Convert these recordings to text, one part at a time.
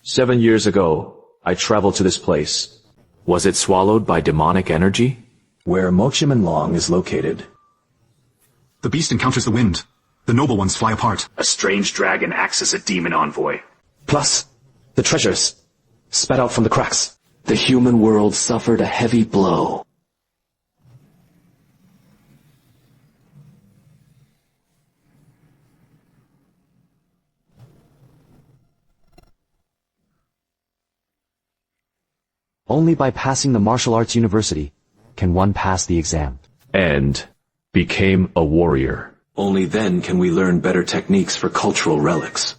7 years ago, I traveled to this place. Was it swallowed by demonic energy? Where Mochiman Long is located. The beast encounters the wind. The noble ones fly apart. A strange dragon acts as a demon envoy. Plus, the treasures spat out from the cracks. The human world suffered a heavy blow. Only by passing the martial arts university can one pass the exam. And became a warrior. Only then can we learn better techniques for cultural relics.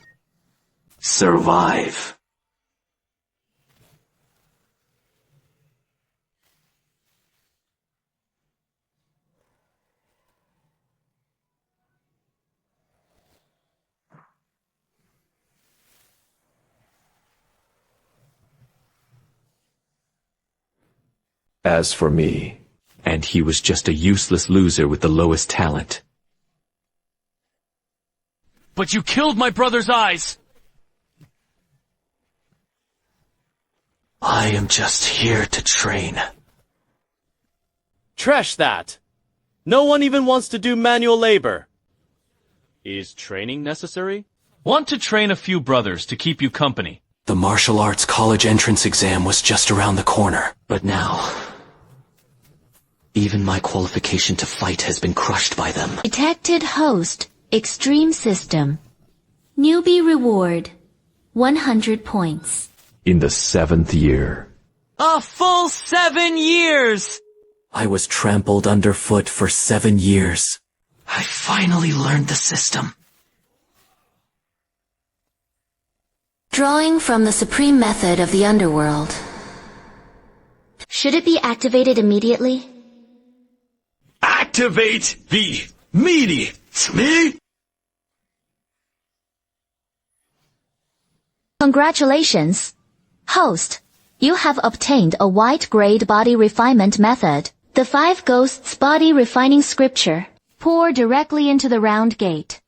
Survive. As for me, and he was just a useless loser with the lowest talent. But you killed my brother's eyes! I am just here to train. Trash that! No one even wants to do manual labor. Is training necessary? Want to train a few brothers to keep you company. The martial arts college entrance exam was just around the corner. But now, even my qualification to fight has been crushed by them. Detected host, extreme system. Newbie reward, 100 points. in the 7th year. A full 7 years! I was trampled underfoot for 7 years. I finally learned the system. Drawing from the supreme method of the underworld. Should it be activated immediately? Activate the immediately! Congratulations, host. You have obtained a white-grade body refinement method. The 5 Ghosts body refining scripture. Pour directly into the round gate.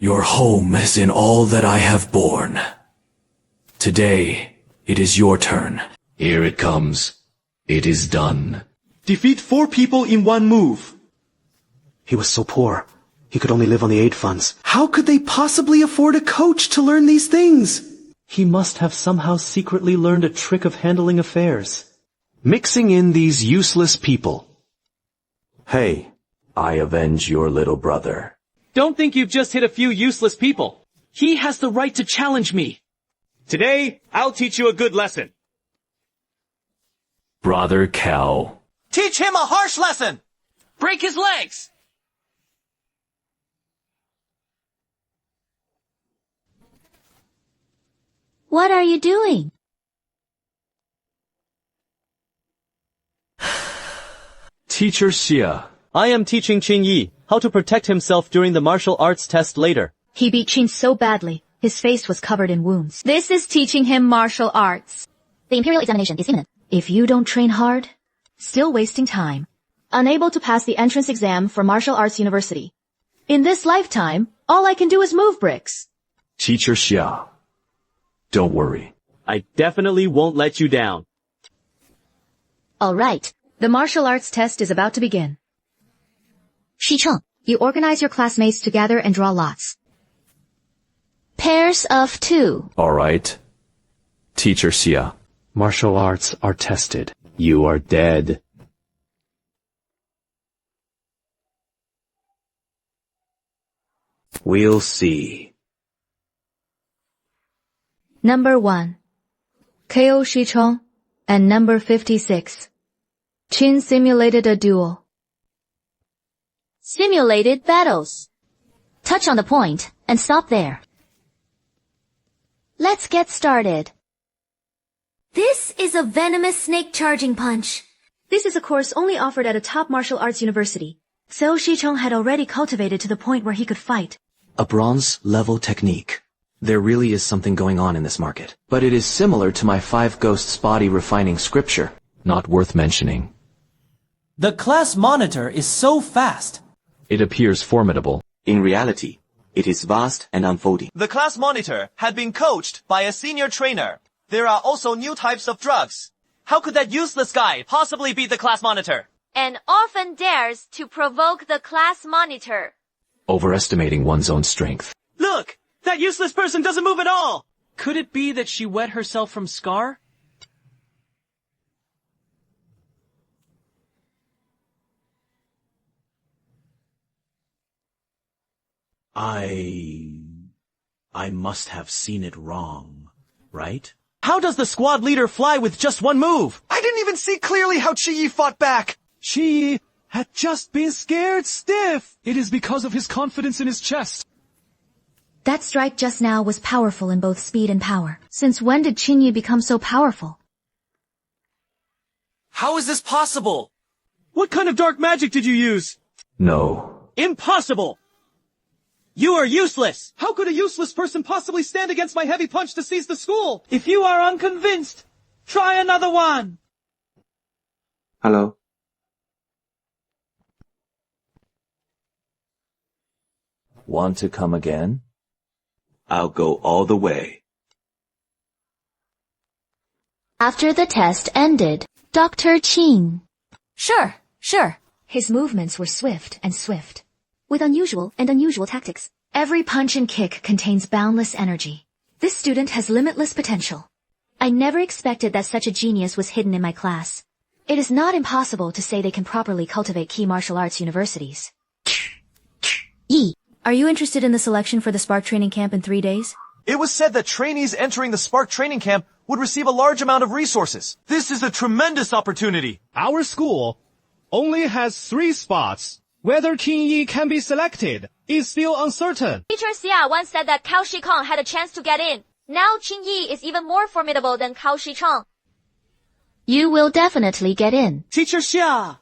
Your home is in all that I have borne. Today, it is your turn. Here it comes. It is done. Defeat 4 people in 1 move. He was so poor. He could only live on the aid funds. How could they possibly afford a coach to learn these things? He must have somehow secretly learned a trick of handling affairs. Mixing in these useless people. Hey, I avenge your little brother. Don't think you've just hit a few useless people. He has the right to challenge me. Today, I'll teach you a good lesson. Brother Cal. Teach him a harsh lesson! Break his legs! What are you doing? Teacher Xia. I am teaching Qin Yi how to protect himself during the martial arts test later. He beat Qin so badly, his face was covered in wounds. This is teaching him martial arts. The imperial examination is imminent. If you don't train hard, still wasting time. Unable to pass the entrance exam for martial arts university. In this lifetime, all I can do is move bricks. Teacher Xia. Don't worry. I definitely won't let you down. Alright, the martial arts test is about to begin. Shicheng, you organize your classmates to gather and draw lots. Pairs of 2. All right. Teacher Xia. Martial arts are tested. You are dead. We'll see. Number 1. KO Shicheng and number 56. Qin simulated a duel. Simulated battles. Touch on the point and stop there. Let's get started. This is a venomous snake charging punch. This is a course only offered at a top martial arts university. So Shicheng had already cultivated to the point where he could fight. A bronze-level technique. There really is something going on in this market. But it is similar to my 5 ghosts body refining scripture. Not worth mentioning. The class monitor is so fast. It appears formidable. In reality, it is vast and unfolding. The class monitor had been coached by a senior trainer. There are also new types of drugs. How could that useless guy possibly beat the class monitor? And often dares to provoke the class monitor. Overestimating one's own strength. Look! That useless person doesn't move at all! Could it be that she wet herself from Scar? I must have seen it wrong, right? How does the squad leader fly with just one move? I didn't even see clearly how Chi-Yi fought back! Chi-Yi had just been scared stiff. It is because of his confidence in his chest. That strike just now was powerful in both speed and power. Since when did Qin become so powerful? How is this possible? What kind of dark magic did you use? No. Impossible! You are useless! How could a useless person possibly stand against my heavy punch to seize the school? If you are unconvinced, try another one. Hello? Want to come again? I'll go all the way. After the test ended, Dr. Qin. Sure. His movements were swift and swift, with unusual and unusual tactics. Every punch and kick contains boundless energy. This student has limitless potential. I never expected that such a genius was hidden in my class. It is not impossible to say they can properly cultivate key martial arts universities. Are you interested in the selection for the Spark training camp in 3 days? It was said that trainees entering the Spark training camp would receive a large amount of resources. This is a tremendous opportunity. Our school only has 3 spots. Whether Qin-Yi can be selected is still uncertain. Teacher Xia once said that Cao Shikong had a chance to get in. Now Qin-Yi is even more formidable than Cao Shicheng. You will definitely get in. Teacher Xia!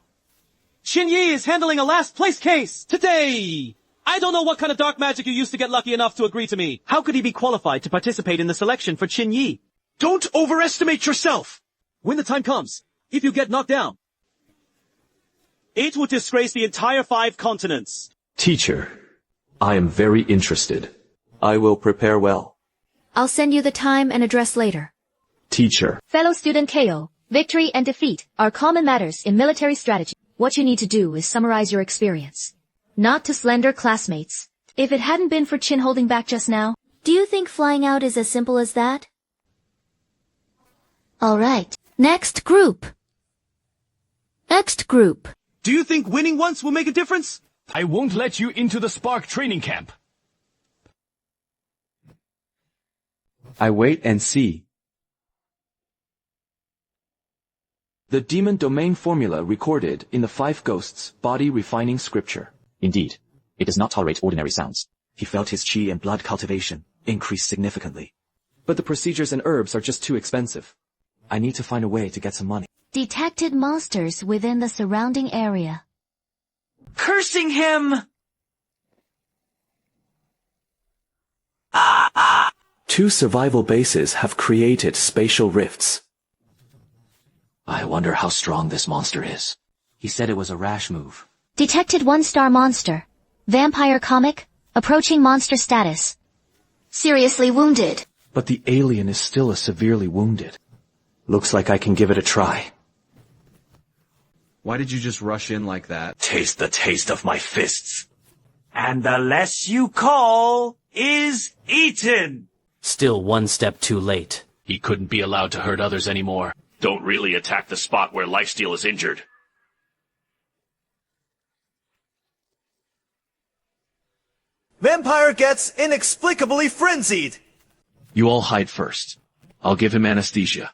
Qin-Yi is handling a last place case today! I don't know what kind of dark magic you used to get lucky enough to agree to me. How could he be qualified to participate in the selection for Qin-Yi? Don't overestimate yourself! When the time comes, if you get knocked down, it would disgrace the entire 5 continents. Teacher, I am very interested. I will prepare well. I'll send you the time and address later. Teacher. Fellow student KO, victory and defeat are common matters in military strategy. What you need to do is summarize your experience. Not to slander classmates. If it hadn't been for Qin holding back just now. Do you think flying out is as simple as that? Alright, next group. Do you think winning once will make a difference? I won't let you into the Spark training camp. I wait and see. The demon domain formula recorded in the 5 ghosts body refining scripture. Indeed, it does not tolerate ordinary sounds. He felt his chi and blood cultivation increase significantly. But the procedures and herbs are just too expensive. I need to find a way to get some money. Detected monsters within the surrounding area. Cursing him! 2 survival bases have created spatial rifts. I wonder how strong this monster is. He said it was a rash move. Detected 1-star monster. Vampire comic. Approaching monster status. Seriously wounded. But the alien is still severely wounded. Looks like I can give it a try. Why did you just rush in like that? Taste the taste of my fists. And the less you call is eaten. Still 1 step too late. He couldn't be allowed to hurt others anymore. Don't really attack the spot where lifesteal is injured. Vampire gets inexplicably frenzied! You all hide first. I'll give him anesthesia.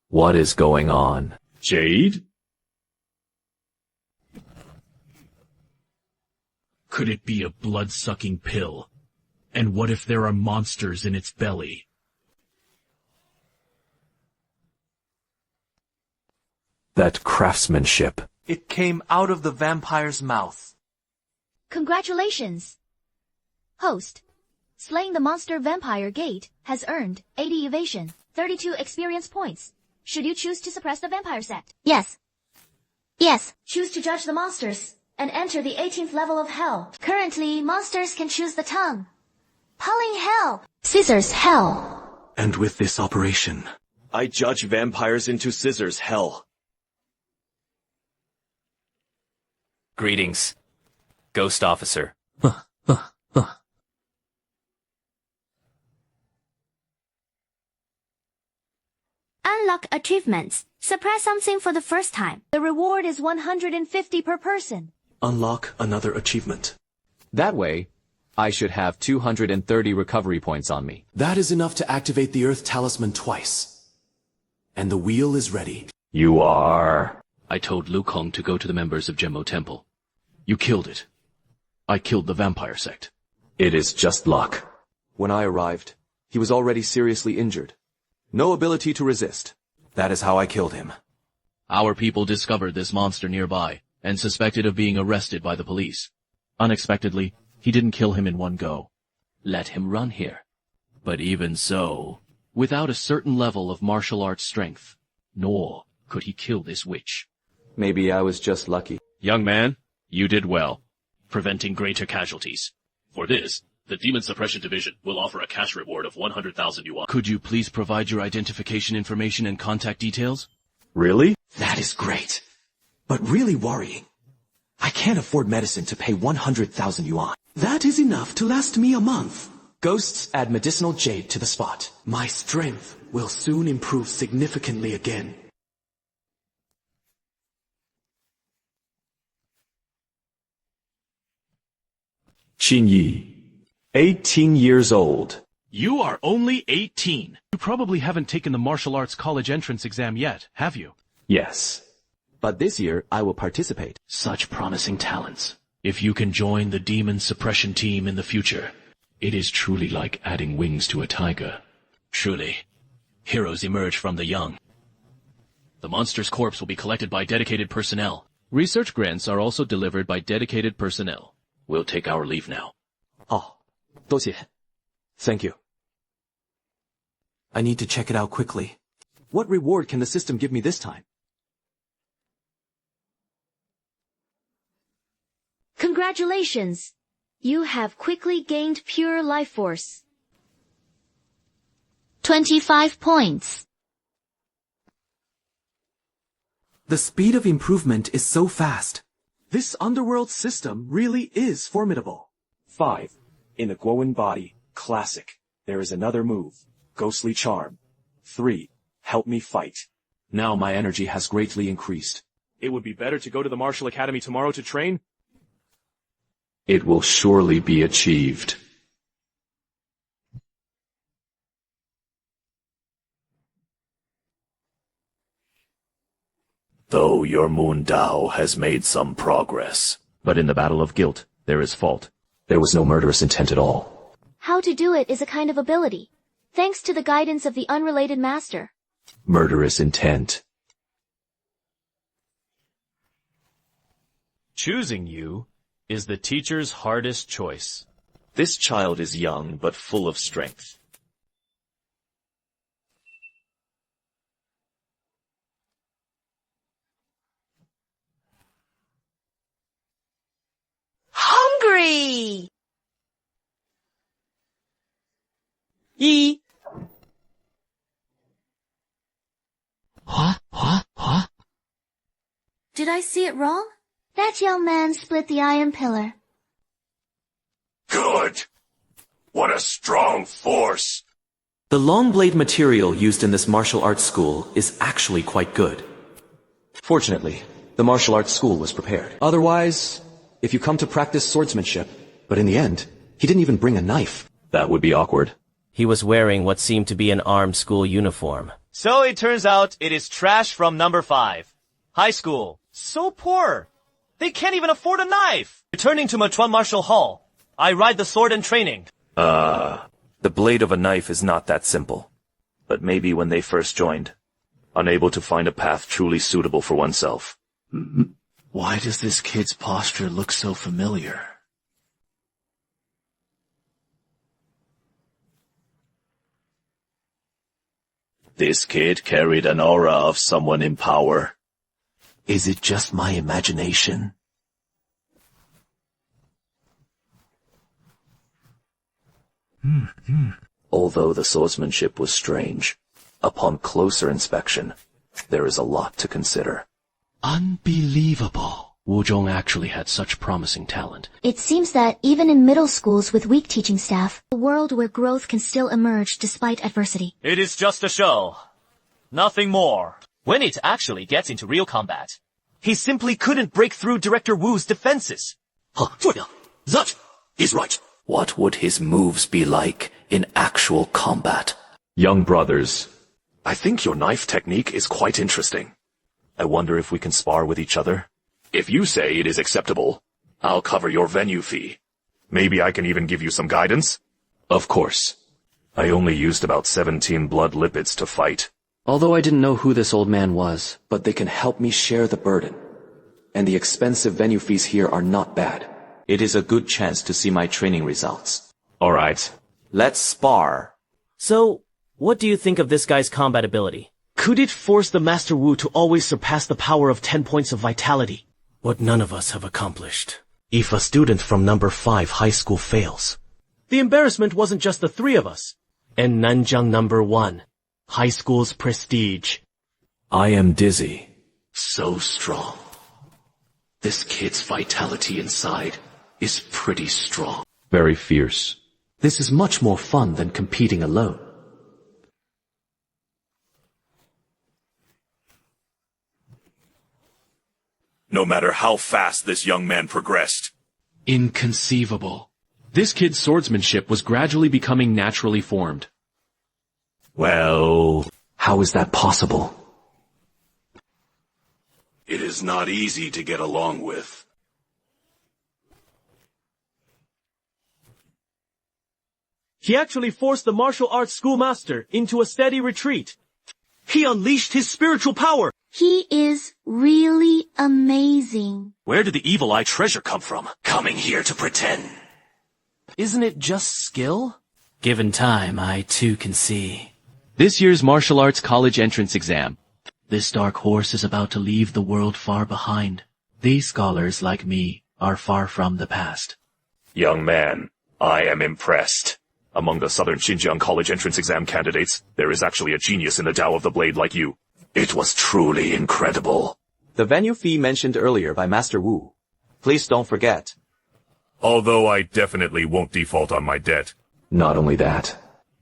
What is going on? Jade? Could it be a blood-sucking pill? And what if there are monsters in its belly? That craftsmanship. It came out of the vampire's mouth. Congratulations! Host, slaying the monster vampire gate has earned 80 evasion, 32 experience points. Should you choose to suppress the vampire sect? Yes. Yes. Choose to judge the monsters and enter the 18th level of hell. Currently, monsters can choose the tongue. Pulling hell. Scissors hell. And with this operation, I judge vampires into scissors hell. Greetings, Ghost Officer. Unlock achievements. Suppress something for the first time. The reward is 150 per person. Unlock another achievement. That way, I should have 230 recovery points on me. That is enough to activate the Earth Talisman twice. And the wheel is ready. You are... I told Liu Kong to go to the members of Gemmo Temple. You killed it. I killed the vampire sect. It is just luck. When I arrived, he was already seriously injured. No ability to resist. That is how I killed him. Our people discovered this monster nearby and suspected of being arrested by the police. Unexpectedly, he didn't kill him in one go. Let him run here. But even so, without a certain level of martial arts strength, nor could he kill this witch. Maybe I was just lucky. Young man, you did well, preventing greater casualties. For this, the Demon Suppression Division will offer a cash reward of 100,000 yuan. Could you please provide your identification information and contact details? Really? That is great, but really worrying. I can't afford medicine to pay 100,000 yuan. That is enough to last me a month. Ghosts add medicinal jade to the spot. My strength will soon improve significantly again. Qin Yi, 18 years old. You are only 18. You probably haven't taken the martial arts college entrance exam yet, have you? Yes. But this year, I will participate. Such promising talents. If you can join the demon suppression team in the future, it is truly like adding wings to a tiger. Truly, heroes emerge from the young. The monster's corpse will be collected by dedicated personnel. Research grants are also delivered by dedicated personnel. We'll take our leave now. Oh, 多谢. Thank you. I need to check it out quickly. What reward can the system give me this time? Congratulations! You have quickly gained pure life force. 25 points. The speed of improvement is so fast. This underworld system really is formidable. 5. In the Guowen body, classic. There is another move, ghostly charm. 3. Help me fight. Now my energy has greatly increased. It would be better to go to the martial academy tomorrow to train. It will surely be achieved. Though your Moon Dao has made some progress. But in the battle of guilt, there is fault. There was no murderous intent at all. How to do it is a kind of ability, thanks to the guidance of the unrelated master. Murderous intent. Choosing you is the teacher's hardest choice. This child is young, but full of strength. Hungry! 1. Did I see it wrong? That young man split the iron pillar. Good! What a strong force! The long blade material used in this martial arts school is actually quite good. Fortunately, the martial arts school was prepared. Otherwise, if you come to practice swordsmanship, but in the end, he didn't even bring a knife. That would be awkward. He was wearing what seemed to be an armed school uniform. So it turns out it is trash from number 5. High school. So poor. They can't even afford a knife. Returning to Mechuan Martial Hall, I ride the sword in training. The blade of a knife is not that simple. But maybe when they first joined, unable to find a path truly suitable for oneself. Why does this kid's posture look so familiar? This kid carried an aura of someone in power. Is it just my imagination? Although the swordsmanship was strange, upon closer inspection, there is a lot to consider. Unbelievable. Wu Zhong actually had such promising talent. It seems that even in middle schools with weak teaching staff, a world where growth can still emerge despite adversity. It is just a show. Nothing more. When it actually gets into real combat, He simply couldn't break through Director Wu's defenses. That is right. What would his moves be like in actual combat? Young brothers, I think your knife technique is quite interesting. I wonder if we can spar with each other. If you say it is acceptable, I'll cover your venue fee. Maybe I can even give you some guidance? Of course. I only used about 17 blood lipids to fight. Although I didn't know who this old man was, but they can help me share the burden. And the expensive venue fees here are not bad. It is a good chance to see my training results. Alright. Let's spar. So, what do you think of this guy's combat ability? Could it force the Master Wu to always surpass the power of 10 points of vitality? What none of us have accomplished. If a student from number 5 high school fails. The embarrassment wasn't just the 3 of us. And Nanjiang number 1. High school's prestige. I am dizzy. So strong. This kid's vitality inside is pretty strong. Very fierce. This is much more fun than competing alone. No matter how fast this young man progressed. Inconceivable. This kid's swordsmanship was gradually becoming naturally formed. Well, how is that possible? It is not easy to get along with. He actually forced the martial arts schoolmaster into a steady retreat. He unleashed his spiritual power. He is really amazing. Where did the evil eye treasure come from? Coming here to pretend. Isn't it just skill? Given time, I too can see. This year's martial arts college entrance exam. This dark horse is about to leave the world far behind. These scholars, like me, are far from the past. Young man, I am impressed. Among the Southern Xinjiang College entrance exam candidates, there is actually a genius in the Tao of the Blade like you. It was truly incredible. The venue fee mentioned earlier by Master Wu. Please don't forget. Although I definitely won't default on my debt. Not only that.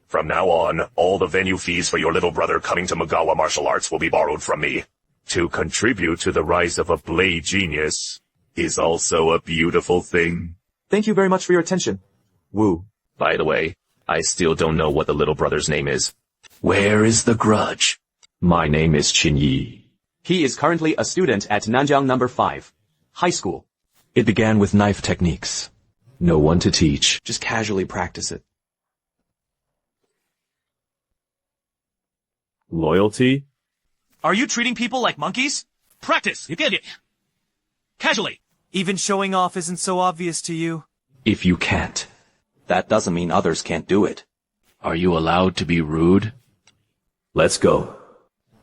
From now on, all the venue fees for your little brother coming to Magawa Martial Arts will be borrowed from me. To contribute to the rise of a blade genius is also a beautiful thing. Thank you very much for your attention, Wu. By the way, I still don't know what the little brother's name is. Where is the grudge? My name is Qin Yi. He is currently a student at Nanjiang number 5, high school. It began with knife techniques. No one to teach. Just casually practice it. Loyalty? Are you treating people like monkeys? Practice, you get it. Casually. Even showing off isn't so obvious to you. If you can't. That doesn't mean others can't do it. Are you allowed to be rude? Let's go.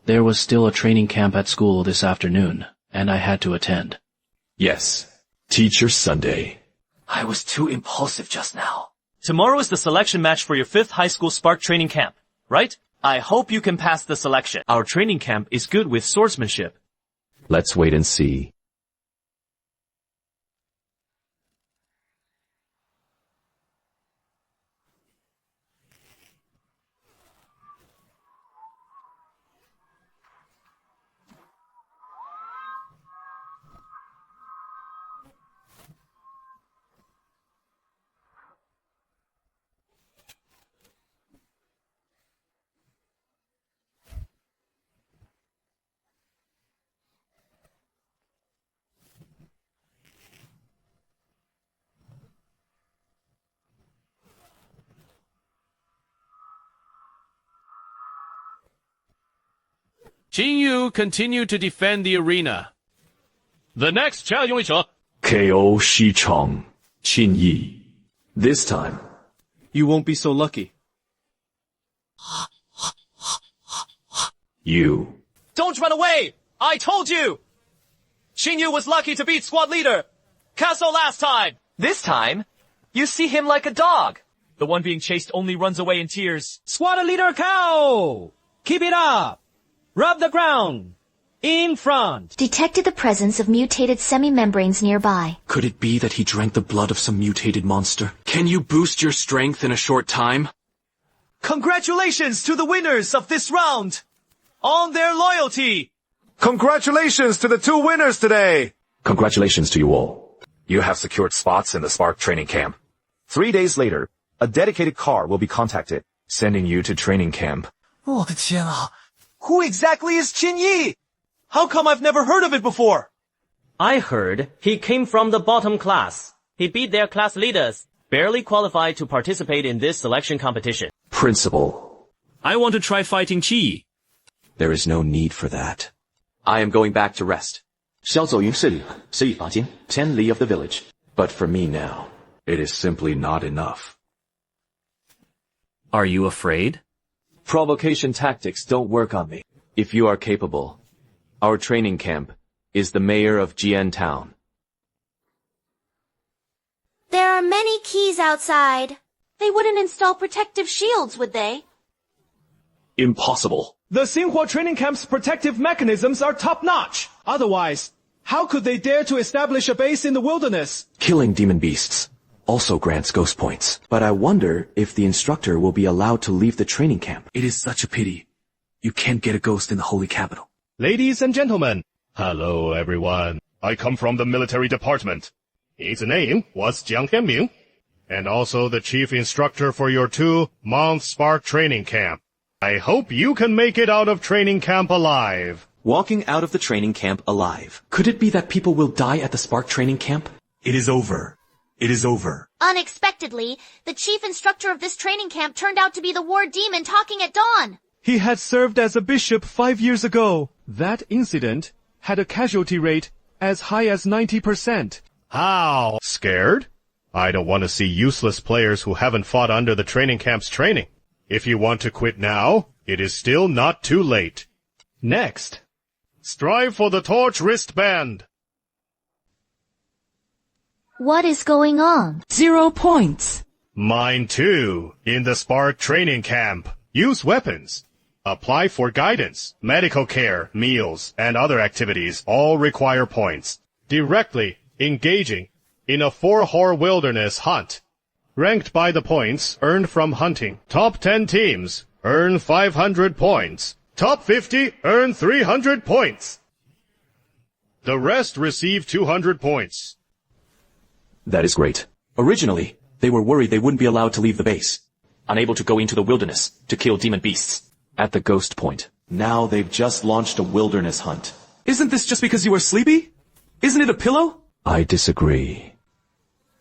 There was still a training camp at school this afternoon, and I had to attend. Yes. Teacher Sunday. I was too impulsive just now. Tomorrow is the selection match for your 5th high school Spark training camp, right? I hope you can pass the selection. Our training camp is good with swordsmanship. Let's wait and see. Qin Yu continue to defend the arena. The next 下用一者 KO Shichong, Qin Yi. This time, You won't be so lucky. you. Don't run away! I told you! Qin Yu was lucky to beat squad leader Castle last time! This time? You see him like a dog. The one being chased only runs away in tears. Squad leader Cow! Keep it up! Rub the ground! In front! Detected the presence of mutated semi-membranes nearby. Could it be that he drank the blood of some mutated monster? Can you boost your strength in a short time? Congratulations to the winners of this round! On their loyalty! Congratulations to the 2 winners today! Congratulations to you all. You have secured spots in the Spark training camp. 3 days later, a dedicated car will be contacted, sending you to training camp. 我的天啊! Who exactly is Qin Yi? How come I've never heard of it before? I heard he came from the bottom class. He beat their class leaders, barely qualified to participate in this selection competition. Principal. I want to try fighting Qi. There is no need for that. I am going back to rest. 是要走云市里，10里伐金10 里 of the village. But for me now, it is simply not enough. Are you afraid? Provocation tactics don't work on me. If you are capable, our training camp is the mayor of Jian Town. There are many keys outside. They wouldn't install protective shields, would they? Impossible. The Xinhua training camp's protective mechanisms are top-notch. Otherwise, how could they dare to establish a base in the wilderness? Killing demon beasts also grants ghost points. But I wonder if the instructor will be allowed to leave the training camp. It is such a pity. You can't get a ghost in the holy capital. Ladies and gentlemen. Hello, everyone. I come from the military department. His name was Jiang Tianming, and also the chief instructor for your 2-month Spark training camp. I hope you can make it out of training camp alive. Walking out of the training camp alive. Could it be that people will die at the Spark training camp? It is over. It is over. Unexpectedly, the chief instructor of this training camp turned out to be the war demon talking at dawn. He had served as a bishop 5 years ago. That incident had a casualty rate as high as 90%. How? Scared? I don't want to see useless players who haven't fought under the training camp's training. If you want to quit now, it is still not too late. Next. Strive for the torch wristband. What is going on? 0 points. Mine too, in the Spark training camp. Use weapons. Apply for guidance, medical care, meals, and other activities all require points. Directly engaging in a 4-hor wilderness hunt. Ranked by the points earned from hunting. Top 10 teams earn 500 points. Top 50 earn 300 points. The rest receive 200 points. That is great. Originally, they were worried they wouldn't be allowed to leave the base. Unable to go into the wilderness to kill demon beasts. At the ghost point. Now they've just launched a wilderness hunt. Isn't this just because you were sleepy? Isn't it a pillow? I disagree.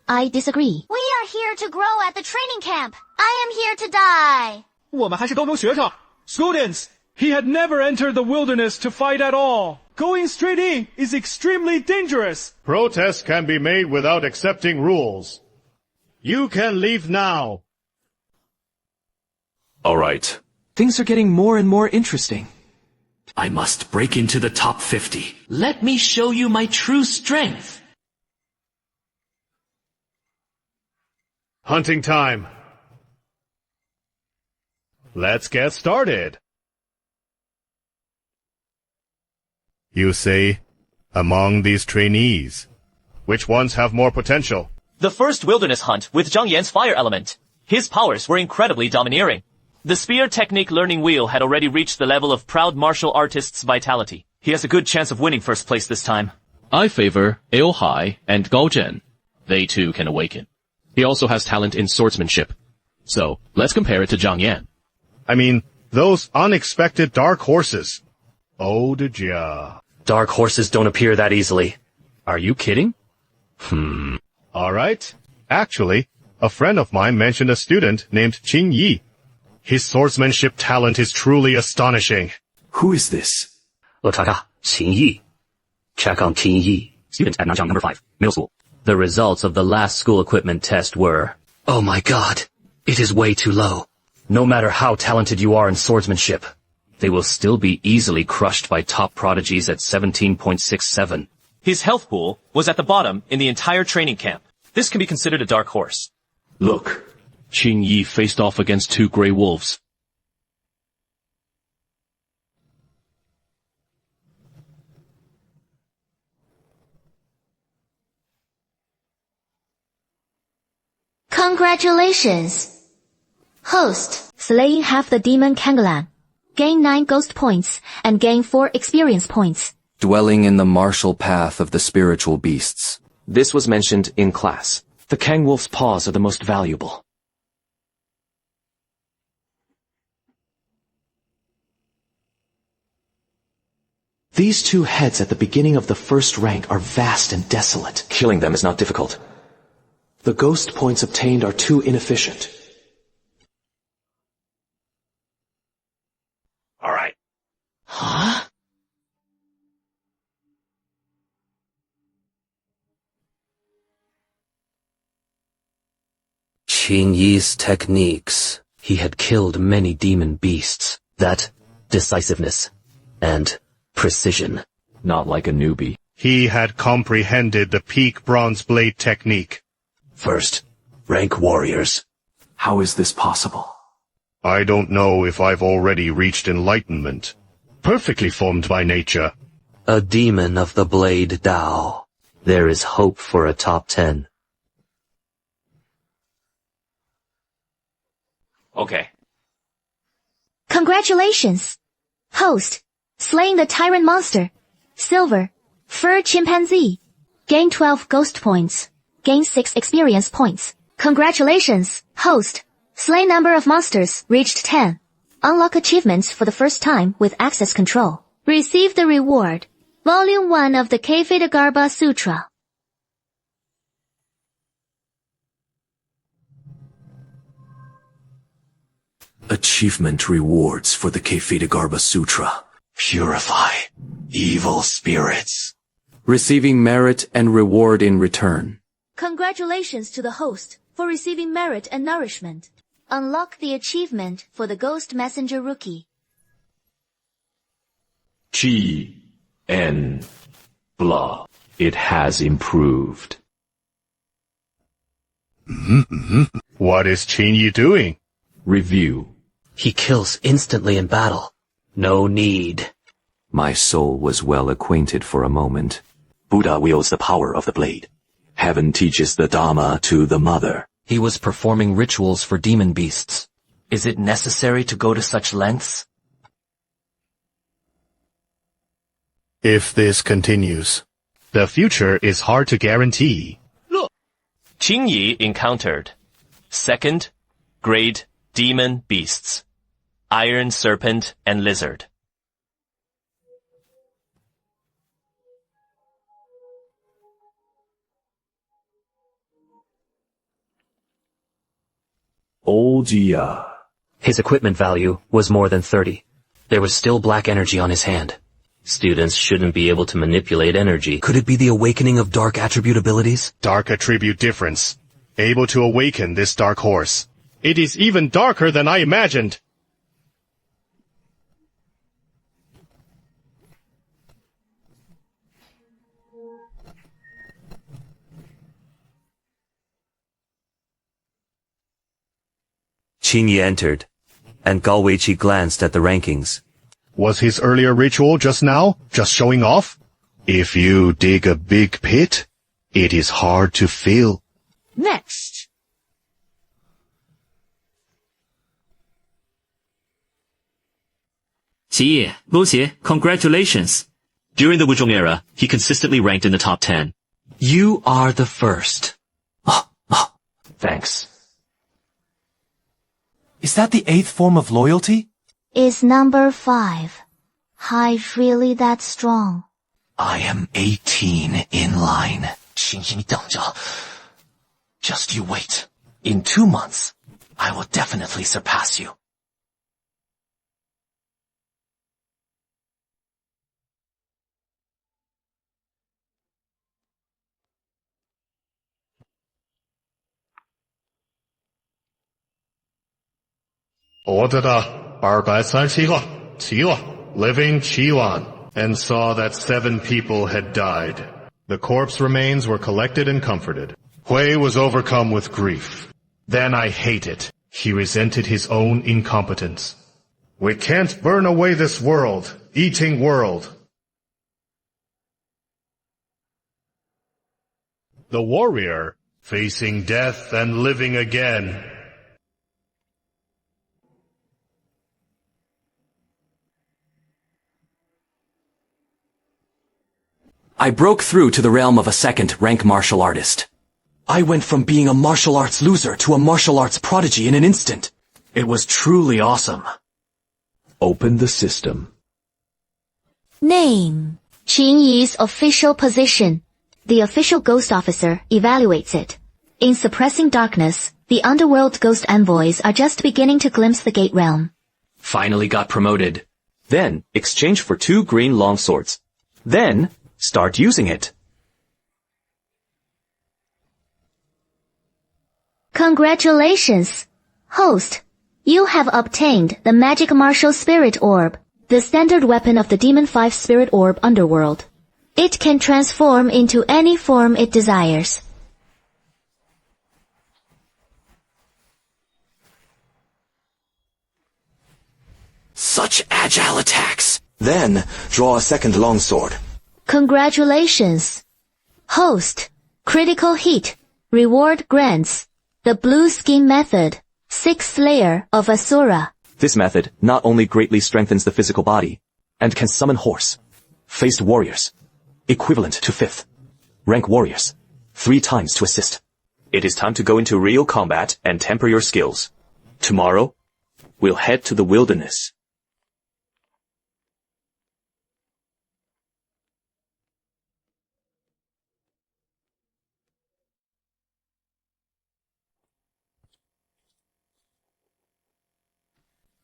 I disagree. We are here to grow at the training camp. I am here to die. 我们还是高中学生. Students, he had never entered the wilderness to fight at all. Going straight in is extremely dangerous. Protests can be made without accepting rules. You can leave now. All right. Things are getting more and more interesting. I must break into the top 50. Let me show you my true strength. Hunting time. Let's get started. You say, among these trainees, which ones have more potential? The first wilderness hunt with Zhang Yan's fire element. His powers were incredibly domineering. The spear technique learning wheel had already reached the level of proud martial artist's vitality. He has a good chance of winning first place this time. I favor Ao Hai and Gao Zhen. They too can awaken. He also has talent in swordsmanship. So, let's compare it to Zhang Yan. I mean, those unexpected dark horses. Oh, did ya? Dark horses don't appear that easily. Are you kidding? All right. Actually, a friend of mine mentioned a student named Qin Yi. His swordsmanship talent is truly astonishing. Who is this? 我查查秦毅 Check on 秦毅 Student at Nanjiang number 5, middle school. The results of the last school equipment test were, Oh my god, it is way too low. No matter how talented you are in swordsmanship, they will still be easily crushed by top prodigies at 17.67. His health pool was at the bottom in the entire training camp. This can be considered a dark horse. Look, Qin Yi faced off against 2 Grey Wolves. Congratulations! Host. Slaying half the demon Kangalan. Gain 9 ghost points and gain 4 experience points. Dwelling in the martial path of the spiritual beasts. This was mentioned in class. The Kang Wolf's paws are the most valuable. These 2 heads at the beginning of the first rank are vast and desolate. Killing them is not difficult. The ghost points obtained are too inefficient. All right. Huh? Qin Yi's techniques. He had killed many demon beasts. That decisiveness and precision. Not like a newbie. He had comprehended the peak bronze blade technique. First, rank warriors. How is this possible? I don't know if I've already reached enlightenment. Perfectly formed by nature. A demon of the blade Dao. There is hope for a top 10. Okay. Congratulations! Host. Slaying the tyrant monster. Silver. Fur chimpanzee. Gain 12 ghost points. Gain 6 experience points. Congratulations, host. Slay number of monsters reached 10. Unlock achievements for the first time with access control. Receive the reward. Volume 1 of the Kefidagarbha Sutra. Achievement rewards for the Kefidagarbha Sutra. Purify evil spirits. Receiving merit and reward in return. Congratulations to the host for receiving merit and nourishment. Unlock the achievement for the Ghost Messenger Rookie. Chi and blah. It has improved. What is Qin Yi doing? Review. He kills instantly in battle. No need. My soul was well acquainted for a moment. Buddha wields the power of the blade. Heaven teaches the Dharma to the mother. He was performing rituals for demon beasts. Is it necessary to go to such lengths? If this continues, the future is hard to guarantee. Look! Qin Yi encountered 2nd grade demon beasts. Iron serpent and lizard. Old Ya. His equipment value was more than 30. There was still black energy on his hand. Students shouldn't be able to manipulate energy. Could it be the awakening of dark attribute abilities? Dark attribute difference. Able to awaken this dark horse. It is even darker than I imagined. Qin Yi entered, and Gao Weiqi glanced at the rankings. Was his earlier ritual just now just showing off? If you dig a big pit, it is hard to fill. Next. Qi, Lu Xie, congratulations. During the Wuzhong era, he consistently ranked in the top 10. You are the first. Thanks. Is that the 8th form of loyalty? Is number 5. Hive really that strong? I am 18 in line. Just you wait. In 2 months, I will definitely surpass you. 我知道237个7个 living 7万 and saw that 7 people had died. The corpse remains were collected and comforted. Hui was overcome with grief. Then I hate it. He resented his own incompetence. We can't burn away this world, eating world. The warrior, facing death and living again. I broke through to the realm of a second-rank martial artist. I went from being a martial arts loser to a martial arts prodigy in an instant. It was truly awesome. Open the system. Name. Qin Yi's official position. The official ghost officer evaluates it. In suppressing darkness, the underworld ghost envoys are just beginning to glimpse the gate realm. Finally got promoted. Then, exchange for 2 green longswords. Then, start using it. Congratulations! Host, you have obtained the Magic Martial Spirit Orb, the standard weapon of the Demon 5 Spirit Orb Underworld. It can transform into any form it desires. Such agile attacks. Then, draw a second longsword. Congratulations! Host, critical hit, reward grants, the blue skin method, 6th layer of Asura. This method not only greatly strengthens the physical body, and can summon horse, faced warriors, equivalent to 5th rank warriors, 3 times to assist. It is time to go into real combat and temper your skills. Tomorrow, we'll head to the wilderness.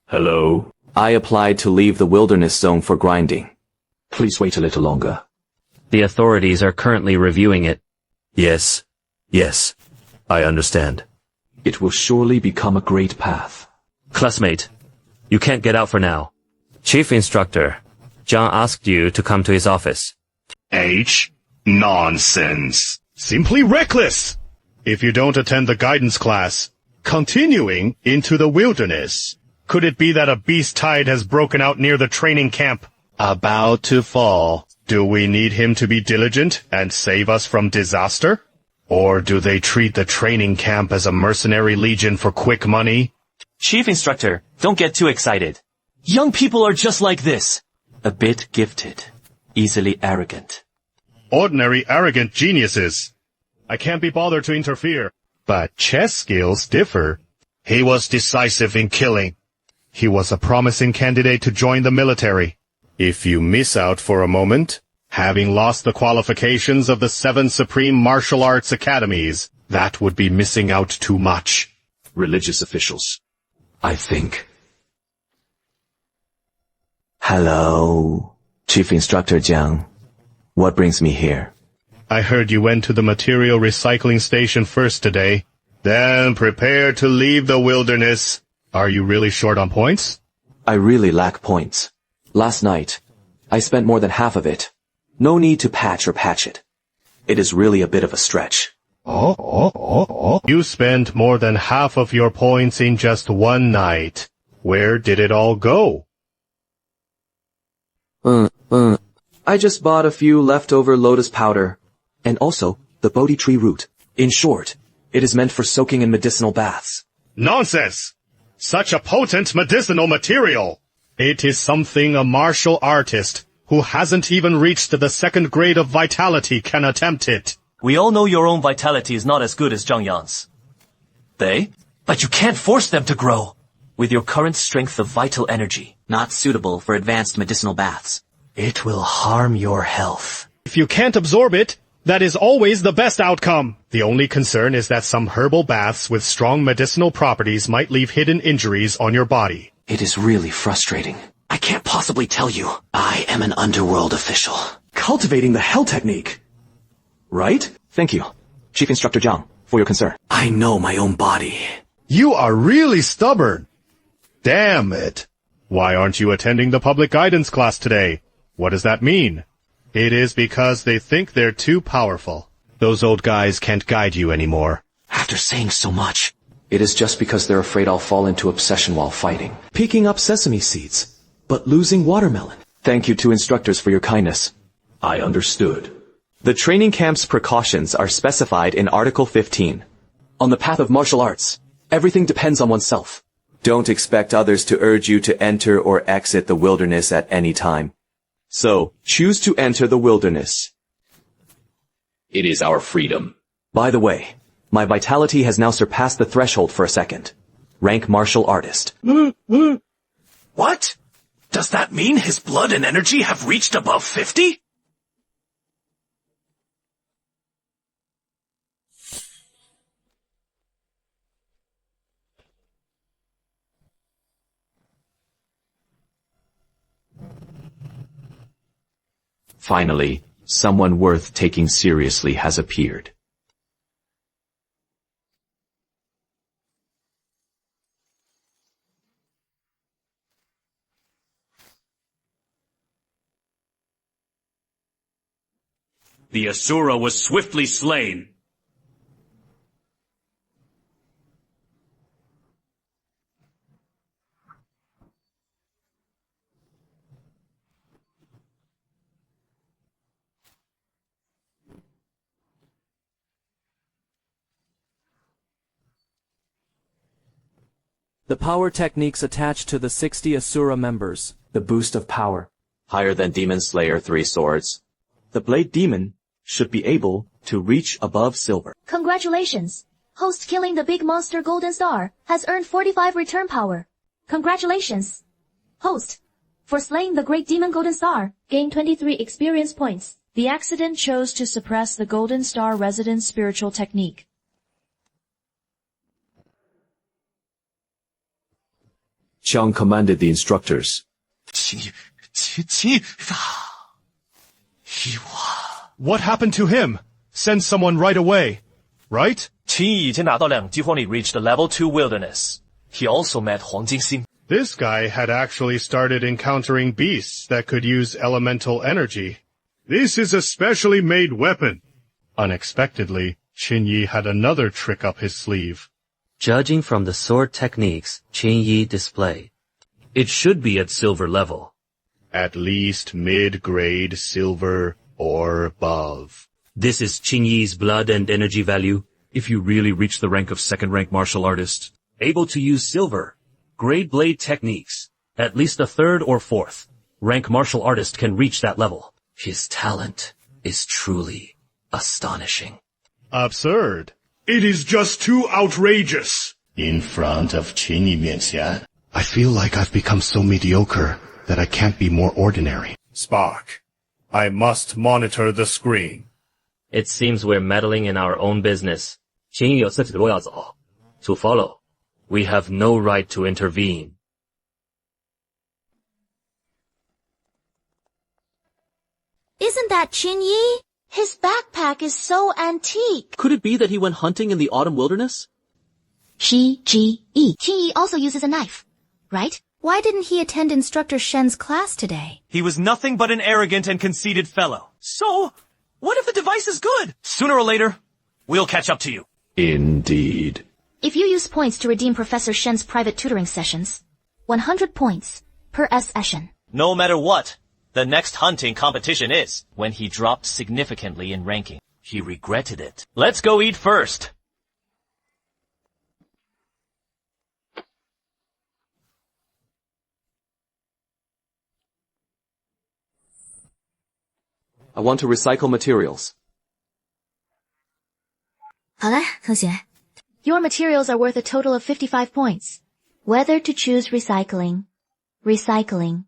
Hello? I applied to leave the wilderness zone for grinding. Please wait a little longer. The authorities are currently reviewing it. Yes. I understand. It will surely become a great path. Classmate, you can't get out for now. Chief Instructor, Zhang asked you to come to his office. Nonsense. Simply reckless. If you don't attend the guidance class, continuing into the wilderness. Could it be that a beast tide has broken out near the training camp? About to fall. Do we need him to be diligent and save us from disaster? Or do they treat the training camp as a mercenary legion for quick money? Chief Instructor, don't get too excited. Young people are just like this. A bit gifted, easily arrogant. Ordinary arrogant geniuses. I can't be bothered to interfere. But chess skills differ. He was decisive in killing. He was a promising candidate to join the military. If you miss out for a moment, having lost the qualifications of the 7 supreme martial arts academies, that would be missing out too much. Religious officials, I think. Hello, Chief Instructor Jiang. What brings me here? I heard you went to the material recycling station first today. Then prepare to leave the wilderness. Are you really short on points? I really lack points. Last night, I spent more than half of it. No need to patch it. It is really a bit of a stretch. You spent more than half of your points in just one night. Where did it all go? I just bought a few leftover lotus powder. And also, the Bodhi tree root. In short, it is meant for soaking in medicinal baths. Nonsense! Such a potent medicinal material! It is something a martial artist who hasn't even reached the 2nd grade of vitality can attempt it. We all know your own vitality is not as good as Zhang Yan's. But you can't force them to grow. With your current strength of vital energy, not suitable for advanced medicinal baths. It will harm your health. If you can't absorb it, that is always the best outcome. The only concern is that some herbal baths with strong medicinal properties might leave hidden injuries on your body. It is really frustrating. I can't possibly tell you. I am an underworld official. Cultivating the hell technique. Right? Thank you, Chief Instructor Zhang, for your concern. I know my own body. You are really stubborn. Damn it! Why aren't you attending the public guidance class today? What does that mean? It is because they think they're too powerful. Those old guys can't guide you anymore. After saying so much, it is just because they're afraid I'll fall into obsession while fighting. Picking up sesame seeds, but losing watermelon. Thank you to instructors for your kindness. I understood. The training camp's precautions are specified in Article 15. On the path of martial arts, everything depends on oneself. Don't expect others to urge you to enter or exit the wilderness at any time. So, choose to enter the wilderness. It is our freedom. By the way, my vitality has now surpassed the threshold for a second. Rank martial artist. What? Does that mean his blood and energy have reached above 50? Finally, someone worth taking seriously has appeared. The Asura was swiftly slain. The power techniques attached to the 60 Asura members. The boost of power, higher than Demon Slayer 3 swords. The Blade Demon should be able to reach above silver. Congratulations! Host killing the big monster Golden Star has earned 45 return power. Congratulations! Host, for slaying the great demon Golden Star, gain 23 experience points. The accident chose to suppress the Golden Star resident's spiritual technique. Qiang commanded the instructors. What happened to him? Send someone right away. Right? Qin Yi 已经拿到2激活力 reached the level 2 wilderness. He also met Huang Jingxin. This guy had actually started encountering beasts that could use elemental energy. This is a specially made weapon. Unexpectedly, Qin Yi had another trick up his sleeve. Judging from the sword techniques Qin Yi displayed, it should be at silver level. At least mid-grade silver or above. This is Qin Yi's blood and energy value. If you really reach the rank of second-rank martial artist, able to use silver, grade blade techniques, at least a third or fourth rank martial artist can reach that level. His talent is truly astonishing. Absurd. It is just too outrageous. In front of Qin Yi 面前, I feel like I've become so mediocre that I can't be more ordinary. Spark, I must monitor the screen. It seems we're meddling in our own business. 秦毅有自己的路要走. To follow, we have no right to intervene. Isn't that Qin Yi? His backpack is so antique. Could it be that he went hunting in the autumn wilderness? Qin Yi also uses a knife, right? Why didn't he attend Instructor Shen's class today? He was nothing but an arrogant and conceited fellow. So, what if the device is good? Sooner or later, we'll catch up to you. Indeed. If you use points to redeem Professor Shen's private tutoring sessions, 100 points per session. No matter what the next hunting competition is, when he dropped significantly in ranking, he regretted it. Let's go eat first. I want to recycle materials. 好了，同学。Your materials are worth a total of 55 points. Whether to choose recycling. Recycling.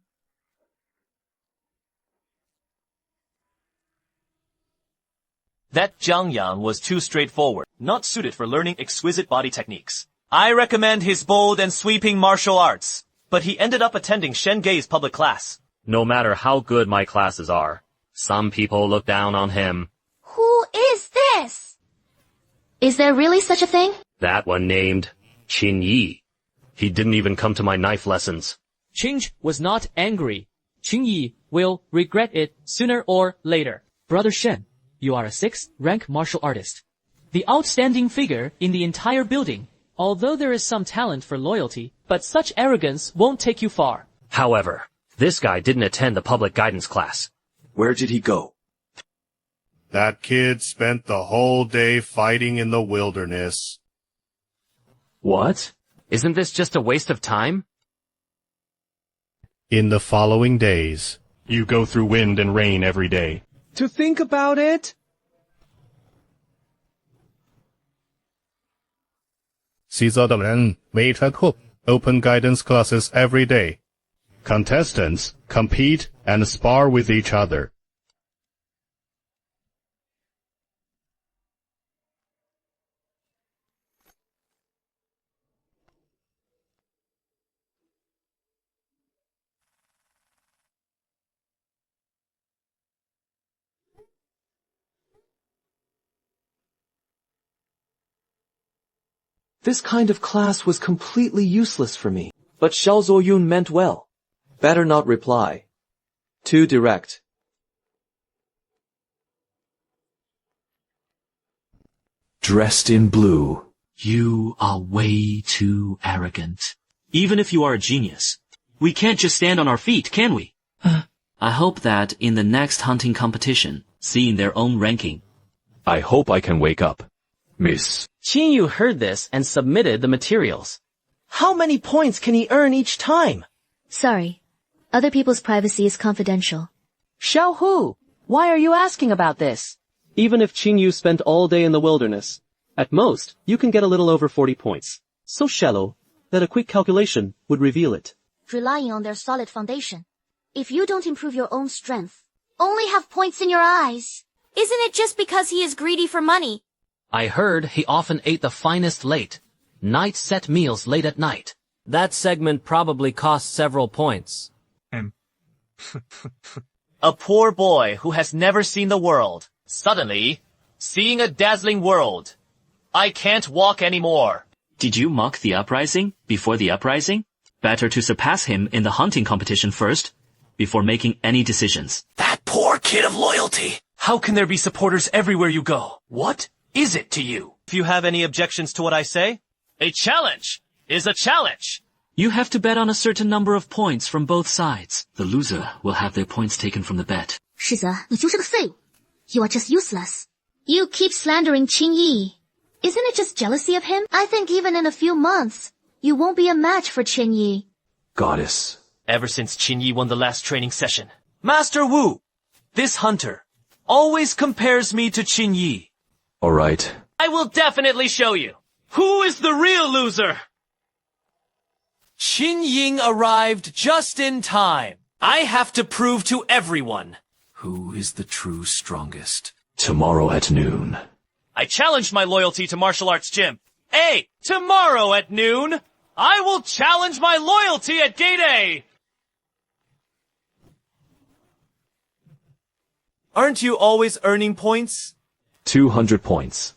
That Jiang Yang was too straightforward, not suited for learning exquisite body techniques. I recommend his bold and sweeping martial arts, but he ended up attending Shen Gei's public class. No matter how good my classes are, some people look down on him. Who is this? Is there really such a thing? That one named Qin Yi. He didn't even come to my knife lessons. Qing was not angry. Qing Yi will regret it sooner or later. Brother Shen, you are a 6th rank martial artist. The outstanding figure in the entire building. Although there is some talent for loyalty, but such arrogance won't take you far. However, this guy didn't attend the public guidance class. Where did he go? That kid spent the whole day fighting in the wilderness. What? Isn't this just a waste of time? In the following days, you go through wind and rain every day. To think about it, 西泽的人没穿裤 Open guidance classes every day. Contestants compete and spar with each other. This kind of class was completely useless for me. But Xiao Zuoyun meant well. Better not reply. Too direct. Dressed in blue. You are way too arrogant. Even if you are a genius, we can't just stand on our feet, can we? I hope that in the next hunting competition, seeing their own ranking. I hope I can wake up, Miss. Qin Yu heard this and submitted the materials. How many points can he earn each time? Sorry. Other people's privacy is confidential. Xiao Hu, why are you asking about this? Even if Qin Yu spent all day in the wilderness, at most, you can get a little over 40 points. So shallow that a quick calculation would reveal it. Relying on their solid foundation. If you don't improve your own strength, only have points in your eyes. Isn't it just because he is greedy for money? I heard he often ate the finest late. Night set meals late at night. That segment probably cost several points. A poor boy who has never seen the world, suddenly, seeing a dazzling world. I can't walk anymore. Did you mock the uprising before the uprising? Better to surpass him in the hunting competition first, before making any decisions. That poor kid of loyalty. How can there be supporters everywhere you go? What is it to you? If you have any objections to what I say? A challenge is a challenge. You have to bet on a certain number of points from both sides. The loser will have their points taken from the bet. 世泽，你就是个废物. You are just useless. You keep slandering Qing Yi. Isn't it just jealousy of him? I think even in a few months, you won't be a match for Qin Yi. Goddess. Ever since Qin Yi won the last training session, Master Wu, this hunter, always compares me to Qin Yi. All right. I will definitely show you. Who is the real loser? Qin Ying arrived just in time. I have to prove to everyone. Who is the true strongest? Tomorrow at noon. I challenged my loyalty to martial arts gym. Hey, tomorrow at noon, I will challenge my loyalty at Gate A. Aren't you always earning points? 200 points.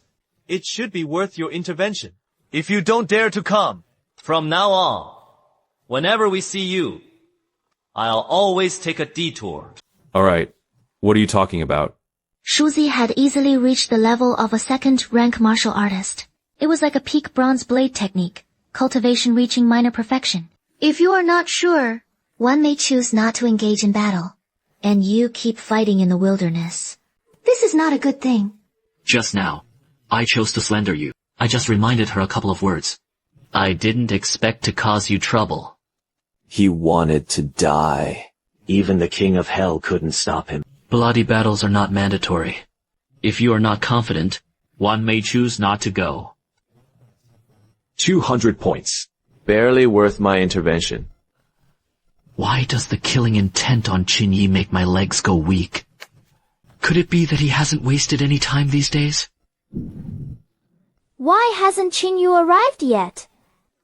It should be worth your intervention. If you don't dare to come, from now on, whenever we see you, I'll always take a detour. All right. What are you talking about? Shuzi had easily reached the level of a 2nd rank martial artist. It was like a peak bronze blade technique, cultivation reaching minor perfection. If you are not sure, one may choose not to engage in battle. And you keep fighting in the wilderness. This is not a good thing. Just now, I chose to slander you. I just reminded her a couple of words. I didn't expect to cause you trouble. He wanted to die. Even the king of hell couldn't stop him. Bloody battles are not mandatory. If you are not confident, one may choose not to go. 200 points. Barely worth my intervention. Why does the killing intent on Qin Yi make my legs go weak? Could it be that he hasn't wasted any time these days? Why hasn't Qin Yu arrived yet?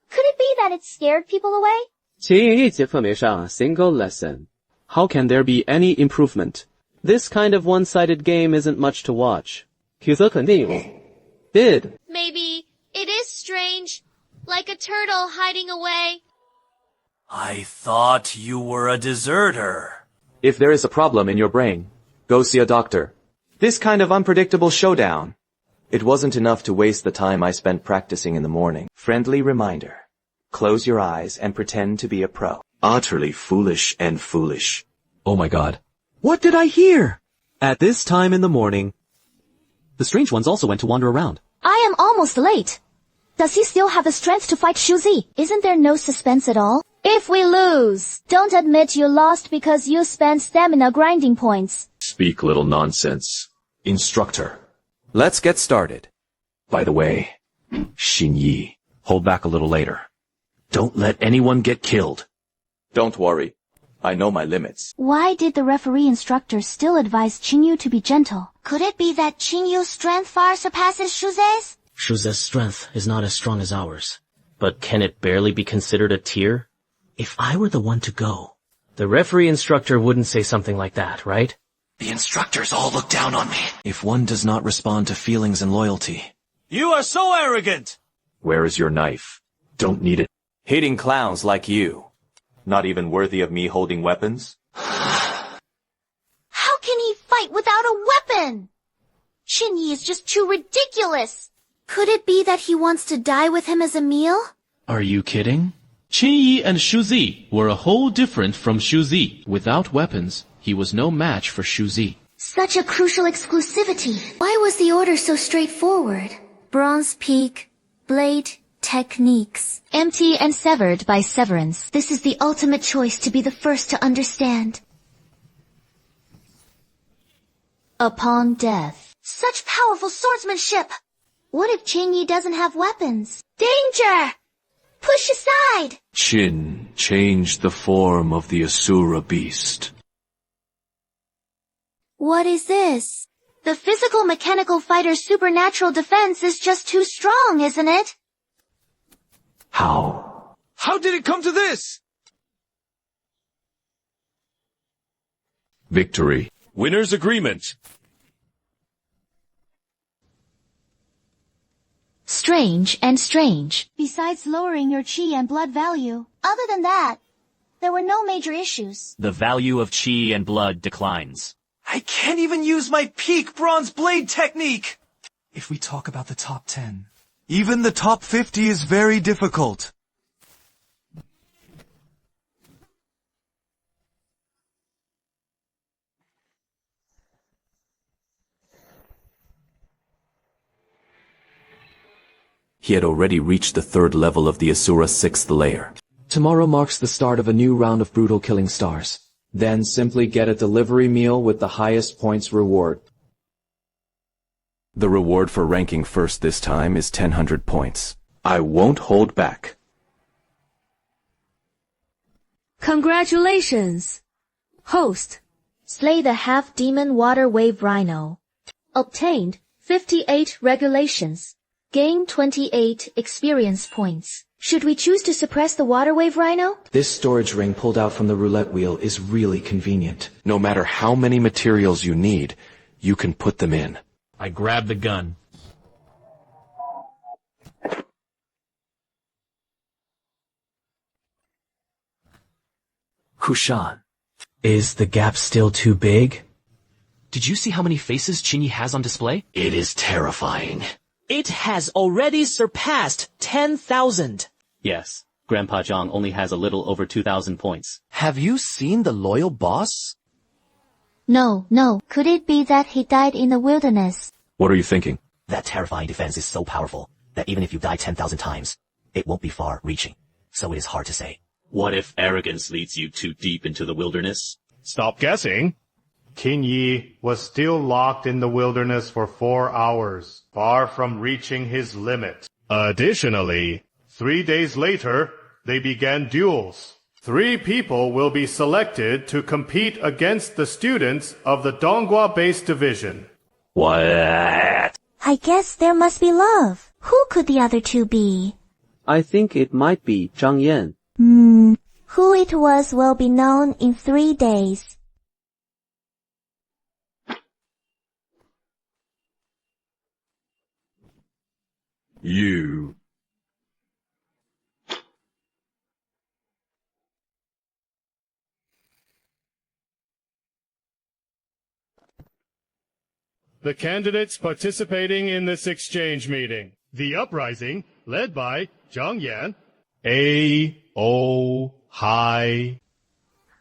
Could it be that it scared people away? 前一节课没上 a single lesson. How can there be any improvement? This kind of one-sided game isn't much to watch. 体则肯定有 Did. Maybe it is strange. like a turtle hiding away. I thought you were a deserter. If there is a problem in your brain, go see a doctor. This kind of unpredictable showdown. It wasn't enough to waste the time I spent practicing in the morning. Friendly reminder. Close your eyes and pretend to be a pro. Utterly foolish and foolish. Oh my god. What did I hear? At this time in the morning, the strange ones also went to wander around. I am almost late. Does he still have the strength to fight Shuzi? Isn't there no suspense at all? If we lose, don't admit you lost because you spent stamina grinding points. Speak little nonsense. Instructor. Let's get started. By the way, Xinyi, hold back a little later. Don't let anyone get killed. Don't worry. I know my limits. Why did the referee instructor still advise Qingyu to be gentle? Could it be that Qingyu's strength far surpasses Shuze's? Shuze's strength is not as strong as ours. But can it barely be considered a tier? If I were the one to go, the referee instructor wouldn't say something like that, right? The instructors all look down on me. If one does not respond to feelings and loyalty. You are so arrogant! Where is your knife? Don't need it. Hating clowns like you. Not even worthy of me holding weapons? How can he fight without a weapon? Qinyi is just too ridiculous. Could it be that he wants to die with him as a meal? Are you kidding? Qinyi and Shuzi were a whole different from Shuzi. Without weapons, he was no match for Shuzi. Such a crucial exclusivity. Why was the order so straightforward? Bronze Peak, Blade, Techniques. Empty and severed by severance. This is the ultimate choice to be the first to understand. Upon death. Such powerful swordsmanship! What if Qingyi doesn't have weapons? Danger! Push aside! Qin changed the form of the Asura beast. What is this? The physical mechanical fighter's supernatural defense is just too strong, isn't it? How? How did it come to this? Victory. Winner's agreement. Strange and strange. Besides lowering your chi and blood value, other than that, there were no major issues. The value of chi and blood declines. I can't even use my peak bronze blade technique! If we talk about the top 10, even the top 50 is very difficult. He had already reached the 3rd level of the Asura 6th layer. Tomorrow marks the start of a new round of brutal killing stars. Then simply get a delivery meal with the highest points reward. The reward for ranking first this time is 1,000 points. I won't hold back. Congratulations! Host. Slay the half-demon water wave rhino. Obtained 58 regulations. Gain 28 experience points. Should we choose to suppress the water wave rhino? This storage ring pulled out from the roulette wheel is really convenient. No matter how many materials you need, you can put them in. I grabbed the gun. Kushan. Is the gap still too big? Did you see how many faces Qinyi has on display? It is terrifying. It has already surpassed 10,000. Yes, Grandpa Zhang only has a little over 2,000 points. Have you seen the loyal boss? No. Could it be that he died in the wilderness? What are you thinking? That terrifying defense is so powerful that even if you die 10,000 times, it won't be far-reaching. So it is hard to say. What if arrogance leads you too deep into the wilderness? Stop guessing. Qin Yi was still locked in the wilderness for 4 hours, far from reaching his limit. Additionally, 3 days later, they began duels. 3 people will be selected to compete against the students of the Donghua-based division. What? I guess there must be love. Who could the other 2 be? I think it might be Zhang Yan. Who it was will be known in 3 days. You. the candidates participating in this exchange meeting. The uprising, led by Zhang Yan, A.O. Hai.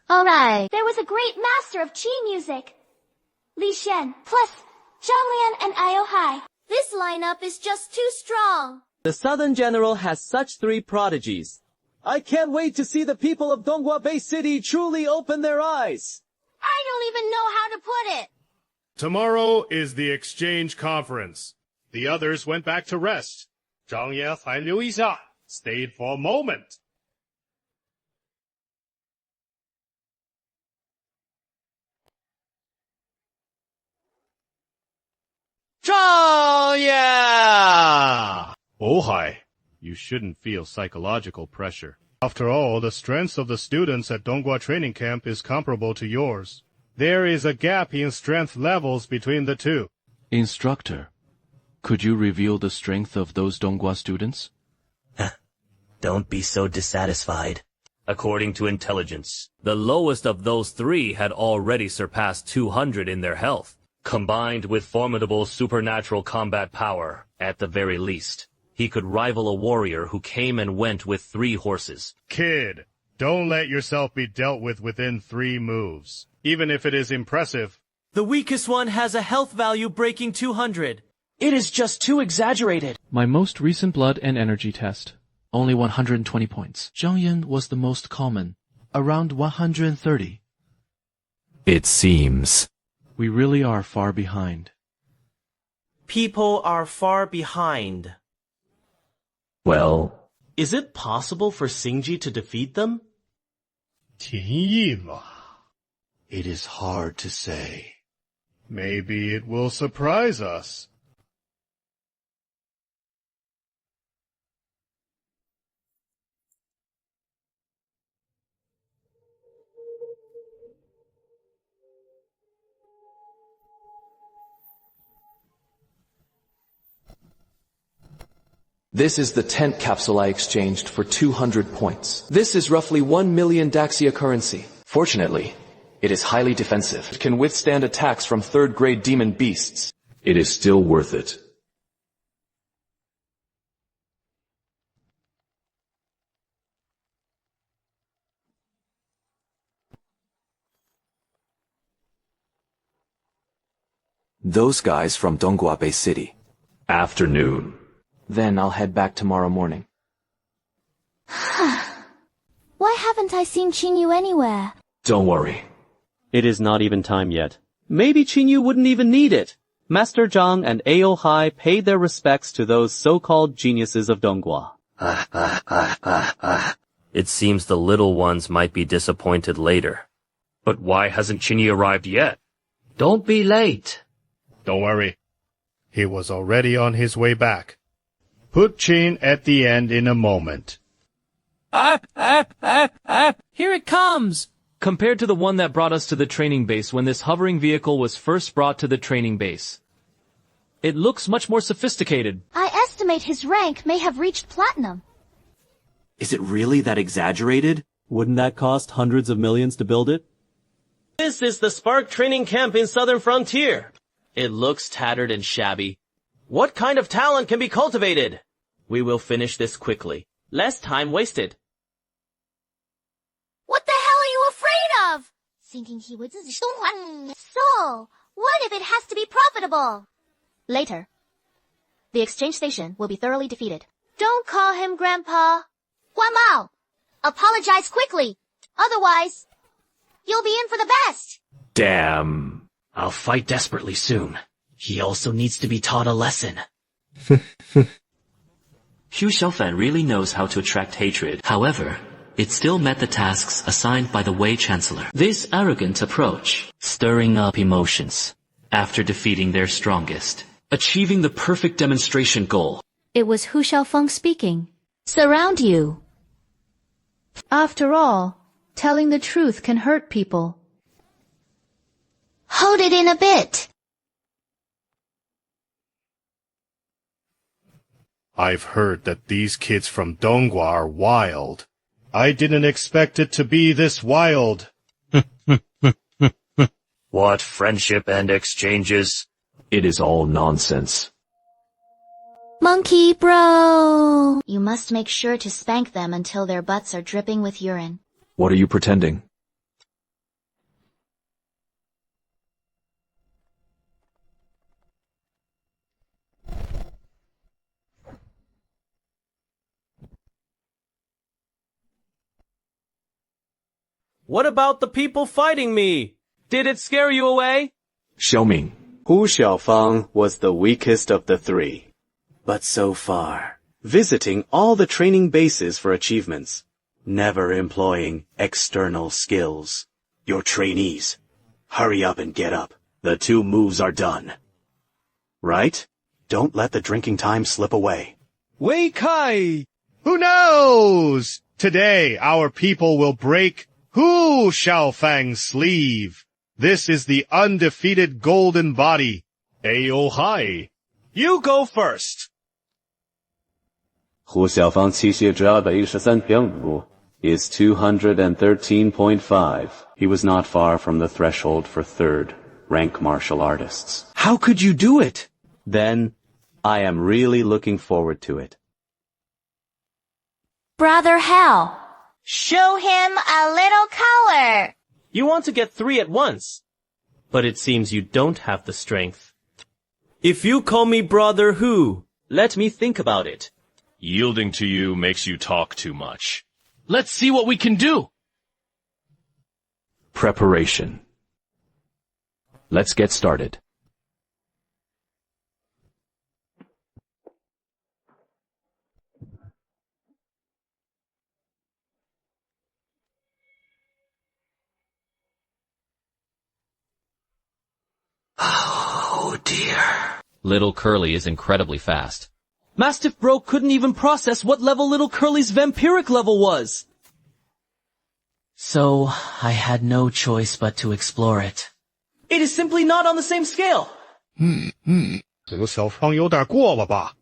Alright. There was a great master of Qi music, Li Shen, plus Zhang Lian and Io Hai. This lineup is just too strong. The Southern General has such three prodigies. I can't wait to see the people of Donghua Bay City truly open their eyes. I don't even know how to put it. Tomorrow is the exchange conference. The others went back to rest. Zhang Yan还留一下, stayed for a moment. Zhang Yan! Oh hi, you shouldn't feel psychological pressure. After all, the strength of the students at Donghua Training Camp is comparable to yours. There is a gap in strength levels between the two. Instructor, could you reveal the strength of those Donghua students? Don't be so dissatisfied. According to intelligence, the lowest of those three had already surpassed 200 in their health. Combined with formidable supernatural combat power, at the very least, he could rival a warrior who came and went with 3 horses. Kid, don't let yourself be dealt with within 3 moves, even if it is impressive. The weakest one has a health value breaking 200. It is just too exaggerated. My most recent blood and energy test, only 120 points. Zhang Yan was the most common, around 130. It seems. We really are far behind. People are far behind. Well, is it possible for Xingji to defeat them? 提议嘛. It is hard to say. Maybe it will surprise us. This is the tent capsule I exchanged for 200 points. This is roughly 1 million Daxia currency. Fortunately, it is highly defensive. It can withstand attacks from 3rd-grade demon beasts. It is still worth it. Those guys from Donghua Bay City. Afternoon. Then I'll head back tomorrow morning. Why haven't I seen Qinyu anywhere? Don't worry. It is not even time yet. Maybe Qinyu wouldn't even need it. Master Zhang and A.O. Hai paid their respects to those so-called geniuses of Donghua. It seems the little ones might be disappointed later. But why hasn't Qinyu arrived yet? Don't be late. Don't worry. He was already on his way back. Put Qin at the end in a moment. Here it comes! Compared to the one that brought us to the training base when this hovering vehicle was first brought to the training base, it looks much more sophisticated. I estimate his rank may have reached platinum. Is it really that exaggerated? Wouldn't that cost hundreds of millions to build it? This is the Spark training camp in Southern Frontier. It looks tattered and shabby. What kind of talent can be cultivated? We will finish this quickly. Less time wasted. What the hell are you afraid of? Thinking he would... So, what if it has to be profitable? Later, the exchange station will be thoroughly defeated. Don't call him Grandpa. Guan Mao, apologize quickly. Otherwise, you'll be in for the best. Damn. I'll fight desperately soon. He also needs to be taught a lesson. Xu Xiaofan really knows how to attract hatred. However, it still met the tasks assigned by the Wei Chancellor. This arrogant approach, stirring up emotions, after defeating their strongest, achieving the perfect demonstration goal. It was Hu Xiaofeng speaking. Surround you. After all, telling the truth can hurt people. Hold it in a bit. I've heard that these kids from Donghua are wild. I didn't expect it to be this wild. What friendship and exchanges? It is all nonsense. Monkey bro! You must make sure to spank them until their butts are dripping with urine. What are you pretending? What about the people fighting me? Did it scare you away? Show me. Hu Xiaofang was the weakest of the three. But so far, visiting all the training bases for achievements, never employing external skills. Your trainees, hurry up and get up. The 2 moves are done. Right? Don't let the drinking time slip away. Wei Kai! Who knows? Today our people will break Hu Xiaofang's sleeve. This is the undefeated golden body. Ayo Hai. You go first. 胡小芳器械值213.5 is 213.5. He was not far from the threshold for 3rd rank martial artists. How could you do it? Then, I am really looking forward to it. Brother Hal. Show him a little color. You want to get 3 at once. But it seems you don't have the strength. If you call me Brother Hu, let me think about it. Yielding to you makes you talk too much. Let's see what we can do. Preparation. Let's get started. Oh dear. Little Curly is incredibly fast. Mastiff Bro couldn't even process what level Little Curly's vampiric level was. So, I had no choice but to explore it. It is simply not on the same scale. 这个小芳有点过了吧?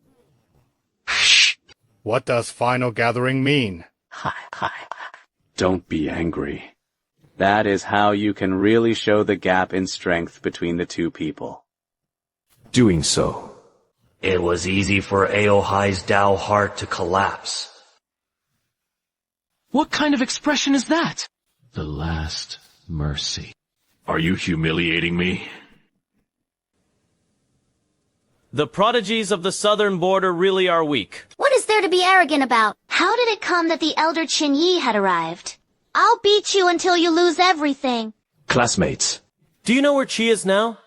What does final gathering mean? Don't be angry. That is how you can really show the gap in strength between the 2 people. Doing so. It was easy for Aohai's Dao heart to collapse. What kind of expression is that? The last mercy. Are you humiliating me? The prodigies of the southern border really are weak. What is there to be arrogant about? How did it come that the elder Qin Yi had arrived? I'll beat you until you lose everything. Classmates. Do you know where Qi is now?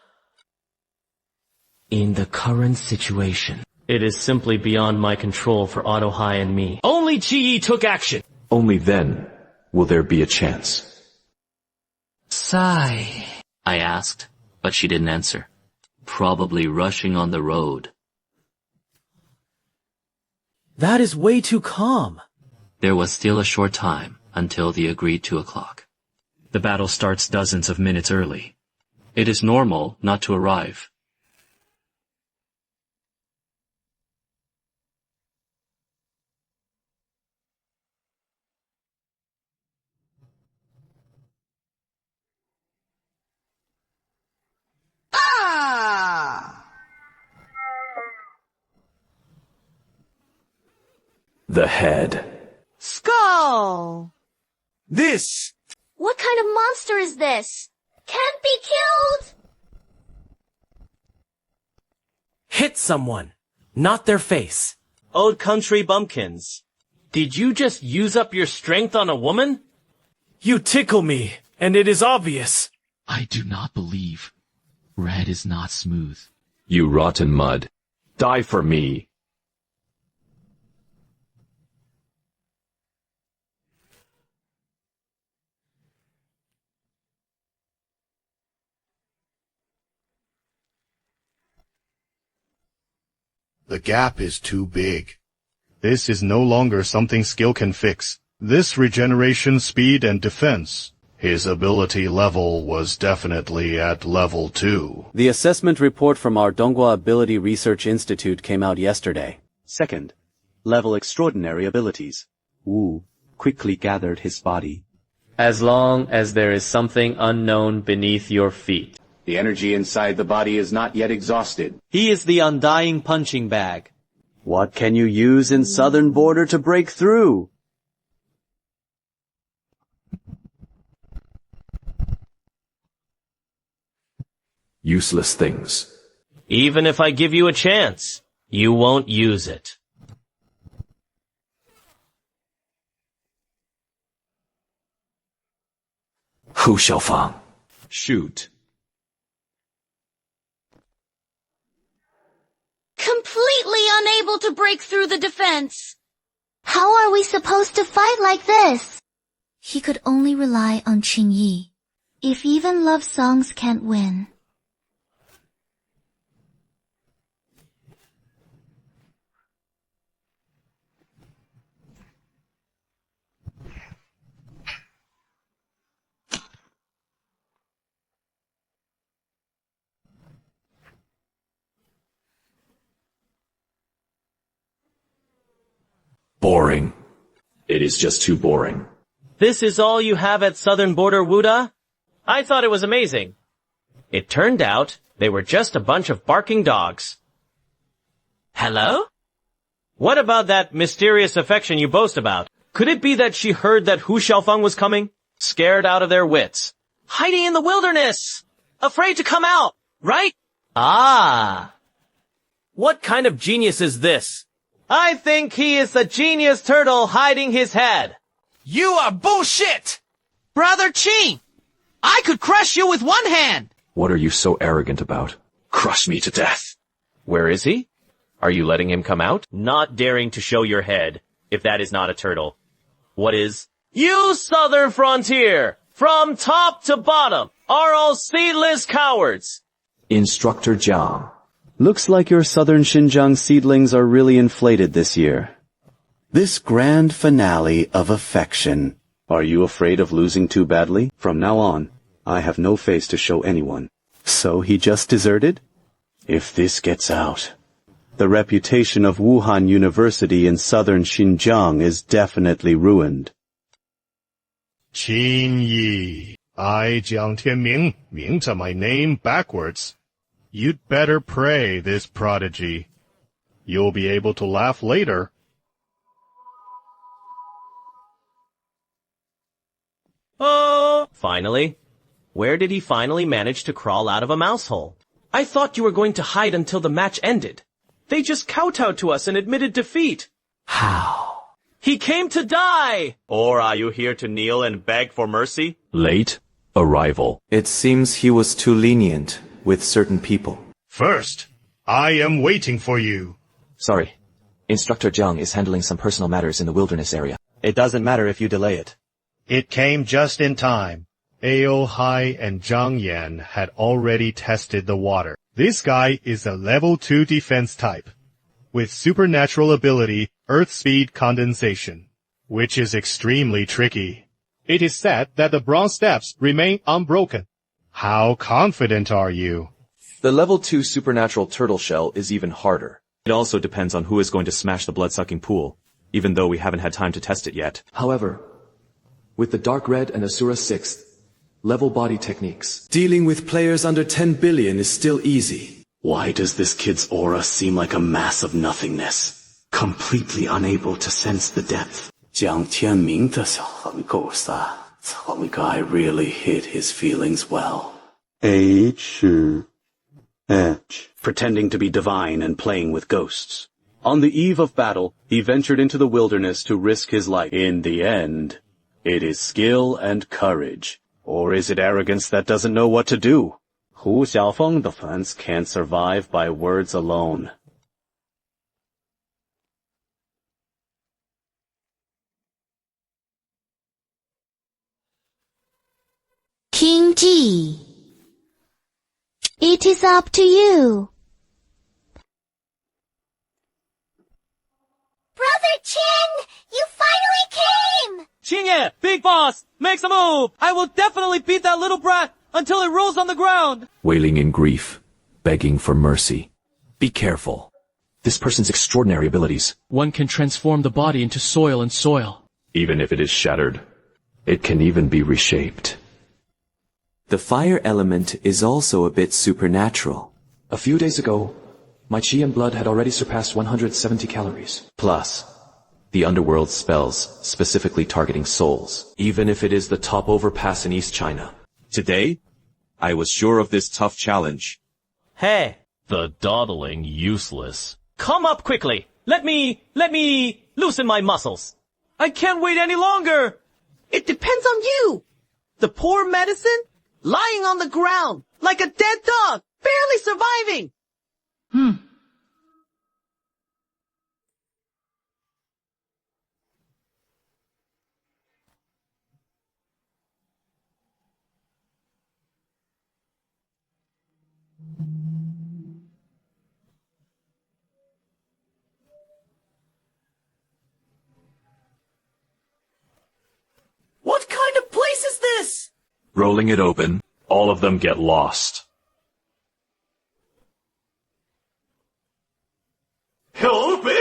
In the current situation, it is simply beyond my control for Aohai and me. Only Qi Yi took action. Only then will there be a chance. Sigh, I asked, but she didn't answer. Probably rushing on the road. That is way too calm. There was still a short time until the agreed 2 o'clock. The battle starts dozens of minutes early. It is normal not to arrive. The head. Skull! This! What kind of monster is this? Can't be killed! Hit someone, not their face. Old country bumpkins. Did you just use up your strength on a woman? You tickle me, and it is obvious. I do not believe. Red is not smooth. You rotten mud. Die for me. The gap is too big. This is no longer something skill can fix. This regeneration, speed, and defense. His ability level was definitely at level 2. The assessment report from our Donghua Ability Research Institute came out yesterday. 2nd, level extraordinary abilities. Wu quickly gathered his body. As long as there is something unknown beneath your feet. The energy inside the body is not yet exhausted. He is the undying punching bag. What can you use in Southern Border to break through? Useless things. Even if I give you a chance, you won't use it. Hu Xiaofang. Shoot. Completely unable to break through the defense. How are we supposed to fight like this? He could only rely on Qingyi. If even love songs can't win. Boring. It is just too boring. This is all you have at Southern Border, Wuda? I thought it was amazing. It turned out they were just a bunch of barking dogs. Hello? What about that mysterious affection you boast about? Could it be that she heard that Hu Xiaofang was coming? Scared out of their wits. Hiding in the wilderness! Afraid to come out, right? Ah! What kind of genius is this? I think he is the genius turtle hiding his head. You are bullshit! Brother Qing! I could crush you with one hand! What are you so arrogant about? Crush me to death. Where is he? Are you letting him come out? Not daring to show your head, if that is not a turtle. What is? You Southern Frontier, from top to bottom, are all seedless cowards. Instructor Jiang. Looks like your Southern Xinjiang seedlings are really inflated this year. This grand finale of affection. Are you afraid of losing too badly? From now on, I have no face to show anyone. So he just deserted? If this gets out, the reputation of Wuhan University in Southern Xinjiang is definitely ruined. Qin Yi. I, Jiang Tianming, Ming to my name backwards. You'd better pray, this prodigy. You'll be able to laugh later. Oh! Finally. Where did he finally manage to crawl out of a mouse hole? I thought you were going to hide until the match ended. They just kowtowed to us and admitted defeat. How? He came to die! Or are you here to kneel and beg for mercy? Late arrival. It seems he was too lenient with certain people. First, I am waiting for you. Sorry. Instructor Jiang is handling some personal matters in the wilderness area. It doesn't matter if you delay it. It came just in time. Ao Hai and Zhang Yan had already tested the water. This guy is a level 2 defense type, with supernatural ability Earth Speed Condensation, which is extremely tricky. It is said that the bronze steps remain unbroken. How confident are you? The level 2 supernatural turtle shell is even harder. It also depends on who is going to smash the blood-sucking pool, even though we haven't had time to test it yet. However, with the Dark Red and Asura 6th, level body techniques, dealing with players under 10 billion is still easy. Why does this kid's aura seem like a mass of nothingness? Completely unable to sense the depth. Jiang Tianming 的小横狗撒，这个 guy really hid his feelings well. Pretending to be divine and playing with ghosts. On the eve of battle, he ventured into the wilderness to risk his life. In the end, it is skill and courage. Or is it arrogance that doesn't know what to do? Hu Xiaofeng defense can't survive by words alone. King Ji, it is up to you. Brother Qin, you finally came! Qingye, big boss, makes a move! I will definitely beat that little brat until it rolls on the ground! Wailing in grief, begging for mercy. Be careful. This person's extraordinary abilities. One can transform the body into soil and soil. Even if it is shattered, it can even be reshaped. The fire element is also a bit supernatural. A few days ago, my chi and blood had already surpassed 170 calories. Plus, the underworld spells specifically targeting souls, even if it is the top overpass in East China. Today, I was sure of this tough challenge. Hey, The dawdling useless. come up quickly. Let me loosen my muscles. I can't wait any longer. It depends on you. The poor medicine, lying on the ground, like a dead dog, barely surviving. What kind of place is this? Rolling it open, all of them get lost. Help me!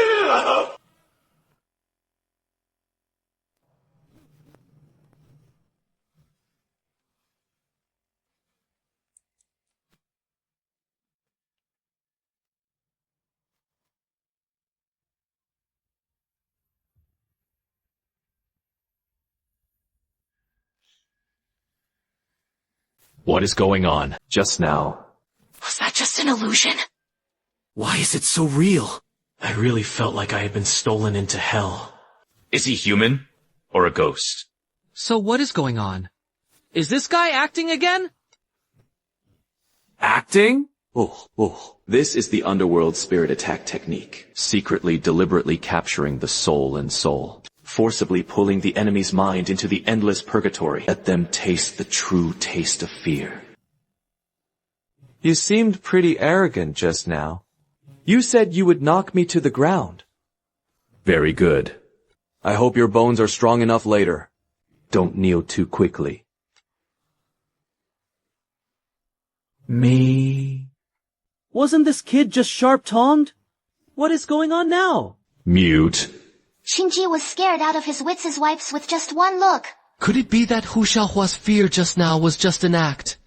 What is going on? Just now, Was that just an illusion? why is it so real? I really felt like I had been stolen into hell. Is he human or a ghost? So what is going on? Is this guy acting again? Acting? This is the underworld spirit attack technique. Secretly, deliberately capturing the soul and soul. Forcibly pulling the enemy's mind into the endless purgatory. Let them taste the true taste of fear. You seemed pretty arrogant just now. You said you would knock me to the ground. Very good. I hope your bones are strong enough later. Don't kneel too quickly. Me. Wasn't this kid just sharp-tongued? What is going on now? Mute. Qingji was scared out of his wits' wipes with just one look. Could it be that Hu Xiaohua's fear just now was just an act?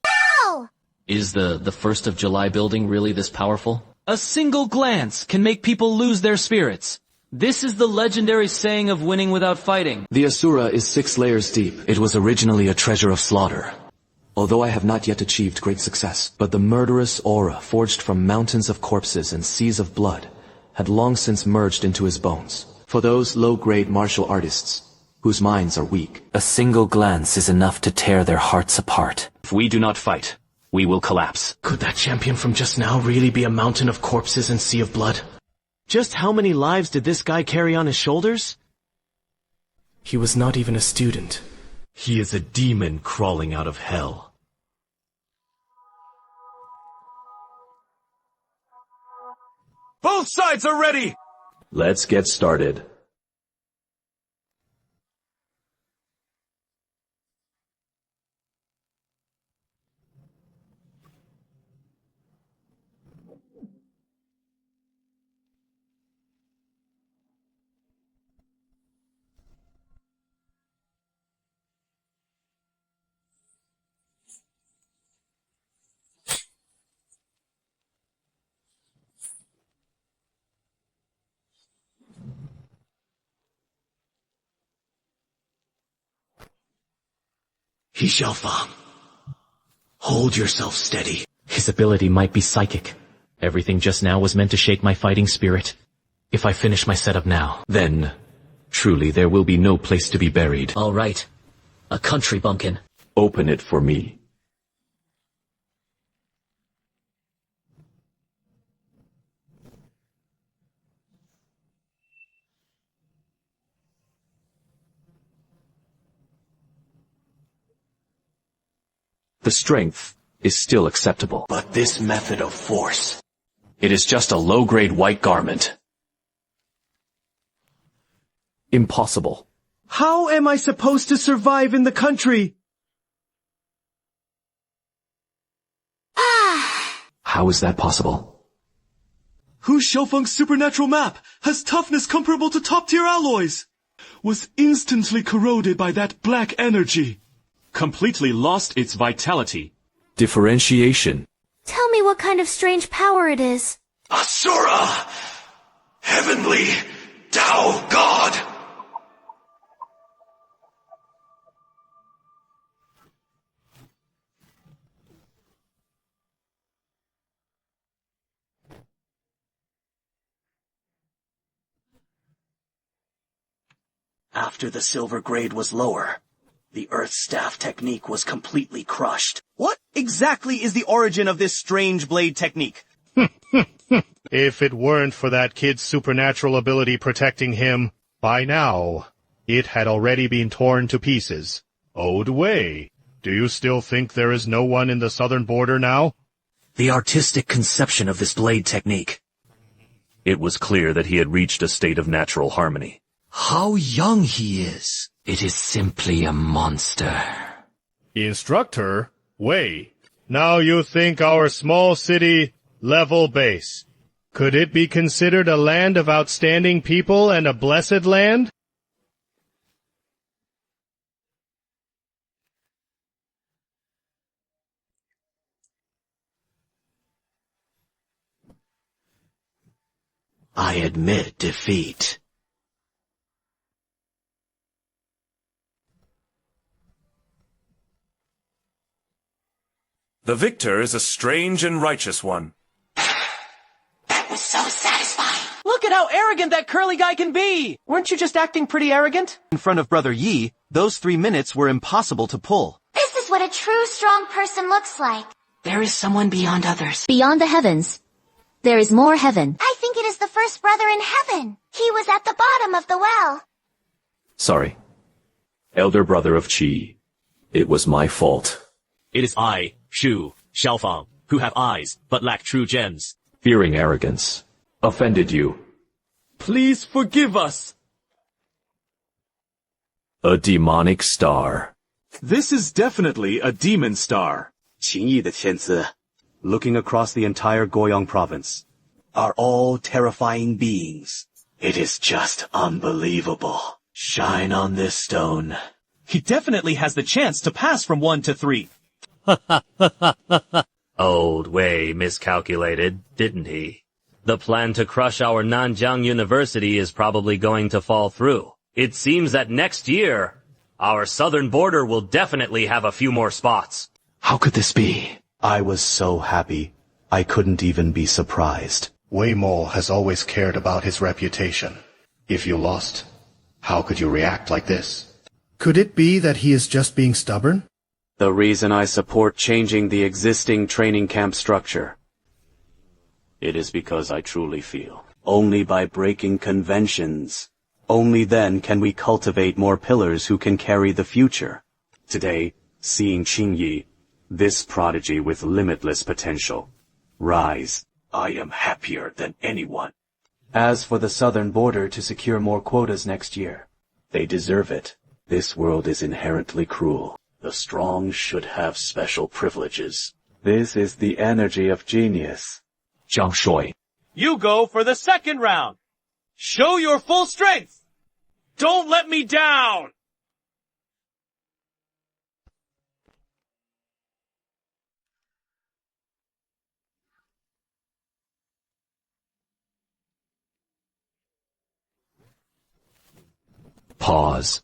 Ow! Is the 1st of July building really this powerful? A single glance can make people lose their spirits. This is the legendary saying of winning without fighting. The Asura is 6 layers deep. It was originally a treasure of slaughter. Although I have not yet achieved great success, but the murderous aura forged from mountains of corpses and seas of blood had long since merged into his bones. For those low-grade martial artists, whose minds are weak, a single glance is enough to tear their hearts apart. If we do not fight, we will collapse. Could that champion from just now really be a mountain of corpses and sea of blood? Just how many lives did this guy carry on his shoulders? He was not even a student. He is a demon crawling out of hell. Both sides are ready! Let's get started. He Xiaofang. Hold yourself steady. His ability might be psychic. Everything just now was meant to shake my fighting spirit. If I finish my setup now, Then, truly there will be no place to be buried. All right. A country bumpkin. Open it for me. The strength is still acceptable. but this method of force. It is just a low-grade white garment. Impossible. How am I supposed to survive in the country? How is that possible? Hu Xiaofeng's supernatural map has toughness comparable to top-tier alloys. Was instantly corroded by that black energy. completely lost its vitality. Differentiation. Tell me what kind of strange power it is. Asura! Heavenly Tao God! After the silver grade was lower, the Earth Staff technique was completely crushed. What exactly is the origin of this strange blade technique? If it weren't for that kid's supernatural ability protecting him, by now, it had already been torn to pieces. Old Wei, do you still think there is no one in the southern border now? The artistic conception of this blade technique. It was clear that he had reached a state of natural harmony. How young he is! It is simply a monster. Instructor, Wei, now you think our small city, level base, could it be considered a land of outstanding people and a blessed land? I admit defeat. The victor is a strange and righteous one. That was so satisfying. Look at how arrogant that curly guy can be! Weren't you just acting pretty arrogant? In front of Brother Yi, those 3 minutes were impossible to pull. This is what a true strong person looks like. There is someone beyond others. Beyond the heavens, there is more heaven. I think it is the first brother in heaven. He was at the bottom of the well. Sorry. Elder brother of Qi. It was my fault. It is I, Shu, Xiaofang, who have eyes, but lack true gems. Fearing arrogance. Offended you. Please forgive us. A demonic star. This is definitely a demon star. 秦毅的天资, looking across the entire Goyang province, are all terrifying beings. It is just unbelievable. Shine on this stone. He definitely has the chance to pass from 1 to 3. Old Wei miscalculated, didn't he? The plan to crush our Nanjiang University is probably going to fall through. It seems that next year, our southern border will definitely have a few more spots. How could this be? I was so happy, I couldn't even be surprised. Wei Mo has always cared about his reputation. If you lost, how could you react like this? Could it be that he is just being stubborn? The reason I support changing the existing training camp structure. It is because I truly feel, only by breaking conventions, only then can we cultivate more pillars who can carry the future. Today, seeing Qingyi, this prodigy with limitless potential, rise, I am happier than anyone. As for the southern border to secure more quotas next year, they deserve it. This world is inherently cruel. The strong should have special privileges. This is the energy of genius. Zhang Shui. You go for the second round. Show your full strength. Don't let me down. Pause.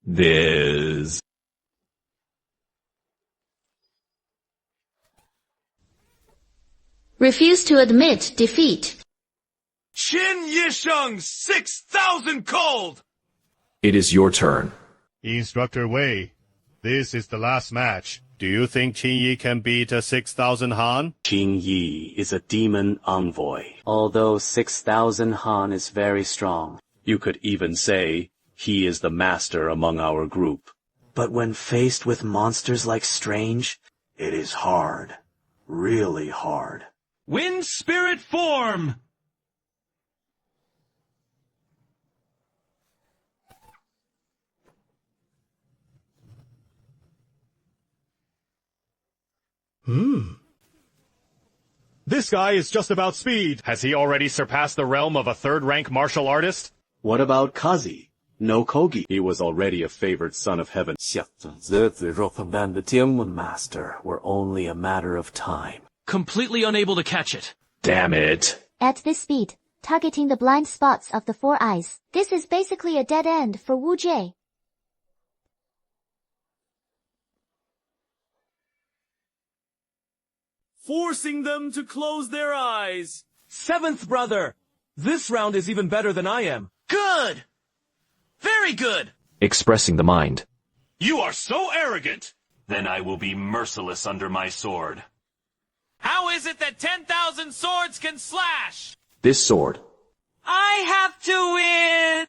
This. Refuse to admit defeat. Qin Yisheng 6,000 cold! It is your turn. Instructor Wei, this is the last match. Do you think Qin Yi can beat a 6,000 Han? Qin Yi is a demon envoy. Although 6,000 Han is very strong, you could even say he is the master among our group. But when faced with monsters like Strange, it is hard. Really hard. Wind spirit form! This guy is just about speed. Has he already surpassed the realm of a third-rank martial artist? What about Kazi? No Kogi. He was already a favored son of heaven. 想着这子若粉般的Demon Master were only a matter of time. Completely unable to catch it. Damn it. At this speed, targeting the blind spots of the four eyes. This is basically a dead end for Wu Jie. Forcing them to close their eyes. Seventh brother! This round is even better than I am. Good! Very good! Expressing the mind. You are so arrogant! Then I will be merciless under my sword. How is it that 10,000 swords can slash? This sword. I have to win!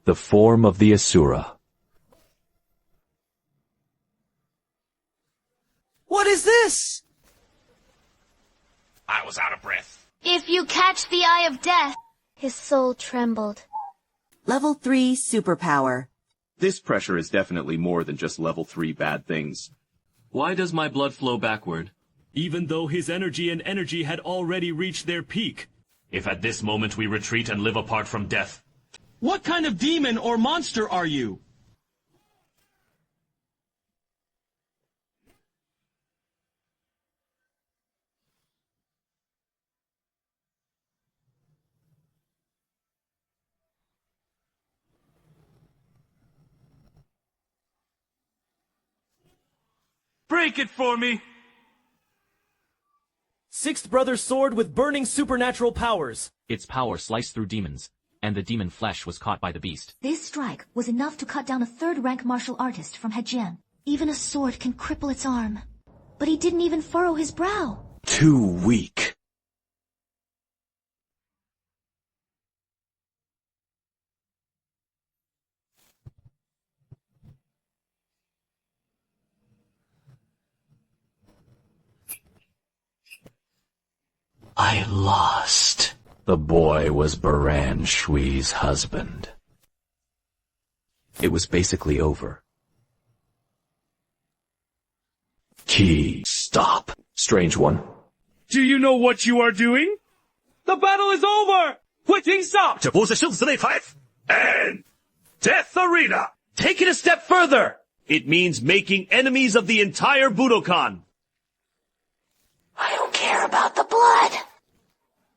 The form of the Asura. What is this? I was out of breath. If you catch the Eye of Death. His soul trembled. Level 3 superpower. This pressure is definitely more than just level 3 bad things. Why does my blood flow backward? Even though his energy and energy had already reached their peak. If at this moment we retreat and live apart from death. What kind of demon or monster are you? Break it for me! Sixth brother's sword with burning supernatural powers. Its power sliced through demons, and the demon flesh was caught by the beast. This strike was enough to cut down a third-rank martial artist from Hejian. Even a sword can cripple its arm. But he didn't even furrow his brow. Too weak. I lost. The boy was Baran Shui's husband. It was basically over. Key, stop. Strange one. Do you know what you are doing? The battle is over! 会停手! 这不是生死擂台 and Death Arena! Take it a step further! It means making enemies of the entire Budokan. I don't care about the blood.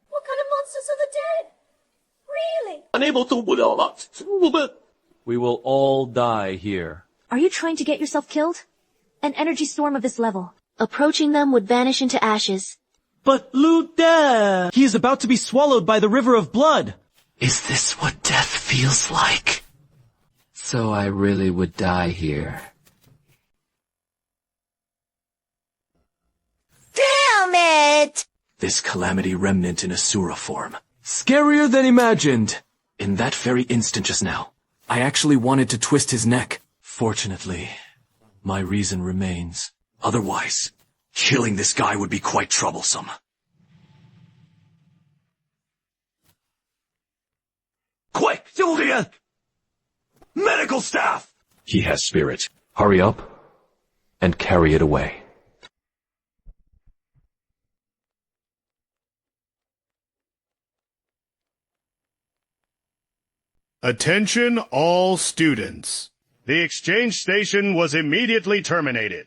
What kind of monsters are the dead? Really? Unable to 不了了，我们 We will all die here. Are you trying to get yourself killed? An energy storm of this level. Approaching them would vanish into ashes. But Lu De! He is about to be swallowed by the river of blood. Is this what death feels like? So I really would die here. Damn it! This calamity remnant in Asura form. Scarier than imagined. In that very instant just now, I actually wanted to twist his neck. Fortunately, my reason remains. Otherwise, killing this guy would be quite troublesome. Quick, 救护员! Medical staff! He has spirit. Hurry up and carry it away. Attention all students. The exchange station was immediately terminated.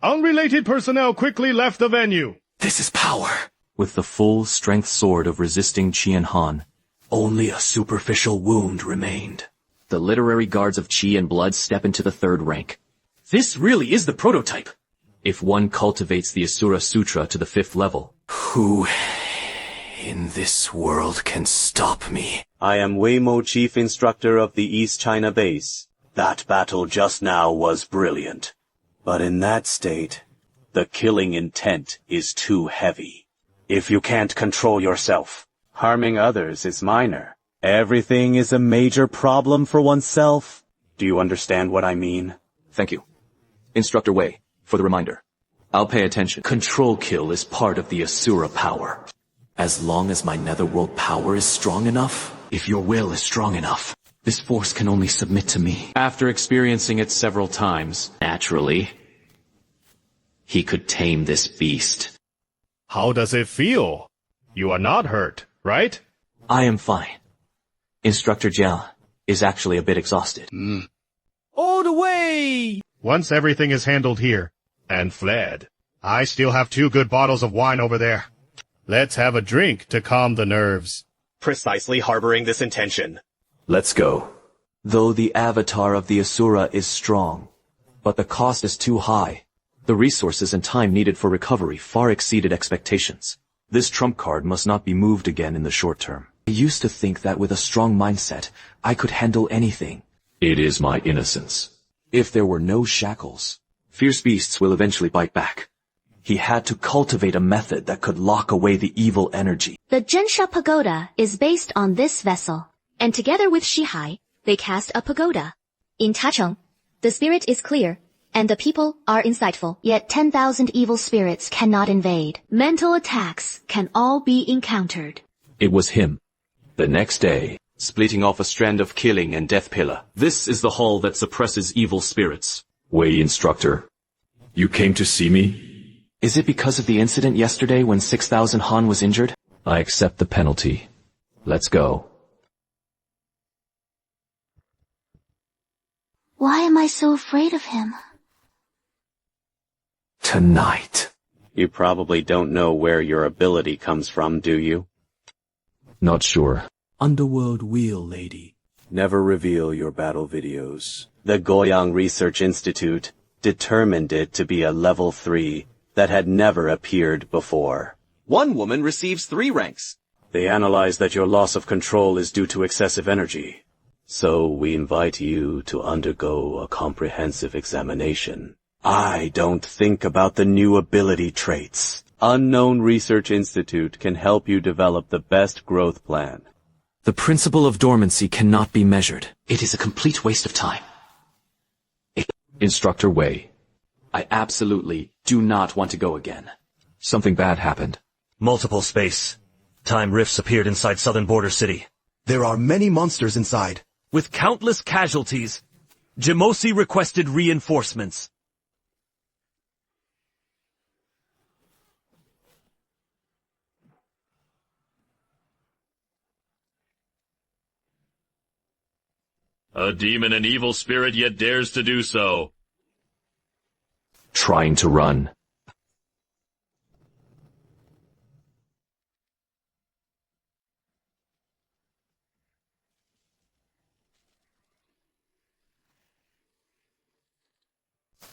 Unrelated personnel quickly left the venue. This is power. With the full strength sword of resisting Qian Han. Only a superficial wound remained. The literary guards of Qi and blood step into the third rank. This really is the prototype. If one cultivates the Asura Sutra to the 5th level. Who in this world can stop me? I am Weimo, Chief Instructor of the East China Base. That battle just now was brilliant. But in that state, the killing intent is too heavy. If you can't control yourself, harming others is minor. Everything is a major problem for oneself. Do you understand what I mean? Thank you. Instructor Wei, for the reminder. I'll pay attention. Control kill is part of the Asura power. As long as my netherworld power is strong enough, if your will is strong enough, this force can only submit to me. After experiencing it several times, naturally, he could tame this beast. How does it feel? You are not hurt, right? I am fine. Instructor Jiang is actually a bit exhausted. All the way! Once everything is handled here, and fled, I still have 2 good bottles of wine over there. Let's have a drink to calm the nerves. Precisely harboring this intention. Let's go. Though the avatar of the Asura is strong, but the cost is too high. The resources and time needed for recovery far exceeded expectations. This trump card must not be moved again in the short term. I used to think that with a strong mindset, I could handle anything. It is my innocence. If there were no shackles, fierce beasts will eventually bite back. He had to cultivate a method that could lock away the evil energy. The Jinsha Pagoda is based on this vessel, and together with Shihai, they cast a pagoda. In Tacheng, the spirit is clear, and the people are insightful, yet 10,000 evil spirits cannot invade. Mental attacks can all be encountered. It was him. The next day, splitting off a strand of killing and death pillar. This is the hall that suppresses evil spirits. Wei instructor, you came to see me? Is it because of the incident yesterday when 6,000 Han was injured? I accept the penalty. Let's go. Why am I so afraid of him? Tonight. You probably don't know where your ability comes from, do you? Not sure. Underworld Wheel Lady. Never reveal your battle videos. The Goyang Research Institute determined it to be a level 3 that had never appeared before. One woman receives 3 ranks. They analyze that your loss of control is due to excessive energy. So we invite you to undergo a comprehensive examination. I don't think about the new ability traits. Unknown Research Institute can help you develop the best growth plan. The principle of dormancy cannot be measured. It is a complete waste of time. Instructor Wei, I absolutely do not want to go again. something bad happened. Multiple space. Time rifts appeared inside southern border city. There are many monsters inside. With countless casualties, Jimosi requested reinforcements. A demon and evil spirit yet dares to do so. Trying to run.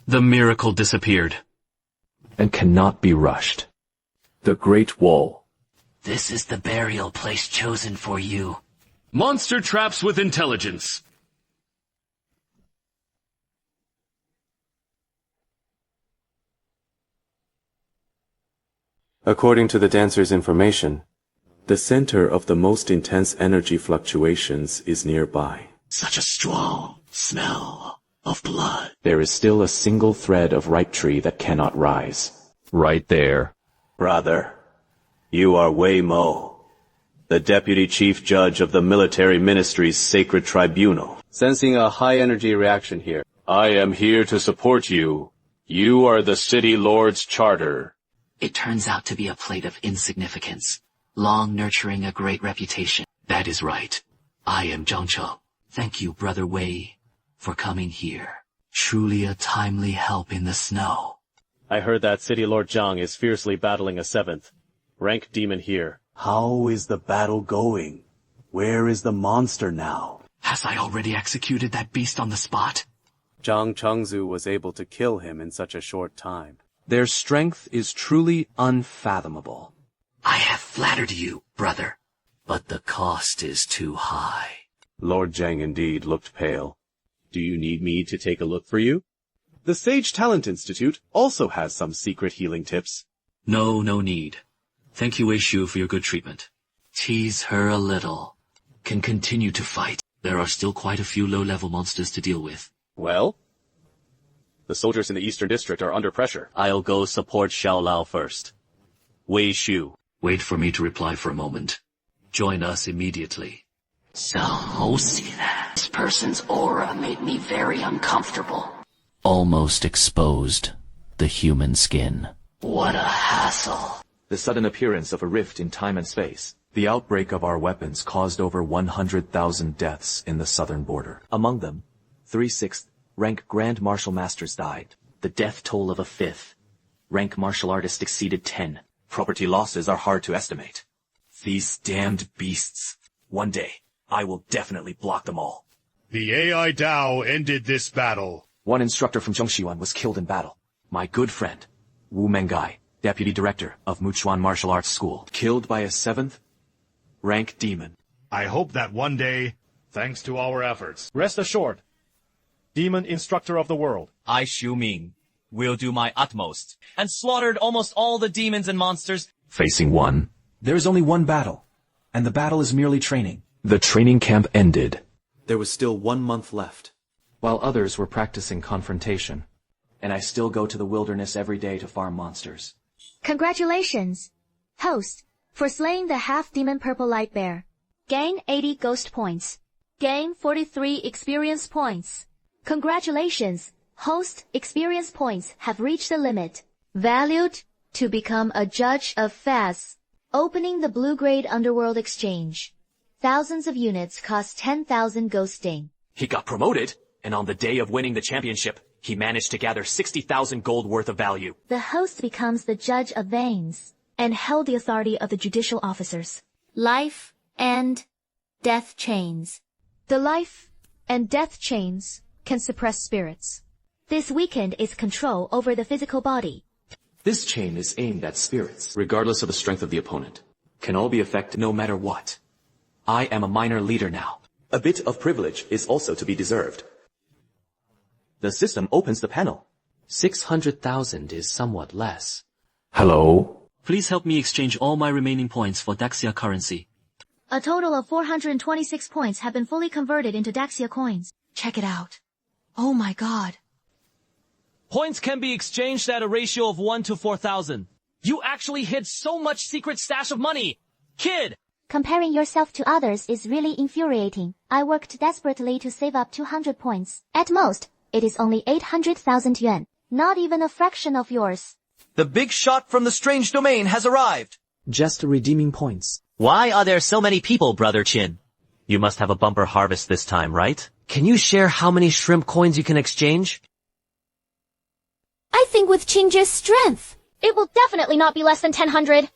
The miracle disappeared. And cannot be rushed. The Great Wall. This is the burial place chosen for you. Monster traps with intelligence. According to the dancer's information, the center of the most intense energy fluctuations is nearby. Such a strong smell of blood. There is still a single thread of ripe tree that cannot rise. Right there. Brother, you are Wei Mo, the deputy chief judge of the military ministry's sacred tribunal. Sensing a high energy reaction here. I am here to support you. You are the city lord's charter. It turns out to be a plate of insignificance, long nurturing a great reputation. That is right. I am Zhangchou. Thank you, Brother Wei, for coming here. Truly a timely help in the snow. I heard that City Lord Zhang is fiercely battling a 7th rank demon here. How is the battle going? Where is the monster now? Has I already executed that beast on the spot? Zhang Chengzu was able to kill him in such a short time. Their strength is truly unfathomable. I have flattered you, brother, but the cost is too high. Lord Zhang indeed looked pale. Do you need me to take a look for you? The Sage Talent Institute also has some secret healing tips. No need. Thank you, Wei Shu, for your good treatment. Tease her a little. Can continue to fight. There are still quite a few low-level monsters to deal with. Well? The soldiers in the Eastern District are under pressure. I'll go support Xiao Lao first. Wei Shu, Wait for me to reply for a moment. Join us immediately. So, this person's aura made me very uncomfortable. Almost exposed the human skin. What a hassle. The sudden appearance of a rift in time and space. The outbreak of our weapons caused over 100,000 deaths in the southern border. Among them, 3/6 rank Grand Martial Masters died. The death toll of a 5th. Rank martial artist exceeded 10. Property losses are hard to estimate. These damned beasts. One day, I will definitely block them all. The AI Dao ended this battle. One instructor from Zhongshiwan was killed in battle. My good friend, Wu Mengai, deputy director of Muchuan Martial Arts School, killed by a 7th rank demon. I hope that one day, thanks to our efforts. Rest assured, demon instructor of the world, I, Xu Ming, will do my utmost, and slaughtered almost all the demons and monsters. Facing one. There is only one battle, and the battle is merely training. The training camp ended. There was still 1 month left, while others were practicing confrontation, and I still go to the wilderness every day to farm monsters. Congratulations, host, for slaying the half-demon purple light bear. Gain 80 ghost points. Gain 43 experience points. Congratulations, host experience points have reached the limit. Valued to become a judge of FAS. Opening the blue-grade underworld exchange. Thousands of units cost 10,000 ghost sting. He got promoted, and on the day of winning the championship, he managed to gather 60,000 gold worth of value. The host becomes the judge of veins, and held the authority of the judicial officers. Life and death chains. The life and death chains can suppress spirits. This weakened its control over the physical body. This chain is aimed at spirits, regardless of the strength of the opponent. Can all be affected no matter what. I am a minor leader now. A bit of privilege is also to be deserved. The system opens the panel. 600,000 is somewhat less. Hello? Please help me exchange all my remaining points for Daxia currency. A total of 426 points have been fully converted into Daxia coins. Check it out. Oh my god. Points can be exchanged at a ratio of 1 to 4,000. You actually hid so much secret stash of money! Kid! Comparing yourself to others is really infuriating. I worked desperately to save up 200 points. At most, it is only 800,000 yuan. Not even a fraction of yours. The big shot from the strange domain has arrived! Just redeeming points. Why are there so many people, Brother Chin? You must have a bumper harvest this time, right? Can you share how many shrimp coins you can exchange? I think with Qingji's strength, it will definitely not be less than 1,000.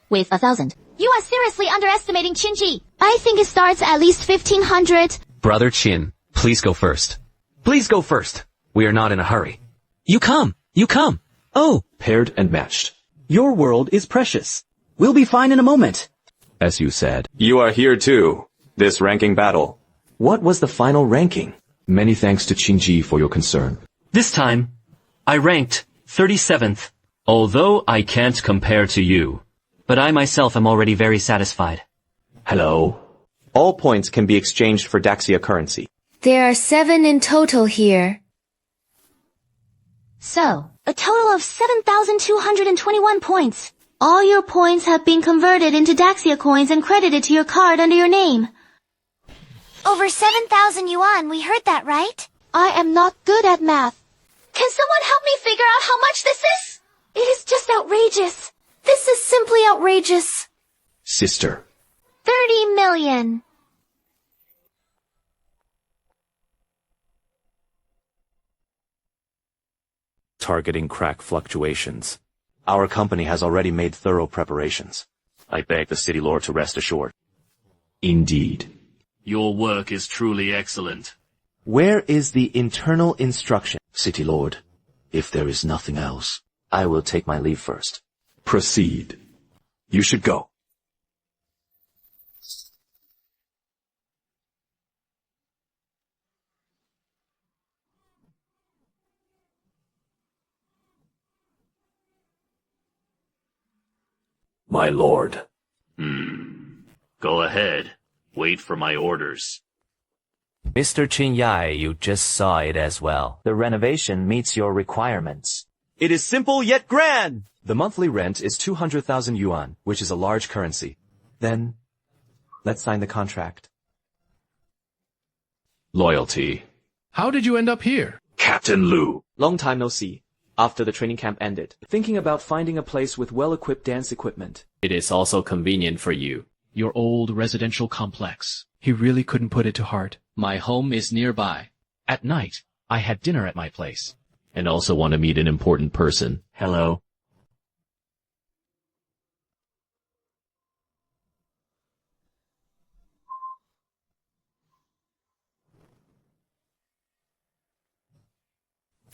With 1,000. You are seriously underestimating Qingji. I think it starts at least 1,500. Brother Chin, please go first. Please go first. We are not in a hurry. You come. You come. Oh. Paired and matched. Your world is precious. We'll be fine in a moment. As you said. You are here too. This ranking battle. What was the final ranking? Many thanks to Qingji for your concern. This time, I ranked 37th. Although I can't compare to you, but I myself am already very satisfied. Hello? All points can be exchanged for Daxia currency. There are 7 in total here. So, a total of 7,221 points. All your points have been converted into Daxia coins and credited to your card under your name. Over 7,000 yuan, we heard that, right? I am not good at math. Can someone help me figure out how much this is? It is just outrageous. This is simply outrageous. Sister. 30 million. Targeting crack fluctuations. Our company has already made thorough preparations. I beg the city lord to rest assured. Indeed. Your work is truly excellent. Where is the internal instruction? City lord, if there is nothing else, I will take my leave first. Proceed. You should go. My lord. Go ahead. Wait for my orders. Mr. Qin Yai, you just saw it as well. The renovation meets your requirements. It is simple yet grand. The monthly rent is 200,000 yuan, which is a large currency. Then, let's sign the contract. Loyalty. How did you end up here? Captain Lu. Long time no see. After the training camp ended, thinking about finding a place with well-equipped dance equipment. It is also convenient for you. Your old residential complex. He really couldn't put it to heart. My home is nearby. At night, I had dinner at my place. And also want to meet an important person. Hello.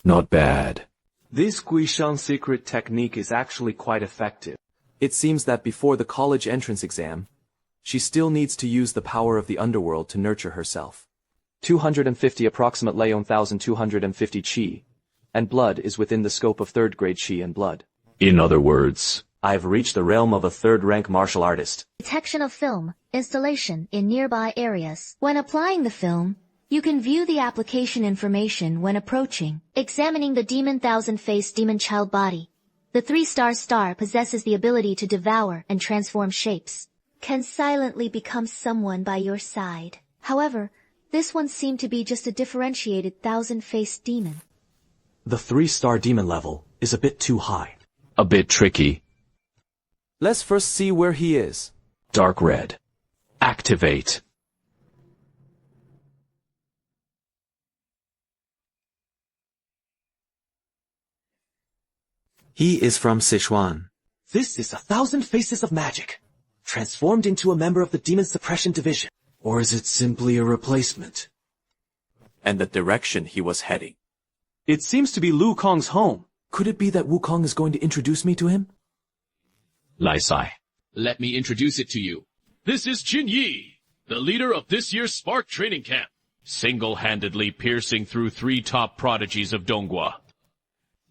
Not bad. This Guishan secret technique is actually quite effective. It seems that before the college entrance exam, she still needs to use the power of the underworld to nurture herself. 250 approximately 1,250 qi, and blood is within the scope of third-grade qi and blood. In other words, I've reached the realm of a third-rank martial artist. Detection of film, installation in nearby areas. When applying the film, you can view the application information when approaching, examining the demon thousand-faced demon child body. The 3-star star possesses the ability to devour and transform shapes, can silently become someone by your side. However, this one seemed to be just a differentiated thousand-faced demon. The 3-star demon level is a bit too high. A bit tricky. Let's first see where he is. Dark red. Activate. He is from Sichuan. This is 1,000 Faces of Magic, transformed into a member of the Demon Suppression Division. Or is it simply a replacement? And the direction he was heading. It seems to be Lu Kong's home. Could it be that Wukong is going to introduce me to him? Lai Sai. Let me introduce it to you. This is Qin Yi, the leader of this year's Spark training camp, single-handedly piercing through 3 top prodigies of Donghua.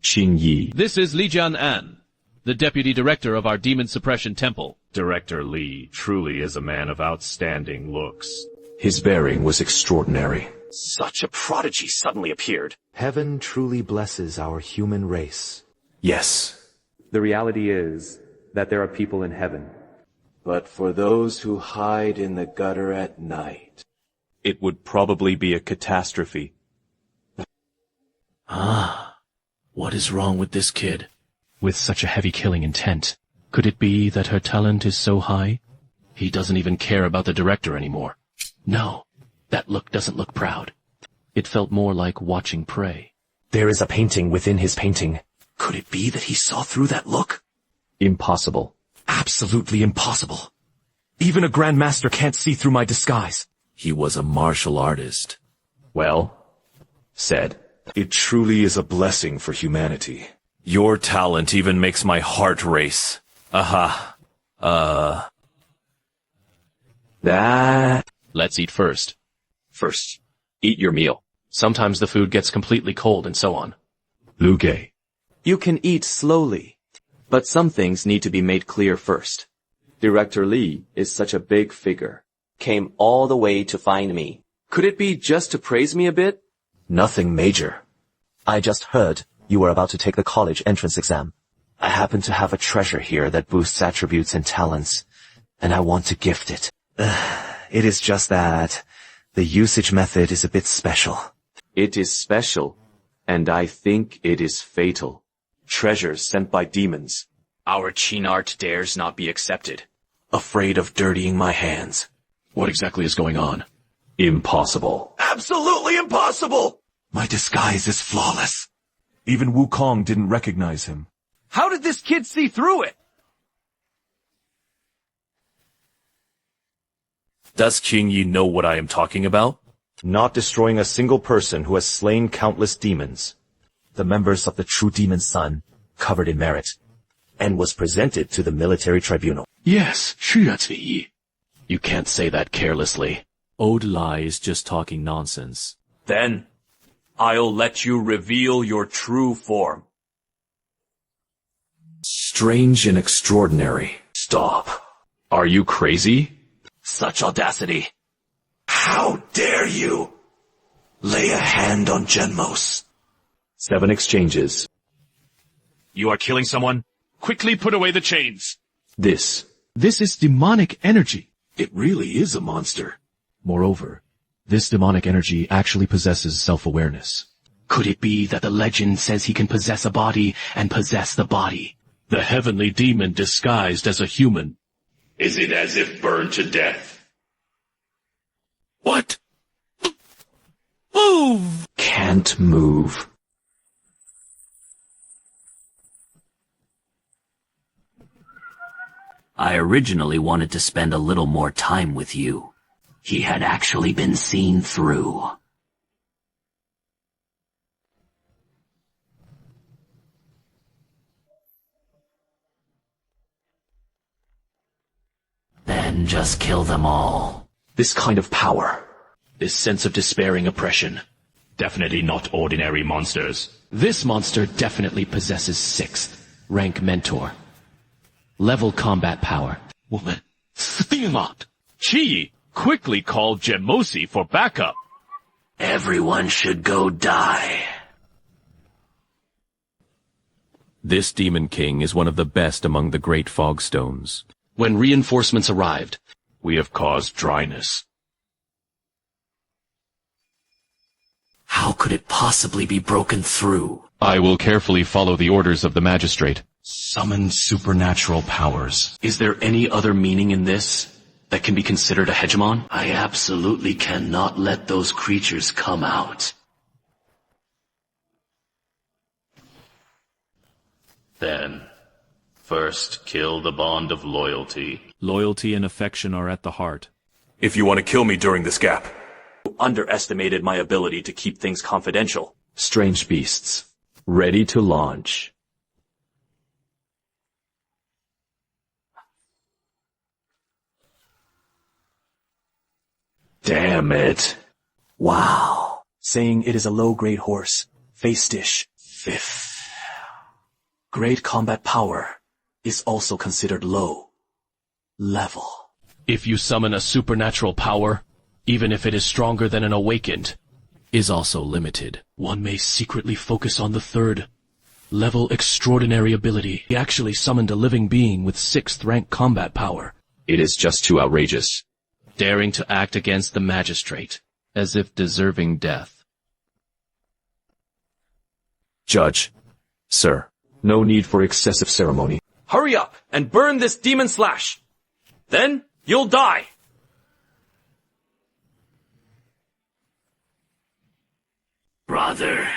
Qin Yi. This is Li Jian'an, the deputy director of our Demon Suppression Temple. Director Li truly is a man of outstanding looks. His bearing was extraordinary. Such a prodigy suddenly appeared. Heaven truly blesses our human race. Yes. The reality is that there are people in heaven. But for those who hide in the gutter at night, it would probably be a catastrophe. What is wrong with this kid? With such a heavy killing intent, could it be that her talent is so high? He doesn't even care about the director anymore. No, that look doesn't look proud. It felt more like watching prey. There is a painting within his painting. Could it be that he saw through that look? Impossible. Absolutely impossible. Even a grandmaster can't see through my disguise. He was a martial artist. Well said. It truly is a blessing for humanity. Your talent even makes my heart race. That... Let's eat first. First, eat your meal. Sometimes the food gets completely cold and so on. Lu Ge. You can eat slowly, but some things need to be made clear first. Director Li is such a big figure. Came all the way to find me. Could it be just to praise me a bit? Nothing major. I just heard you were about to take the college entrance exam. I happen to have a treasure here that boosts attributes and talents, and I want to gift it. It is just that the usage method is a bit special. It is special, and I think it is fatal. Treasures sent by demons. Our Qin art dares not be accepted. Afraid of dirtying my hands. What exactly is going on? Impossible. Absolutely impossible! My disguise is flawless. Even Wukong didn't recognize him. How did this kid see through it? Does Qin Yi know what I am talking about? Not destroying a single person who has slain countless demons. The members of the True Demon Sun, covered in merit, and was presented to the military tribunal. Yes, 是啊，子怡. You can't say that carelessly. Old Lai is just talking nonsense. Then, I'll let you reveal your true form. Strange and extraordinary. Stop. Are you crazy? Such audacity. How dare you lay a hand on Genmos? 7 exchanges. You are killing someone? Quickly put away the chains. This is demonic energy. It really is a monster. Moreover, this demonic energy actually possesses self-awareness. Could it be that the legend says he can possess a body and possess the body? The heavenly demon disguised as a human. Is it as if burned to death? What? Move! Can't move. I originally wanted to spend a little more time with you. He had actually been seen through. Then just kill them all. This kind of power. This sense of despairing oppression. Definitely not ordinary monsters. This monster definitely possesses 6th rank mentor. Level combat power. Woman, Steamot! Chi, quickly call Gemosi for backup. Everyone should go die. This Demon King is one of the best among the great Fogstones. When reinforcements arrived, we have caused dryness. How could it possibly be broken through? I will carefully follow the orders of the magistrate. Summon supernatural powers. Is there any other meaning in this that can be considered a hegemon? I absolutely cannot let those creatures come out. Then, first kill the bond of loyalty. Loyalty and affection are at the heart. If you want to kill me during this gap. You underestimated my ability to keep things confidential. Strange beasts. Ready to launch. Damn it. Wow. Saying it is a low-grade horse. Face dish. 5th. Great combat power is also considered low level. If you summon a supernatural power, even if it is stronger than an awakened, is also limited. One may secretly focus on the 3rd level extraordinary ability. He actually summoned a living being with 6th rank combat power. It is just too outrageous. Daring to act against the magistrate, as if deserving death. Judge, sir, no need for excessive ceremony. Hurry up and burn this demon slash. Then you'll die. Brother,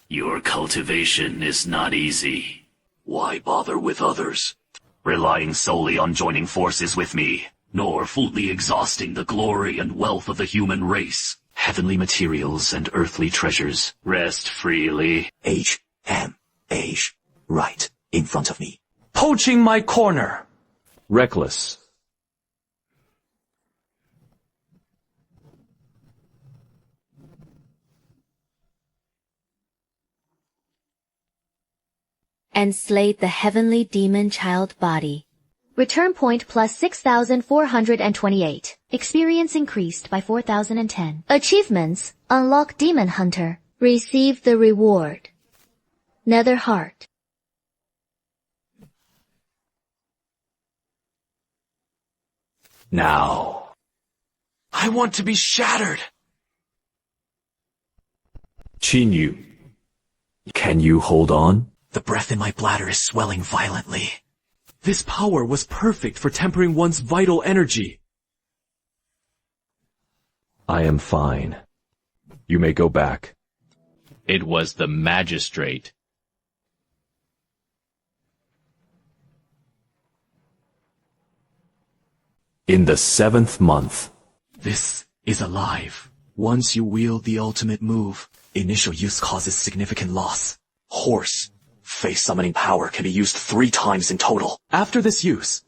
your cultivation is not easy. Why bother with others? Relying solely on joining forces with me, nor fully exhausting the glory and wealth of the human race. Heavenly materials and earthly treasures. Rest freely. Age. Right in front of me. Poaching my corner. Reckless. Enslaved the heavenly demon child body. Return point plus 6,428. Experience increased by 4,010. Achievements. Unlock Demon Hunter. Receive the reward. Nether Heart. Now. I want to be shattered. Chinyu. Can you hold on? The breath in my bladder is swelling violently. This power was perfect for tempering one's vital energy. I am fine. You may go back. It was the magistrate. In the 7th month. This is alive. Once you wield the ultimate move, initial use causes significant loss. Horse. Face summoning power can be used 3 times in total. After this use,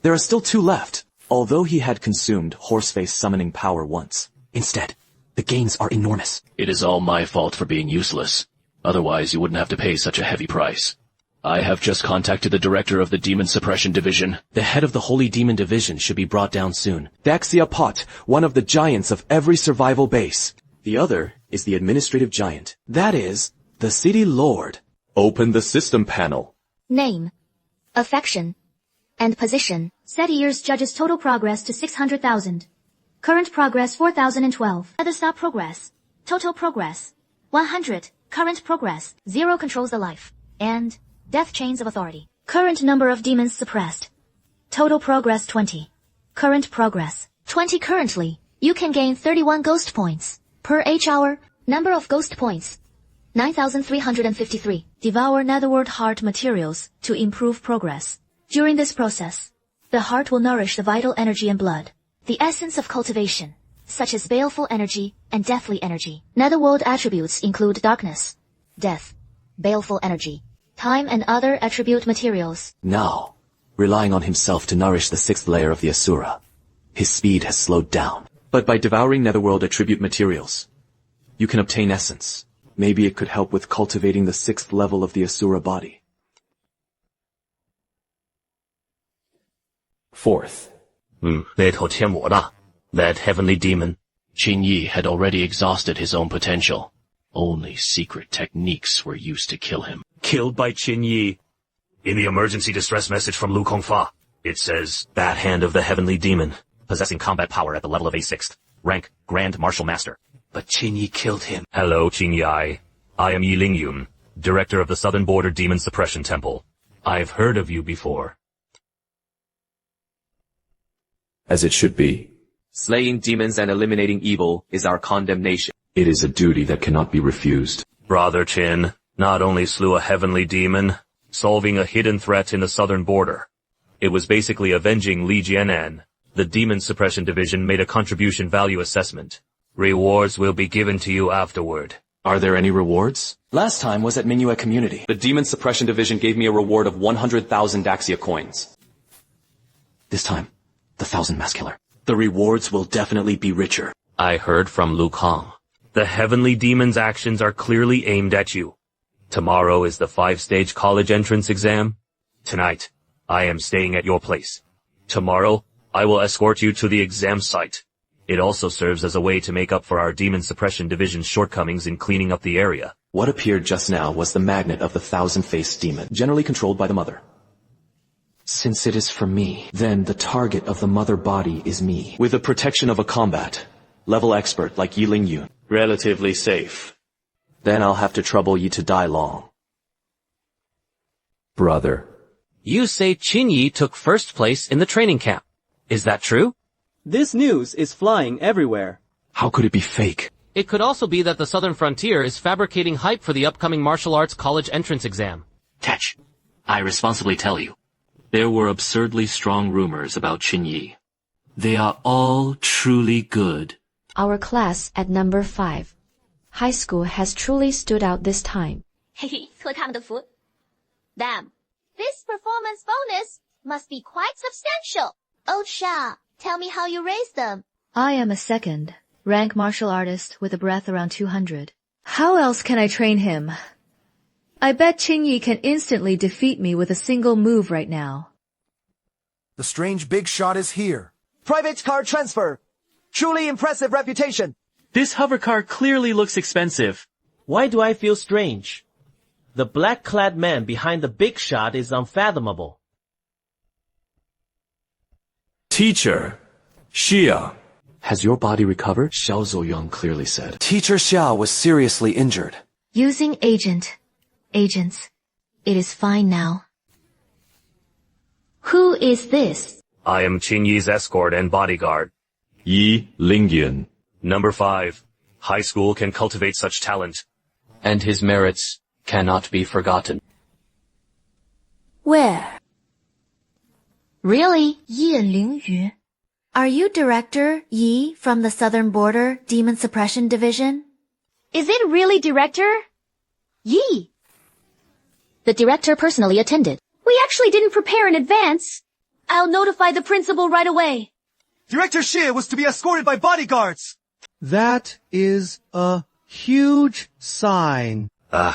there are still 2 left, although he had consumed Horseface summoning power once. Instead, the gains are enormous. It is all my fault for being useless. Otherwise, you wouldn't have to pay such a heavy price. I have just contacted the director of the Demon Suppression Division. The head of the Holy Demon Division should be brought down soon. Daxia Pot, one of the giants of every survival base. The other is the administrative giant. That is, the city lord. Open the system panel. name, affection, and position. Set years judges total progress to 600,000. Current progress 4012. Other stop progress. Total progress 100. Current progress 0 controls the life and death chains of authority. Current number of demons suppressed. Total progress 20. Current progress 20 currently. You can gain 31 ghost points per H-hour. Number of ghost points 9,353. Devour netherworld heart materials to improve progress. During this process, the heart will nourish the vital energy and blood, the essence of cultivation, such as baleful energy and deathly energy. Netherworld attributes include darkness, death, baleful energy, time and other attribute materials. Now, relying on himself to nourish the 6th layer of the Asura, his speed has slowed down. But by devouring netherworld attribute materials, you can obtain essence. Maybe it could help with cultivating the 6th level of the Asura body. 4th. 那头天魔的, that heavenly demon. Qin Yi had already exhausted his own potential. Only secret techniques were used to kill him. Killed by Qin Yi. In the emergency distress message from Lu Kongfa, it says, Bat Hand of the Heavenly Demon, possessing combat power at the level of A6th, rank Grand Martial Master. But Qin Yi killed him. Hello, Qin Yi. I am Yi Lingyun, director of the Southern Border Demon Suppression Temple. I've heard of you before. As it should be. Slaying demons and eliminating evil is our condemnation. It is a duty that cannot be refused. Brother Qin not only slew a heavenly demon, solving a hidden threat in the southern border. It was basically avenging Li Jianan. The Demon Suppression Division made a contribution value assessment. Rewards will be given to you afterward. Are there any rewards? Last time was at Mingyue Community. The Demon Suppression Division gave me a reward of 100,000 Daxia coins. This time, the 1,000 Mass Killer. The rewards will definitely be richer. I heard from Lu Kang. The heavenly demon's actions are clearly aimed at you. Tomorrow is the 5-stage college entrance exam. Tonight, I am staying at your place. Tomorrow, I will escort you to the exam site. It also serves as a way to make up for our Demon Suppression Division's shortcomings in cleaning up the area. What appeared just now was the magnet of the 1,000-faced demon, generally controlled by the mother. Since it is for me, then the target of the mother body is me. With the protection of a combat, level expert like Yi Lingyun. Relatively safe. Then I'll have to trouble you to die long. Brother. You say Qin Yi took first place in the training camp. Is that true? This news is flying everywhere. How could it be fake? It could also be that the Southern Frontier is fabricating hype for the upcoming martial arts college entrance exam. Tetch, I responsibly tell you, there were absurdly strong rumors about Qin Yi. They are all truly good. Our class at number 5. High school has truly stood out this time. Hehe, 托他们的福. Damn. This performance bonus must be quite substantial. Old Sha, tell me how you raised them. I am a 2nd rank martial artist with a breath around 200. How else can I train him? I bet Qin Yi can instantly defeat me with a single move right now. The strange big shot is here. Private car transfer. Truly impressive reputation. This hover car clearly looks expensive. Why do I feel strange? The black-clad man behind the big shot is unfathomable. Teacher, Xia. Has your body recovered? Xiao Zouyang clearly said. Teacher Xia was seriously injured. Using agents. It is fine now. Who is this? I am Qin Yi's escort and bodyguard. Yi Lingyun. Number 5. High school can cultivate such talent. And his merits cannot be forgotten. Where? Really? Yi Lingyun. Are you Director Yi from the Southern Border Demon Suppression Division? Is it really Director Yi? The director personally attended. We actually didn't prepare in advance. I'll notify the principal right away. Director Xie was to be escorted by bodyguards. That is a huge sign.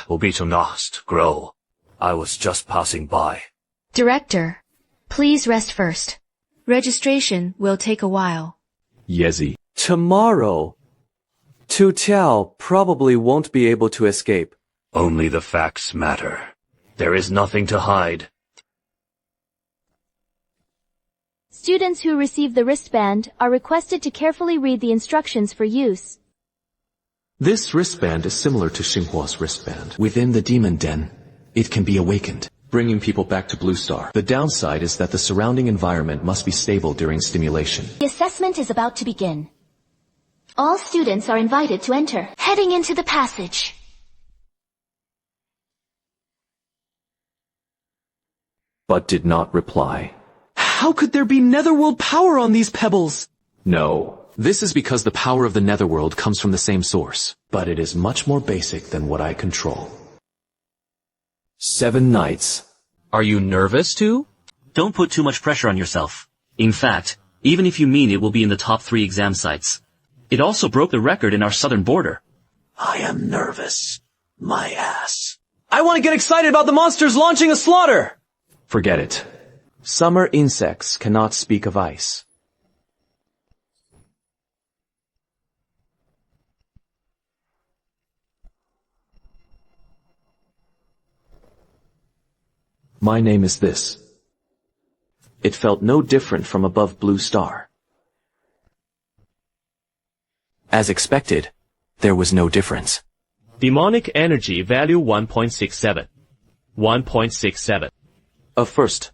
Will be to Nost, grow. I was just passing by. Director, please rest first. Registration will take a while. Yezi. Tomorrow. Tu Tiao probably won't be able to escape. Only the facts matter. There is nothing to hide. Students who receive the wristband are requested to carefully read the instructions for use. This wristband is similar to Xinghua's wristband. Within the demon den, it can be awakened, bringing people back to Blue Star. The downside is that the surrounding environment must be stable during stimulation. The assessment is about to begin. All students are invited to enter, heading into the passage. But did not reply. How could there be netherworld power on these pebbles? No. This is because the power of the netherworld comes from the same source, but it is much more basic than what I control. 7 nights. Are you nervous too? Don't put too much pressure on yourself. In fact, even if you mean it will be in the top 3 exam sites. It also broke the record in our southern border. I am nervous. My ass. I want to get excited about the monsters launching a slaughter! Forget it. Summer insects cannot speak of ice. My name is this. It felt no different from above Blue Star. As expected, there was no difference. Demonic energy value 1.67. 1.67. First,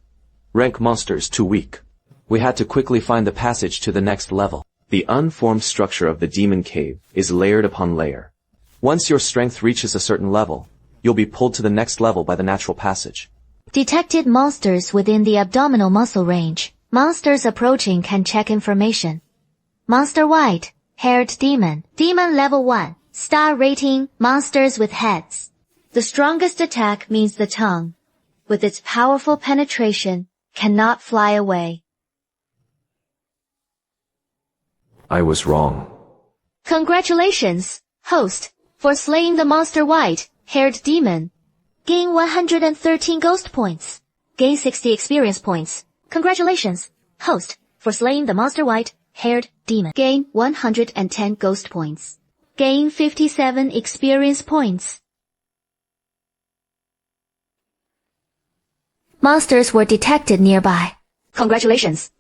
rank monsters too weak. We had to quickly find the passage to the next level. The unformed structure of the demon cave is layered upon layer. Once your strength reaches a certain level, you'll be pulled to the next level by the natural passage. Detected monsters within the abdominal muscle range. Monsters approaching can check information. Monster white, haired demon. Demon level 1. Star rating, monsters with heads. The strongest attack means the tongue, with its powerful penetration, cannot fly away. I was wrong. Congratulations, host, for slaying the monster white, haired demon. Gain 113 ghost points. Gain 60 experience points. Congratulations, host, for slaying the monster white, haired demon. Gain 110 ghost points. Gain 57 experience points. Monsters were detected nearby. Congratulations,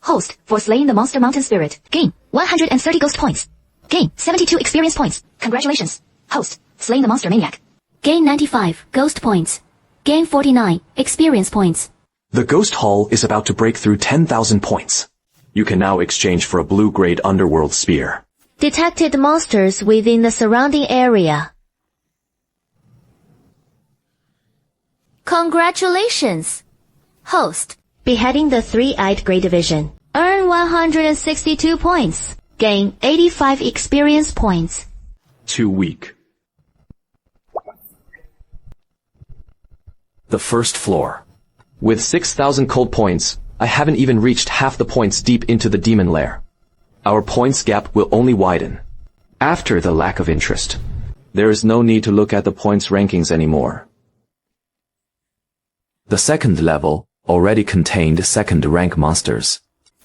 host, for slaying the monster mountain spirit. Gain 130 ghost points. Gain 72 experience points. Congratulations, host, slaying the monster maniac. Gain 95 ghost points. Gain 49 experience points. The ghost hall is about to break through 10,000 points. You can now exchange for a blue-grade underworld spear. Detected monsters within the surrounding area. Congratulations, host. Beheading the 3-eyed Grey Division. Earn 162 points. Gain 85 experience points. Too weak. The first floor. With 6,000 cold points, I haven't even reached half the points deep into the demon lair. Our points gap will only widen. After the lack of interest, there is no need to look at the points rankings anymore. The second level already contained second-rank monsters.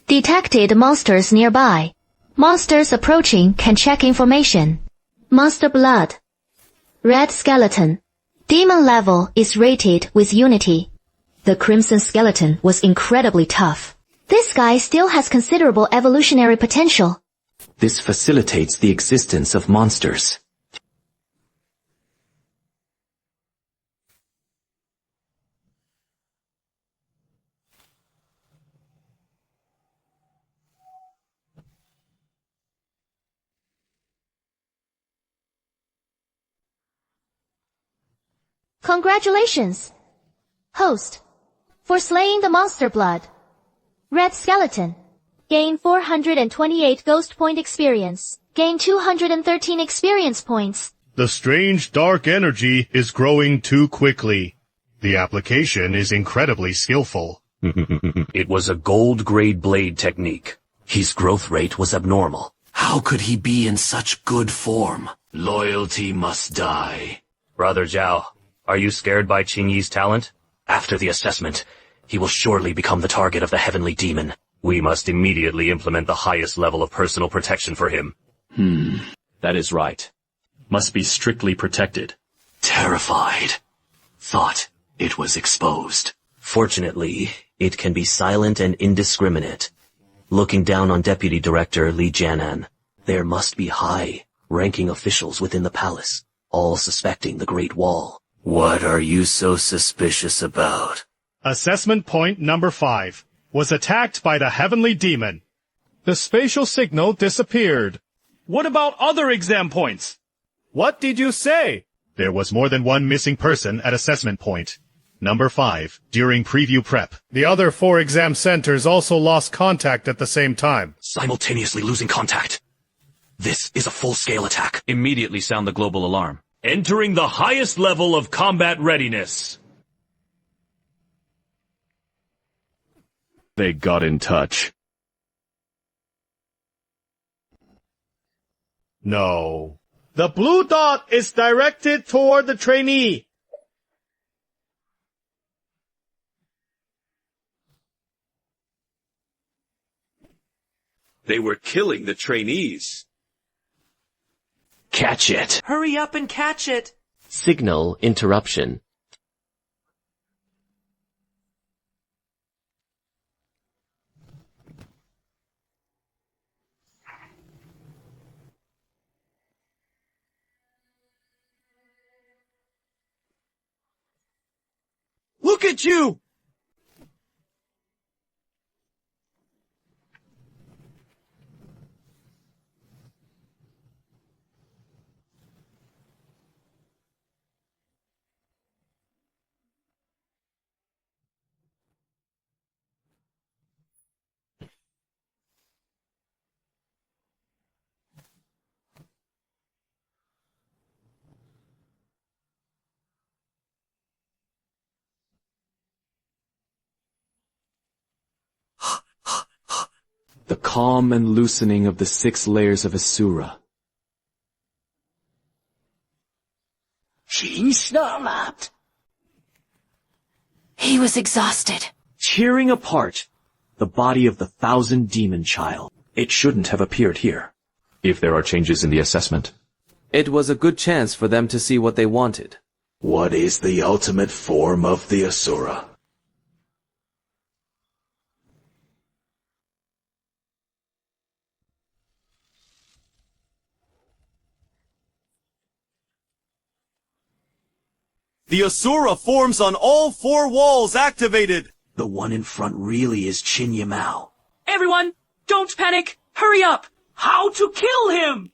Detected monsters nearby. Monsters approaching can check information. Monster blood. Red skeleton. Demon level is rated with unity. The crimson skeleton was incredibly tough. This guy still has considerable evolutionary potential. This facilitates the existence of monsters. Congratulations, host, for slaying the monster blood. Red skeleton. Gain 428 ghost point experience. Gain 213 experience points. The strange dark energy is growing too quickly. The application is incredibly skillful. It was a gold-grade blade technique. His growth rate was abnormal. How could he be in such good form? Loyalty must die. Brother Zhao, are you scared by Qingyi's talent? After the assessment, he will surely become the target of the heavenly demon. We must immediately implement the highest level of personal protection for him. That is right. Must be strictly protected. Terrified. Thought It was exposed. Fortunately, it can be silent and indiscriminate. Looking down on Deputy Director Li Jianan, there must be high-ranking officials within the palace, all suspecting the Great Wall. What are you so suspicious about? Assessment point number 5 was attacked by the heavenly demon. The spatial signal disappeared. What about other exam points? What did you say? There was more than one missing person at assessment point. Number 5, during preview prep. The other 4 exam centers also lost contact at the same time. Simultaneously losing contact. This is a full-scale attack. Immediately sound the global alarm. Entering the highest level of combat readiness. They got in touch. No. The blue dot is directed toward the trainee. They were killing the trainees. Catch it. Hurry up and catch it. Signal interruption. Look at you! The calm and loosening of the 6 layers of Asura. He was exhausted. Tearing apart the body of the 1,000 demon child. It shouldn't have appeared here. If there are changes in the assessment. It was a good chance for them to see what they wanted. What is the ultimate form of the Asura? The Asura forms on all 4 walls activated! The one in front really is Qin Yimao. Everyone, don't panic! Hurry up! How to kill him!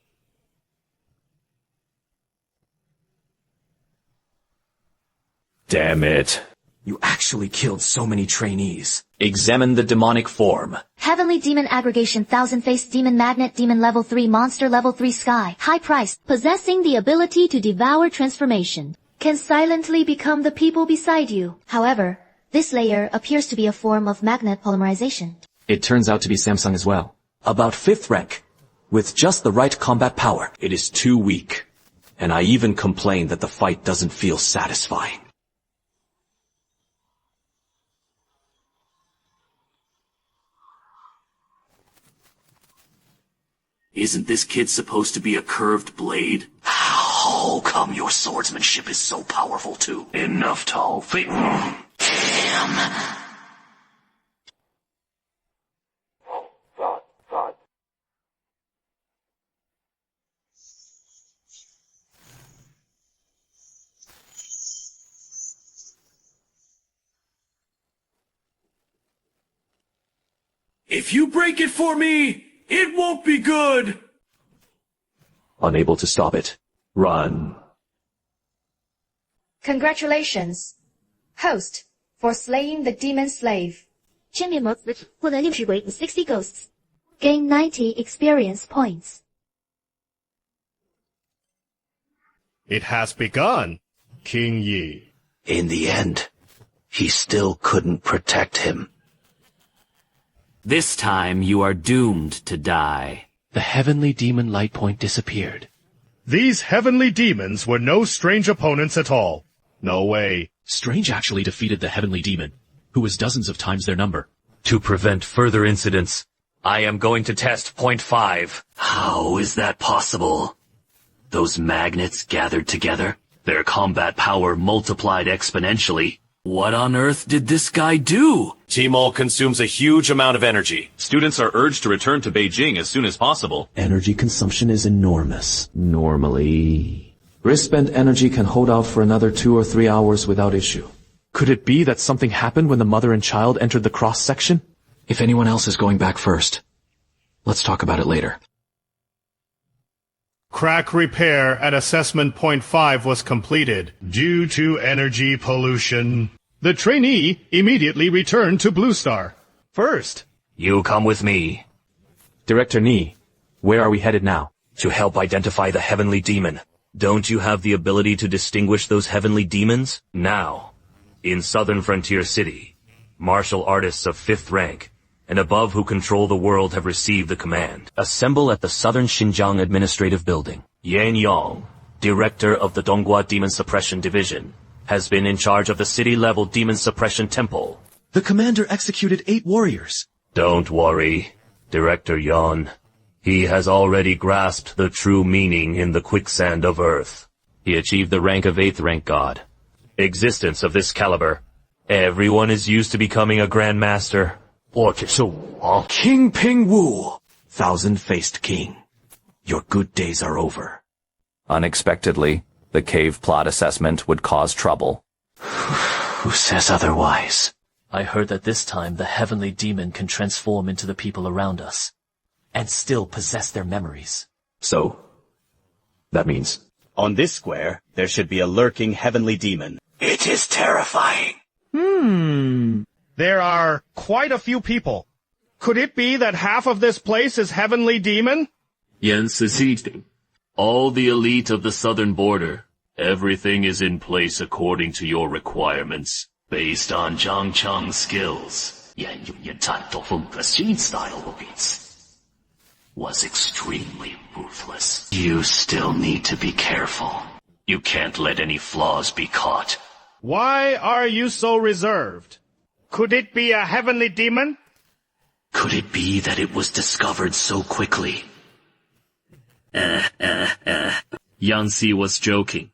Damn it. You actually killed so many trainees. Examine the demonic form. Heavenly Demon Aggregation, 1000-Faced Demon Magnet, Demon Level 3 Monster, Level 3 Sky. High price. Possessing the ability to devour transformation. Can silently become the people beside you. However, this layer appears to be a form of magnet polymerization. It turns out to be Samsung as well. About 5th rank. With just the right combat power. It is too weak. And I even complain that the fight doesn't feel satisfying. Isn't this kid supposed to be a curved blade? How come your swordsmanship is so powerful too? Enough, Tall. Damn. If you break it for me, it won't be good! Unable to stop it. Run. Congratulations, host, for slaying the demon slave. 千面魔子获得6鬼60 ghosts. Gain 90 experience points. It has begun, King Yi. In the end, he still couldn't protect him. This time you are doomed to die. The heavenly demon light point disappeared. These heavenly demons were no strange opponents at all. No way. Strange actually defeated the heavenly demon, who was dozens of times their number. To prevent further incidents, I am going to test point 5. How is that possible? Those magnets gathered together, their combat power multiplied exponentially. What on earth did this guy do? Tmol consumes a huge amount of energy. Students are urged to return to Beijing as soon as possible. Energy consumption is enormous. Normally, wrist-spent energy can hold out for another 2 or 3 hours without issue. Could it be that something happened when the mother and child entered the cross-section? If anyone else is going back first, let's talk about it later. Crack repair at assessment point 5 was completed due to energy pollution. The trainee immediately returned to Blue Star. First, You come with me Director Ni, where are we headed now? to help identify the heavenly demon. Don't you have the ability to distinguish those heavenly demons? Now, in Southern Frontier City, martial artists of 5th rank and above who control the world have received the command. Assemble at the Southern Xinjiang Administrative Building. Yan Yong, director of the Donghua Demon Suppression Division, has been in charge of the city-level Demon Suppression Temple. The commander executed 8 warriors. Don't worry, Director Yan. He has already grasped the true meaning in the quicksand of Earth. He achieved the rank of 8th rank god. Existence of this caliber. Everyone is used to becoming a Grandmaster. King Ping Wu, thousand-faced king. Your good days are over. Unexpectedly, the cave plot assessment would cause trouble. Who says otherwise? I heard that this time the heavenly demon can transform into the people around us, and still possess their memories. So, that means? On this square, there should be a lurking heavenly demon. It is terrifying. There are quite a few people. Could it be that half of this place is heavenly demon? Yes, all the elite of the southern border. Everything is in place according to your requirements, based on Zhang Cheng's skills. Yan Yunyan style was extremely ruthless. You still need to be careful. You can't let any flaws be caught. Why are you so reserved? Could it be a heavenly demon? Could it be that it was discovered so quickly? Yanxi was joking.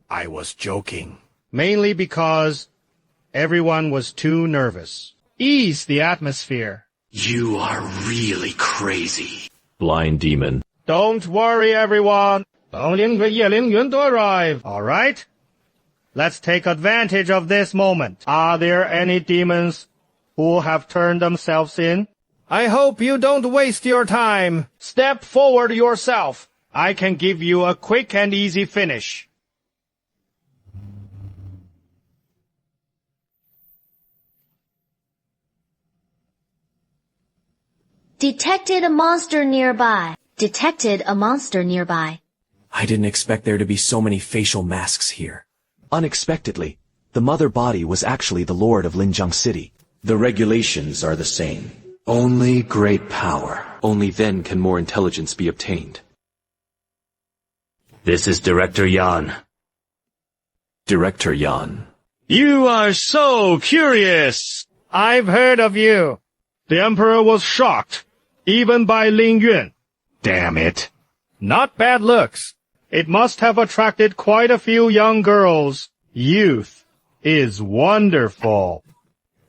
I was joking. Mainly because everyone was too nervous. Ease the atmosphere. You are really crazy. Blind demon. Don't worry, everyone. Arrive. All right? Let's take advantage of this moment. Are there any demons who have turned themselves in? I hope you don't waste your time. Step forward yourself. I can give you a quick and easy finish. Detected a monster nearby. Detected a monster nearby. I didn't expect there to be so many facial masks here. Unexpectedly, the mother body was actually the lord of Linjiang City. The regulations are the same. Only great power. Only then can more intelligence be obtained. This is Director Yan. Director Yan. You are so curious. I've heard of you. The Emperor was shocked, even by Ling Yun. Damn it. Not bad looks. It must have attracted quite a few young girls. Youth is wonderful.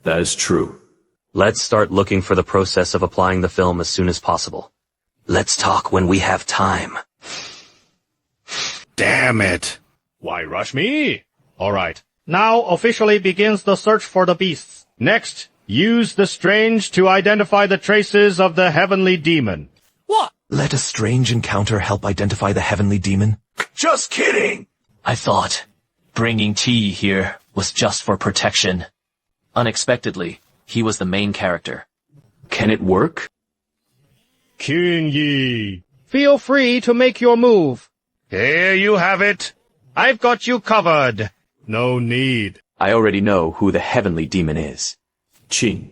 That is true. Let's start looking for the process of applying the film as soon as possible. Let's talk when we have time. Damn it. Why rush me? All right. Now officially begins the search for the beasts. Next, use the strange to identify the traces of the heavenly demon. What? Let a strange encounter help identify the heavenly demon? Just kidding! I thought bringing Qi here was just for protection. Unexpectedly, he was the main character. Can it work? Qin Yi, feel free to make your move. Here you have it. I've got you covered. No need. I already know who the heavenly demon is. Qin.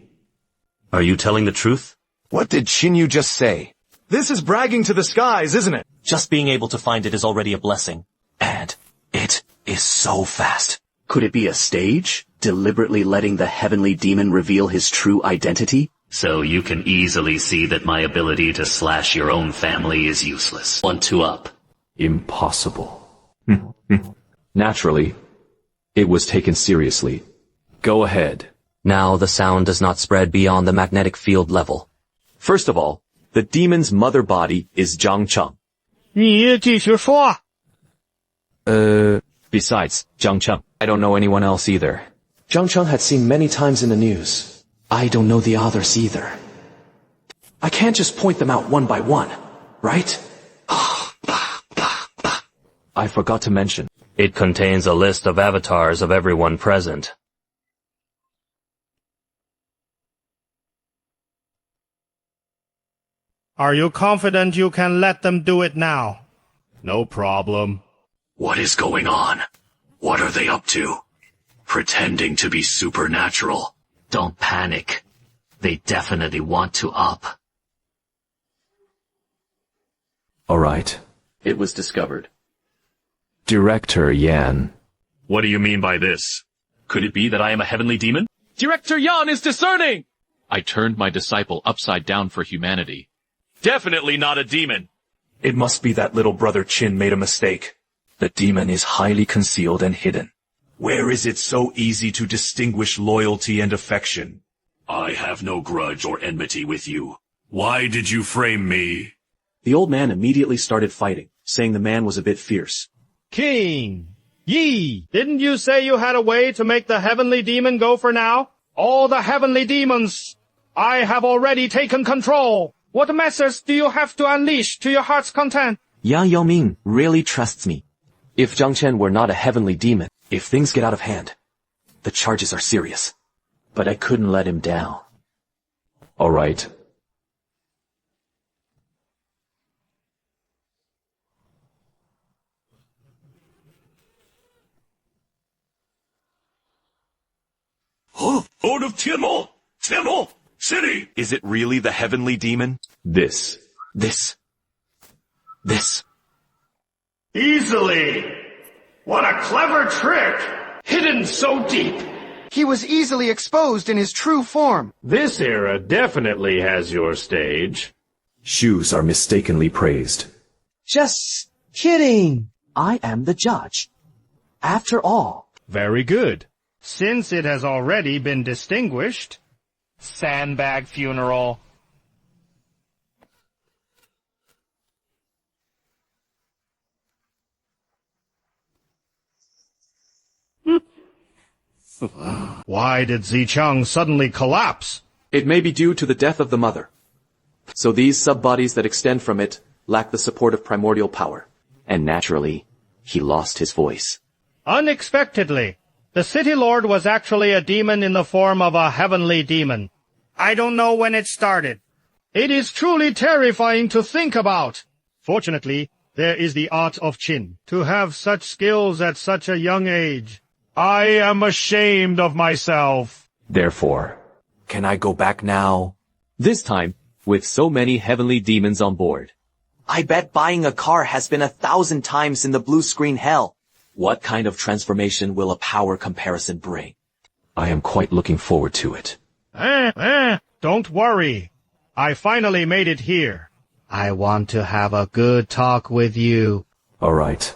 Are you telling the truth? What did Xinyu just say? This is bragging to the skies, isn't it? Just being able to find it is already a blessing. And it is so fast. Could it be a stage? Deliberately letting the heavenly demon reveal his true identity? So you can easily see that my ability to slash your own family is useless. 1-2 up. Impossible. Naturally, It was taken seriously. Go ahead. Now the sound does not spread beyond the magnetic field level. First of all, the demon's mother body is Zhang Cheng. 你继续说。Besides, Zhang Cheng, I don't know anyone else either. Zhang Cheng had seen many times in the news. I don't know the others either. I can't just point them out one by one, right? I forgot to mention. It contains a list of avatars of everyone present. Are you confident you can let them do it now? No problem. What is going on? What are they up to? Pretending to be supernatural. Don't panic. They definitely want to up. Alright. It was discovered. Director Yan. What do you mean by this? Could it be that I am a heavenly demon? Director Yan is discerning! I turned my disciple upside down for humanity. Definitely not a demon. It must be that little brother Qin made a mistake. The demon is highly concealed and hidden. Where is it so easy to distinguish loyalty and affection? I have no grudge or enmity with you. Why did you frame me? The old man immediately started fighting, saying the man was a bit fierce. King Yi, didn't you say you had a way to make the heavenly demon go for now? All the heavenly demons! I have already taken control! What methods do you have to unleash to your heart's content? Yang Yaoming really trusts me. If Zhang Chen were not a heavenly demon, if things get out of hand, the charges are serious. But I couldn't let him down. Alright. Lord of Tianmo! Tianmo! City! Is it really the heavenly demon? This. Easily! What a clever trick! Hidden so deep! He was easily exposed in his true form. This era definitely has your stage. Shoes are mistakenly praised. Just kidding. I am the judge. After all. Very good. Since it has already been distinguished, sandbag funeral. Why did Zicheng suddenly collapse? It may be due to the death of the mother. So these sub-bodies that extend from it lack the support of primordial power. And naturally, he lost his voice. Unexpectedly, the City Lord was actually a demon in the form of a heavenly demon. I don't know when it started. It is truly terrifying to think about. Fortunately, there is the art of Qin. To have such skills at such a young age. I am ashamed of myself. Therefore, can I go back now? This time, with so many heavenly demons on board. I bet buying a car has been 1,000 times in the blue screen hell. What kind of transformation will a power comparison bring? I am quite looking forward to it. Don't worry. I finally made it here. I want to have a good talk with you. Alright.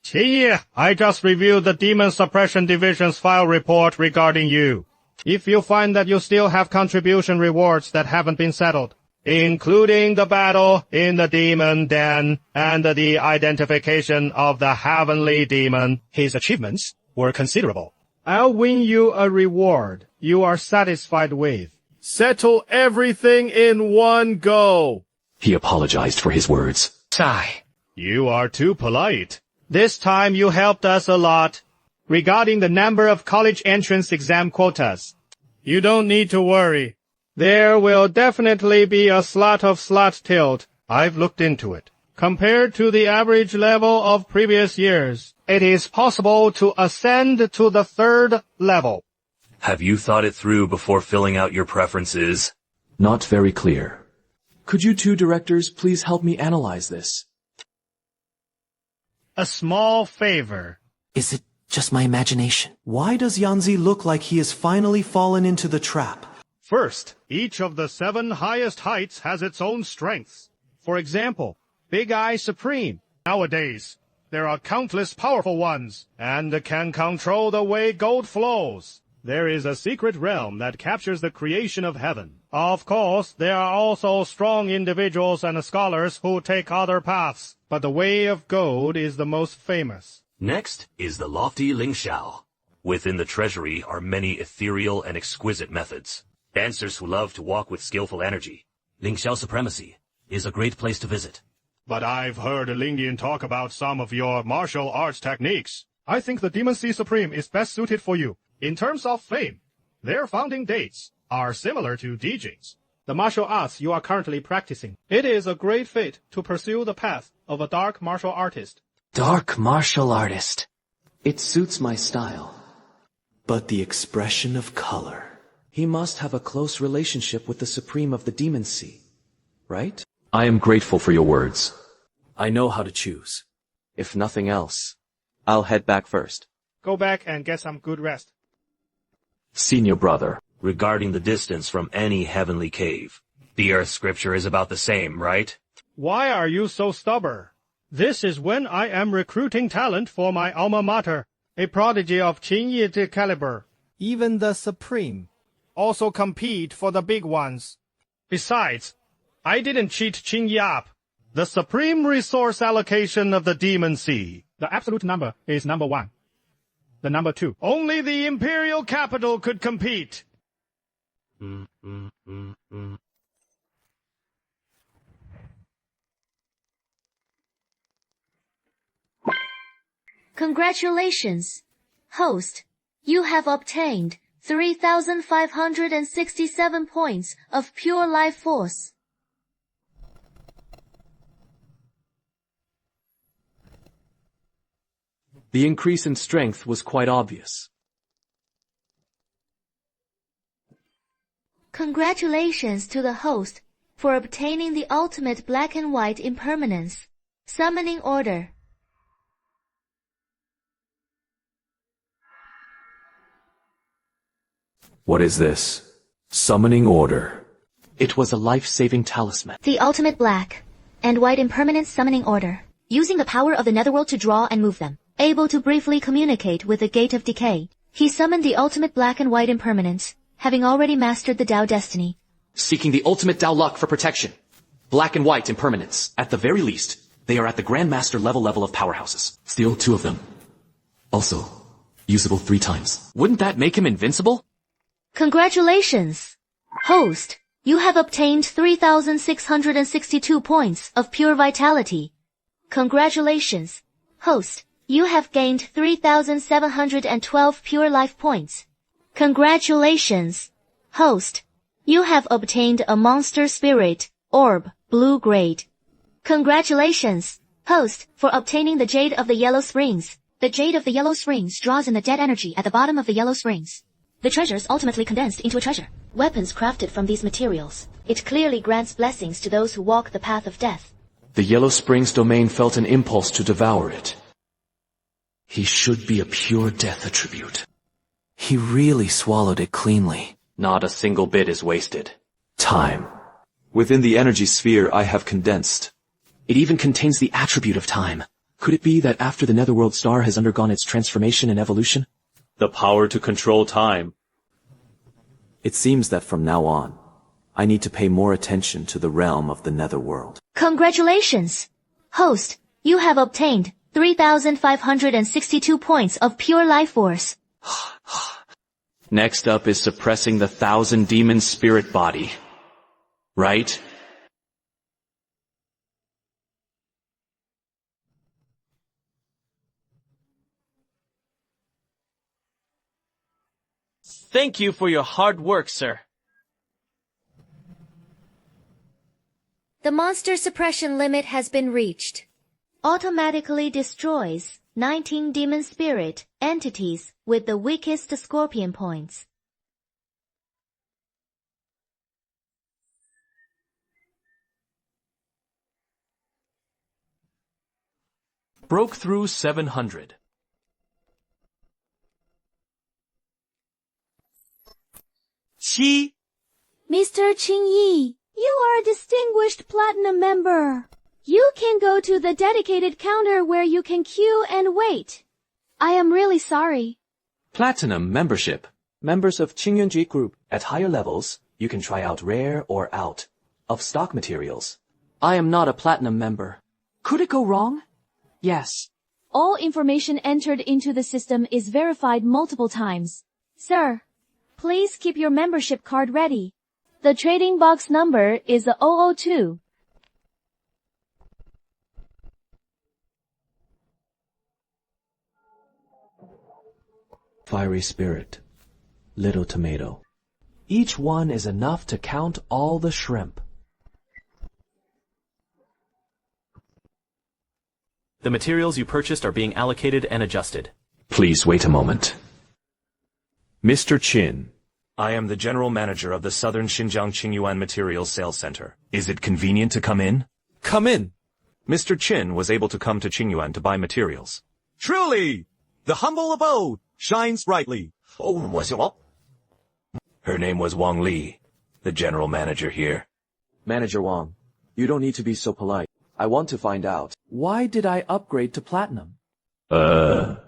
Qinye, I just reviewed the Demon Suppression Division's file report regarding you. If you find that you still have contribution rewards that haven't been settled, including the battle in the Demon Den and the identification of the Heavenly Demon, his achievements were considerable. I'll win you a reward you are satisfied with. Settle everything in one go. He apologized for his words. Sigh. You are too polite. This time you helped us a lot regarding the number of college entrance exam quotas. You don't need to worry. There will definitely be a slot of slot tilt. I've looked into it. Compared to the average level of previous years, it is possible to ascend to the 3rd level. Have you thought it through before filling out your preferences? Not very clear. Could you two directors please help me analyze this? A small favor. Is it just my imagination? Why does Yanzi look like he has finally fallen into the trap? First, each of the 7 highest heights has its own strengths. For example, Big Eye Supreme. Nowadays, There are countless powerful ones, and can control the way gold flows. There is a secret realm that captures the creation of heaven. Of course, there are also strong individuals and scholars who take other paths, but the way of gold is the most famous. Next is the lofty Lingxiao. Within the treasury are many ethereal and exquisite methods. Dancers who love to walk with skillful energy. Lingxiao Supremacy is a great place to visit. But I've heard Lingyan talk about some of your martial arts techniques. I think the Demon Sea Supreme is best suited for you. In terms of fame, their founding dates are similar to Dijin's. The martial arts you are currently practicing. It is a great fate to pursue the path of a dark martial artist. Dark martial artist. It suits my style. But the expression of color. He must have a close relationship with the Supreme of the Demon Sea, right? I am grateful for your words. I know how to choose. If nothing else, I'll head back first. Go back and get some good rest. Senior brother. Regarding the distance from any heavenly cave, the Earth scripture is about the same, right? Why are you so stubborn? This is when I am recruiting talent for my alma mater, a prodigy of Qinyi caliber. Even the Supreme also compete for the big ones. Besides, I didn't cheat Qinyi up. The supreme resource allocation of the Demon Sea. The absolute number is number 1. The number 2. Only the imperial capital could compete. Congratulations, host. You have obtained 3,567 points of pure life force. The increase in strength was quite obvious. Congratulations to the host for obtaining the ultimate black and white impermanence. Summoning order. What is this? Summoning order. It was a life-saving talisman. The ultimate black and white impermanence summoning order. Using the power of the netherworld to draw and move them. Able to briefly communicate with the Gate of Decay, he summoned the ultimate black and white impermanence, having already mastered the Tao Destiny. Seeking the ultimate Tao luck for protection. Black and white impermanence. At the very least, they are at the Grandmaster level of powerhouses. Still 2 of them. Also, usable 3 times. Wouldn't that make him invincible? Congratulations! Host, you have obtained 3,662 points of pure vitality. Congratulations, host. You have gained 3,712 pure life points. Congratulations, host. You have obtained a monster spirit, orb, blue grade. Congratulations, host, for obtaining the Jade of the Yellow Springs. The Jade of the Yellow Springs draws in the dead energy at the bottom of the Yellow Springs. The treasures ultimately condensed into a treasure. Weapons crafted from these materials. It clearly grants blessings to those who walk the path of death. The Yellow Springs domain felt an impulse to devour it. He should be a pure death attribute. He really swallowed it cleanly. Not a single bit is wasted. Time. Within the energy sphere I have condensed. It even contains the attribute of time. Could it be that after the Netherworld star has undergone its transformation and evolution? The power to control time. It seems that from now on, I need to pay more attention to the realm of the Netherworld. Congratulations! Host, you have obtained 3,562 points of pure life force. Next up is suppressing the 1,000 demon spirit body. Right? Thank you for your hard work, sir. The monster suppression limit has been reached. Automatically destroys 19 demon spirit entities with the weakest scorpion points. Broke through 700. Mr. Qingyi, you are a distinguished platinum member. You can go to the dedicated counter where you can queue and wait. I am really sorry. Platinum membership. Members of Qingyunji Group. At higher levels, you can try out rare or out of stock materials. I am not a platinum member. Could it go wrong? Yes. All information entered into the system is verified multiple times. Sir, please keep your membership card ready. The trading box number is 002. Fiery spirit. Little tomato. Each one is enough to count all the shrimp. The materials you purchased are being allocated and adjusted. Please wait a moment. Mr. Qin. I am the general manager of the Southern Xinjiang Qingyuan Materials Sales Center. Is it convenient to come in? Come in. Mr. Qin was able to come to Qingyuan to buy materials. Truly, the humble abode shines brightly. Her name was Wang Li, the general manager here. Manager Wang, you don't need to be so polite. I want to find out, why did I upgrade to platinum? Mr.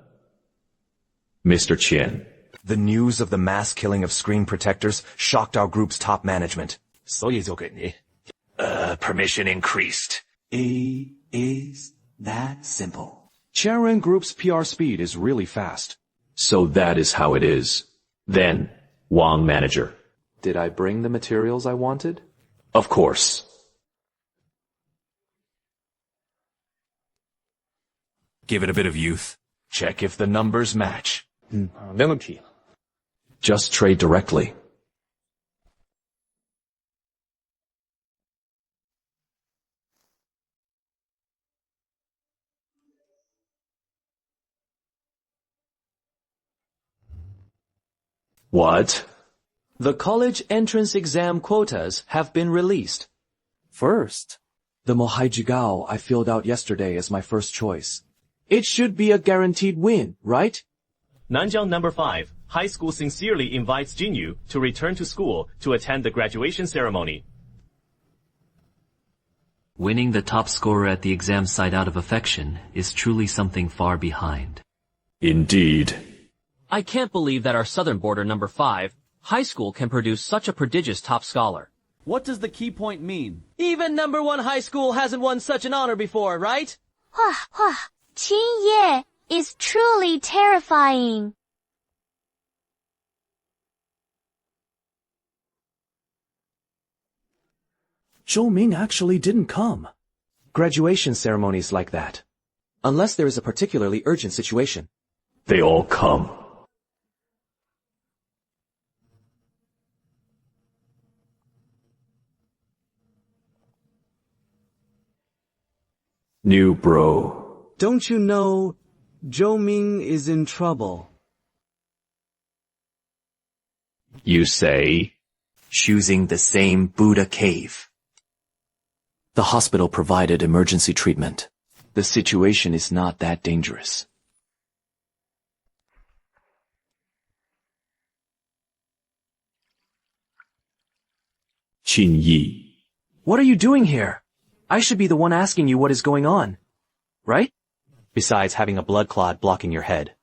Qin. The news of the mass killing of screen protectors shocked our group's top management. Permission increased. It is that simple. Chairman Group's PR speed is really fast. So that is how it is. Then, Wang manager. Did I bring the materials I wanted? Of course. Give it a bit of youth. Check if the numbers match. Just trade directly. What? The college entrance exam quotas have been released. First, the Mohaijigao I filled out yesterday is my first choice. It should be a guaranteed win, right? Nanjiang number 5, high school sincerely invites Jinyu to return to school to attend the graduation ceremony. Winning the top scorer at the exam site out of affection is truly something far behind. Indeed. I can't believe that our southern border number 5, high school, can produce such a prodigious top scholar. What does the key point mean? Even number 1 high school hasn't won such an honor before, right? Qin Ye is truly terrifying. Zhou Ming actually didn't come. Graduation ceremonies like that. Unless there is a particularly urgent situation. They all come. New bro. Don't you know, Zhou Ming is in trouble? You say? Choosing the same Buddha cave. The hospital provided emergency treatment. The situation is not that dangerous. Qin Yi. What are you doing here? I should be the one asking you what is going on. Right? Besides having a blood clot blocking your head.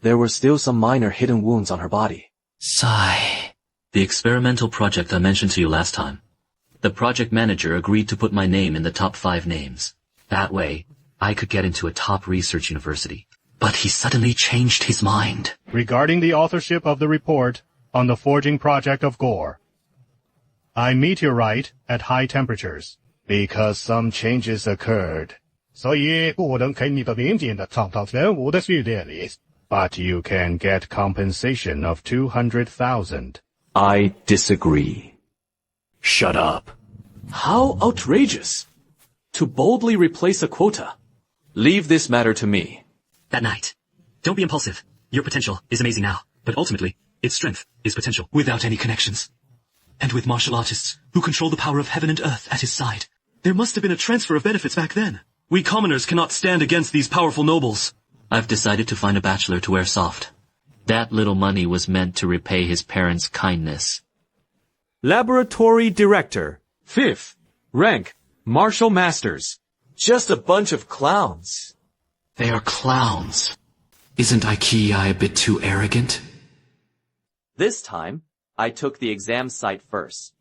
There were still some minor hidden wounds on her body. Sigh. The experimental project I mentioned to you last time. The project manager agreed to put my name in the top 5 names. That way, I could get into a top research university. But he suddenly changed his mind. Regarding the authorship of the report on the forging project of Gore, I meteorite at high temperatures because some changes occurred. 所以不能给你的零件的创造任务的序列里 But you can get compensation of 200,000. I disagree. Shut up. How outrageous! To boldly replace a quota. Leave this matter to me. That night. Don't be impulsive. Your potential is amazing now, but ultimately, its strength is potential without any connections. And with martial artists who control the power of heaven and earth at his side, there must have been a transfer of benefits back then. We commoners cannot stand against these powerful nobles. I've decided to find a bachelor to wear soft. That little money was meant to repay his parents' kindness. Laboratory Director. 5th. Rank. Martial Masters. Just a bunch of clowns. They are clowns. Isn't Ikea a bit too arrogant? This time, I took the exam site first.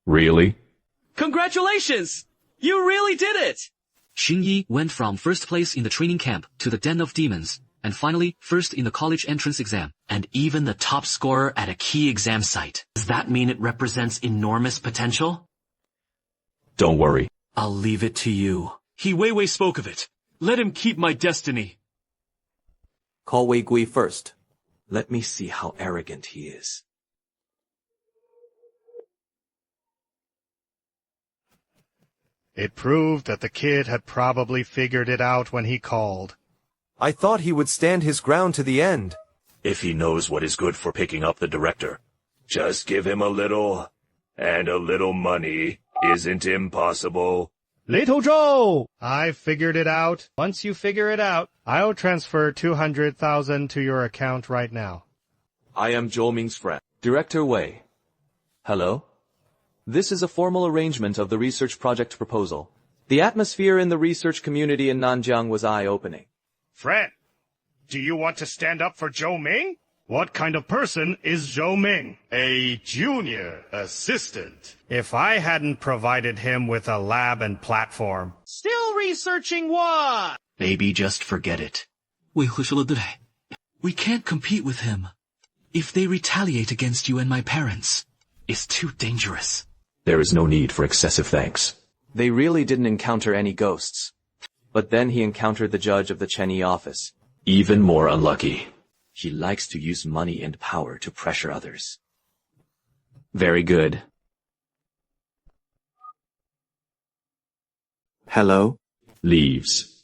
Really? Congratulations! You really did it! Xinyi went from first place in the training camp to the Den of Demons, and finally first in the college entrance exam. And even the top scorer at a key exam site. Does that mean it represents enormous potential? Don't worry. I'll leave it to you. He Weiwei spoke of it. Let him keep my destiny. Call Wei Gui first. Let me see how arrogant he is. It proved that the kid had probably figured it out when he called. I thought he would stand his ground to the end. If he knows what is good for picking up the director, just give him a little, and a little money isn't impossible. Little Joe! I figured it out. Once you figure it out, I'll transfer 200,000 to your account right now. I am Zhou Ming's friend, Director Wei. Hello? This is a formal arrangement of the research project proposal. The atmosphere in the research community in Nanjiang was eye-opening. Friend, do you want to stand up for Zhou Ming? What kind of person is Zhou Ming? A junior assistant. If I hadn't provided him with a lab and platform. Still researching what? Maybe just forget it. We can't compete with him. If they retaliate against you and my parents, it's too dangerous. There is no need for excessive thanks. They really didn't encounter any ghosts. But then he encountered the judge of the Chenyi office. Even more unlucky. He likes to use money and power to pressure others. Very good. Hello? Leaves.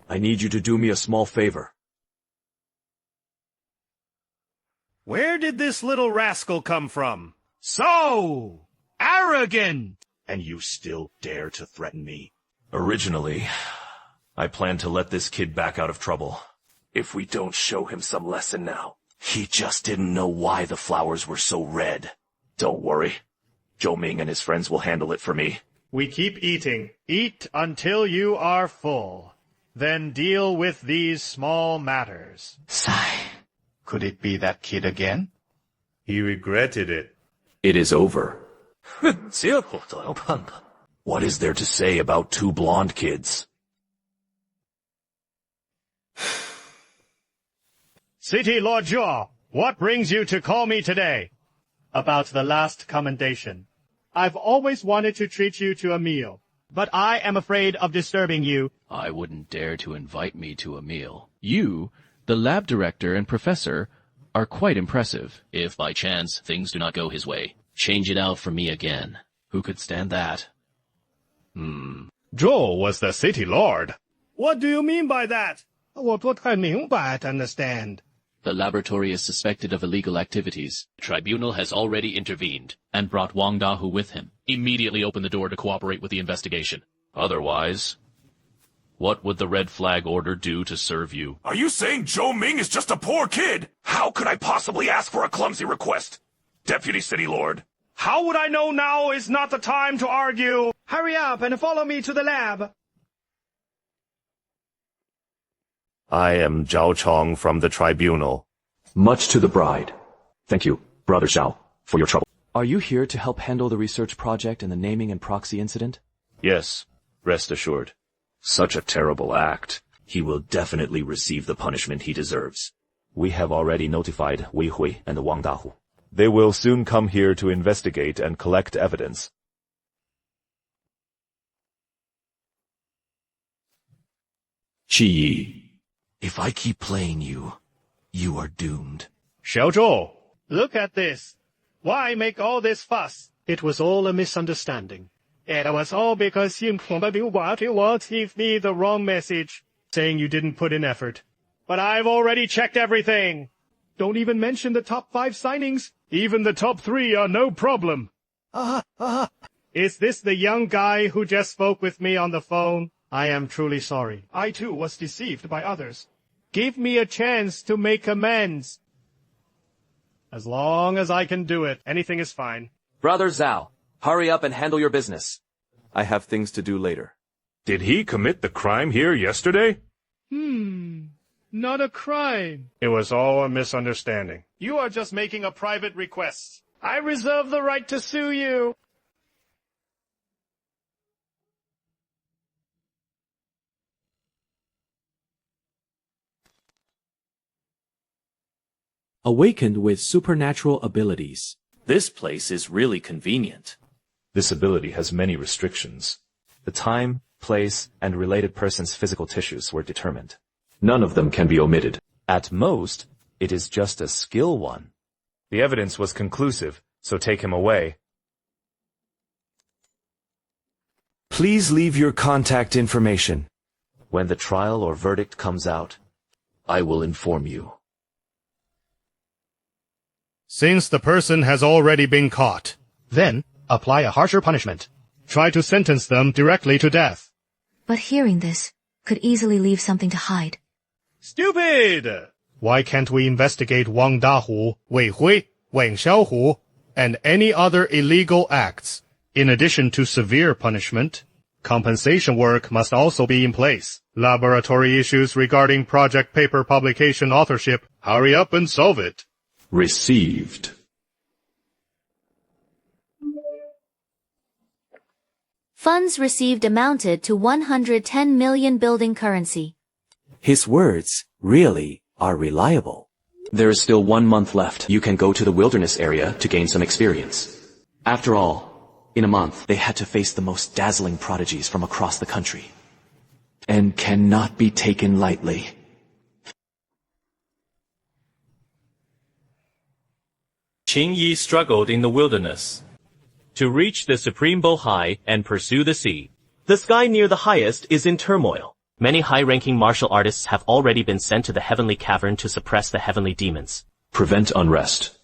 I need you to do me a small favor. Where did this little rascal come from? So arrogant! And you still dare to threaten me? Originally, I planned to let this kid back out of trouble. If we don't show him some lesson now, he just didn't know why the flowers were so red. Don't worry. Zhou Ming and his friends will handle it for me. We keep eating. Eat until you are full. Then deal with these small matters. Sigh. Could it be that kid again? He regretted it. It is over. What is there to say about two blonde kids? City Lord Zhuo, what brings you to call me today? About the last commendation. I've always wanted to treat you to a meal, but I am afraid of disturbing you. I wouldn't dare to invite me to a meal. You, the lab director and professor, are quite impressive. If by chance things do not go his way, change it out for me again. Who could stand that? Zhuo was the city lord. What do you mean by that? 我不太明白 to understand. The laboratory is suspected of illegal activities. The tribunal has already intervened and brought Wang Dahu with him. Immediately open the door to cooperate with the investigation. Otherwise, what would the red flag order do to serve you? Are you saying Zhou Ming is just a poor kid? How could I possibly ask for a clumsy request? Deputy City Lord. How would I know now is not the time to argue? Hurry up and follow me to the lab. I am Zhao Chong from the tribunal. Much to the bride. Thank you, Brother Zhao, for your trouble. Are you here to help handle the research project and the naming and proxy incident? Yes, rest assured. Such a terrible act. He will definitely receive the punishment he deserves. We have already notified Wei Hui and Wang Dahu. They will soon come here to investigate and collect evidence. Qi Yi. If I keep playing you, you are doomed. Xiaozhou, look at this. Why make all this fuss? It was all a misunderstanding. It was all because you gave me the wrong message, saying you didn't put in effort. But I've already checked everything. Don't even mention the top 5 signings. Even the top 3 are no problem. Is this the young guy who just spoke with me on the phone? I am truly sorry. I too was deceived by others. Give me a chance to make amends. As long as I can do it, anything is fine. Brother Zhao, hurry up and handle your business. I have things to do later. Did he commit the crime here yesterday? Not a crime. It was all a misunderstanding. You are just making a private request. I reserve the right to sue you. Awakened with supernatural abilities. This place is really convenient. This ability has many restrictions. The time, place, and related person's physical tissues were determined. None of them can be omitted. At most, it is just a skill one. The evidence was conclusive, so take him away. Please leave your contact information. When the trial or verdict comes out, I will inform you. Since the person has already been caught, then apply a harsher punishment. Try to sentence them directly to death. But hearing this could easily leave something to hide. Stupid! Why can't we investigate Wang Dahu, Wei Hui, Wang Xiaohu, and any other illegal acts? In addition to severe punishment, compensation work must also be in place. Laboratory issues regarding project paper publication authorship, hurry up and solve it. Received. Funds received amounted to 110 million building currency. His words really are reliable. There is still 1 month left. You can go to the wilderness area to gain some experience. After all, in a month, they had to face the most dazzling prodigies from across the country. And cannot be taken lightly. Qin Yi struggled in the wilderness to reach the supreme Bohai and pursue the sea. The sky near the highest is in turmoil. Many high-ranking martial artists have already been sent to the heavenly cavern to suppress the heavenly demons. Prevent unrest.